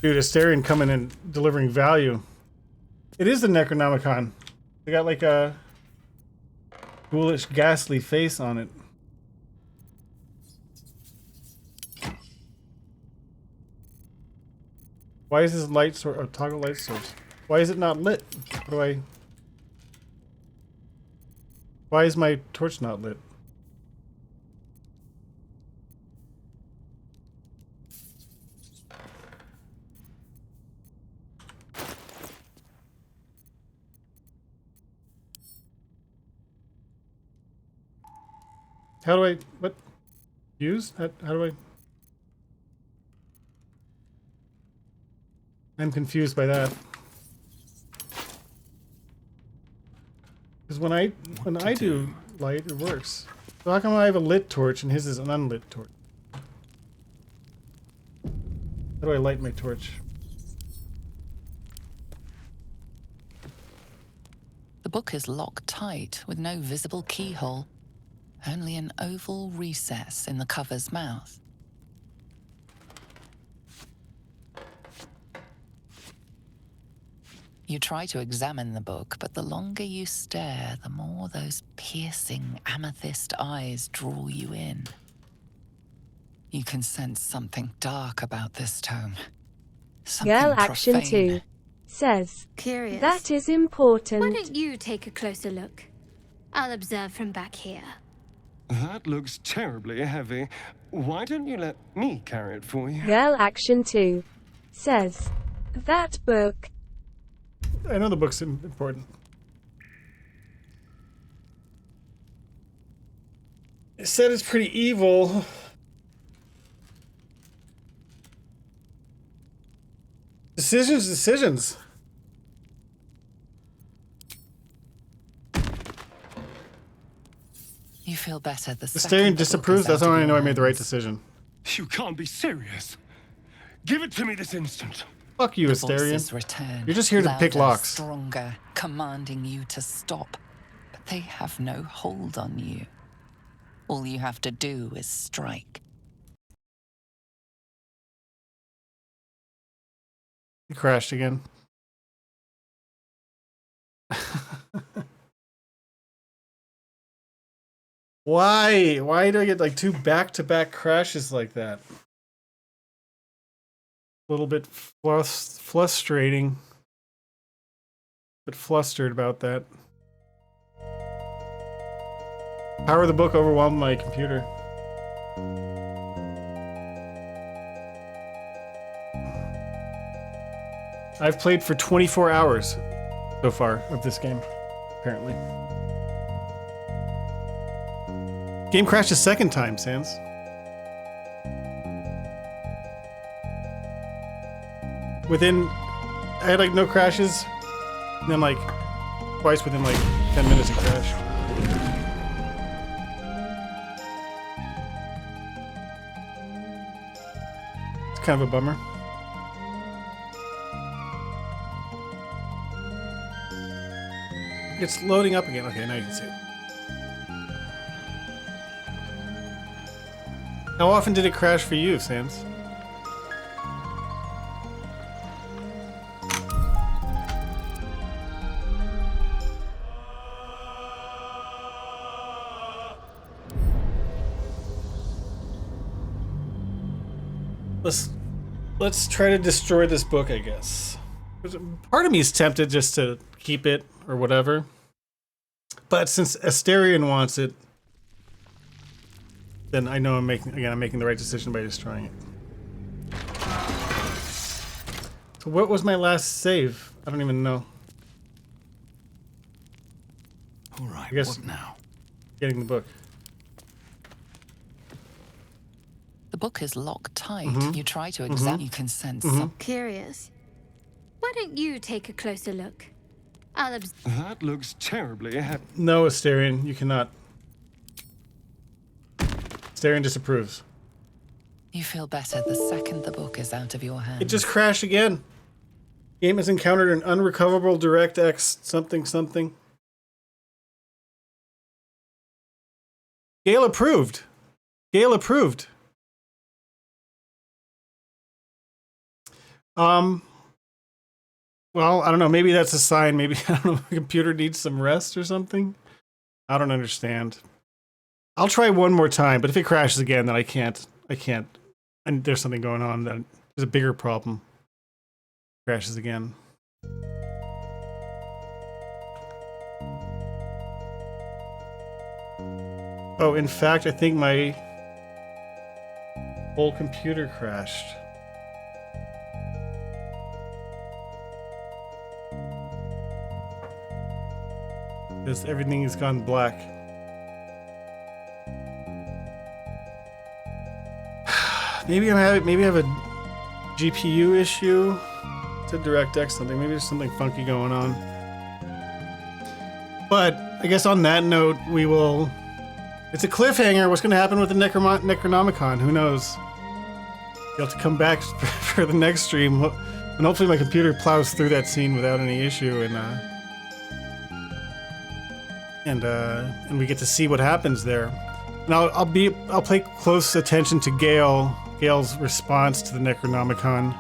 Dude, Asterion coming and delivering value. It is the Necronomicon. They got like a ghoulish, ghastly face on it. Why is this light source, toggle light source? Why is it not lit? What do I... Why is my torch not lit? How do I... What? Use? How do I... I'm confused by that. Because when I do light, it works. So how come I have a lit torch and his is an unlit torch? How do I light my torch? The book is locked tight with no visible keyhole, only an oval recess in the cover's mouth. You try to examine the book, but the longer you stare, the more those piercing amethyst eyes draw you in. You can sense something dark about this tome. Something Girl Action profane. 2 says, Curious. that is important. Why don't you take a closer look? I'll observe from back here. That looks terribly heavy. Why don't you let me carry it for you? Girl Action 2 says, that book. I know the book's important. It said it's pretty evil. Decisions. You feel better the The second Asterion the book disapproves. is That's out how of I know your I made the right hands. decision. You can't be serious. Give it to me this instant. Fuck you, The Asterion. voices return, You're just here to pick louder, locks. Stronger, commanding you to stop. But they have no hold on you. All you have to do is strike. He crashed again. Why? Why do I get like two back-to-back crashes like that? A little bit frustrating. Bit flustered about that. Power of the book overwhelmed my computer. I've played for 24 hours so far of this game, apparently. Game crashed a second time, Sans. I had like no crashes, and then like twice within like 10 minutes of crash. It's kind of a bummer. It's loading up again. Okay, now you can see it. How often did it crash for you, Sans? Let's try to destroy this book, I guess. Part of me is tempted just to keep it or whatever. But since Asterion wants it, then I know I'm making the right decision by destroying it. So what was my last save? I don't even know. All right, I guess what now? Getting the book. The book is locked tight. Mhm. You try to Mhm. examine. You can sense Mhm. some. Curious. Why Why don't you take a closer look? That looks terribly happy. No, Asterion, you cannot. Asterion disapproves. You feel better the second the book is out of your hands. It just crashed again. Game has encountered an unrecoverable DirectX something something. Gale approved. Gale approved. Well, I don't know. Maybe that's a sign. Maybe, I don't know, the computer needs some rest or something. I don't understand. I'll try one more time, but if it crashes again, then I can't. And there's something going on. That there's a bigger problem. Crashes again. Oh, in fact, I think my whole computer crashed. Because everything has gone black. Maybe I have a GPU issue. It's a DirectX something. Maybe there's something funky going on. But I guess on that note, we will. It's a cliffhanger. What's going to happen with the Necronomicon? Who knows? You'll have to come back for the next stream, and hopefully my computer plows through that scene without any issue, and we get to see what happens there. And I'll pay close attention to Gale's response to the Necronomicon.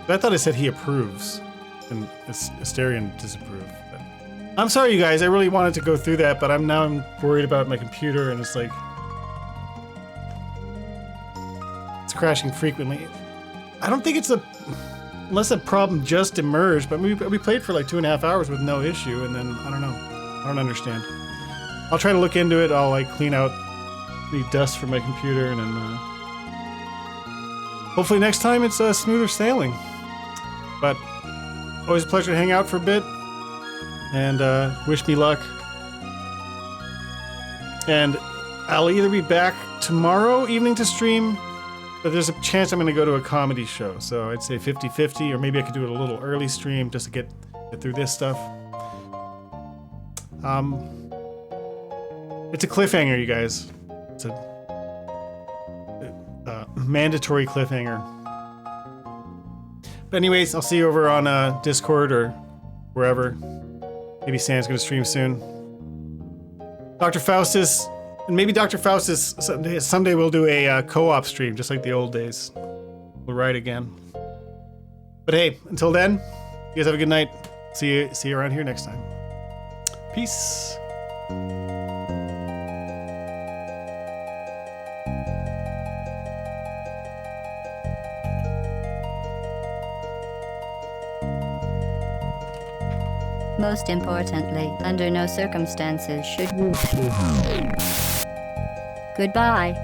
But I thought it said he approves, and Asterion disapproved. But I'm sorry, you guys. I really wanted to go through that, but I'm worried about my computer, and it's like it's crashing frequently. I don't think it's unless a problem just emerged. But we played for like 2.5 hours with no issue, and then I don't know. I don't understand. I'll try to look into it. I'll like clean out any dust from my computer, and then hopefully next time it's smoother sailing. But always a pleasure to hang out for a bit, and wish me luck. And I'll either be back tomorrow evening to stream, but there's a chance I'm going to go to a comedy show. So I'd say 50-50, or maybe I could do it a little early stream just to get through this stuff. It's a cliffhanger, you guys. It's a mandatory cliffhanger. But anyways, I'll see you over on Discord or wherever. Maybe Sam's gonna stream soon. Dr. Faustus, and maybe Dr. Faustus someday we'll do a co-op stream, just like the old days. We'll ride again. But hey, until then, you guys have a good night. See you around here next time. Peace. Most importantly, under no circumstances should you. Goodbye.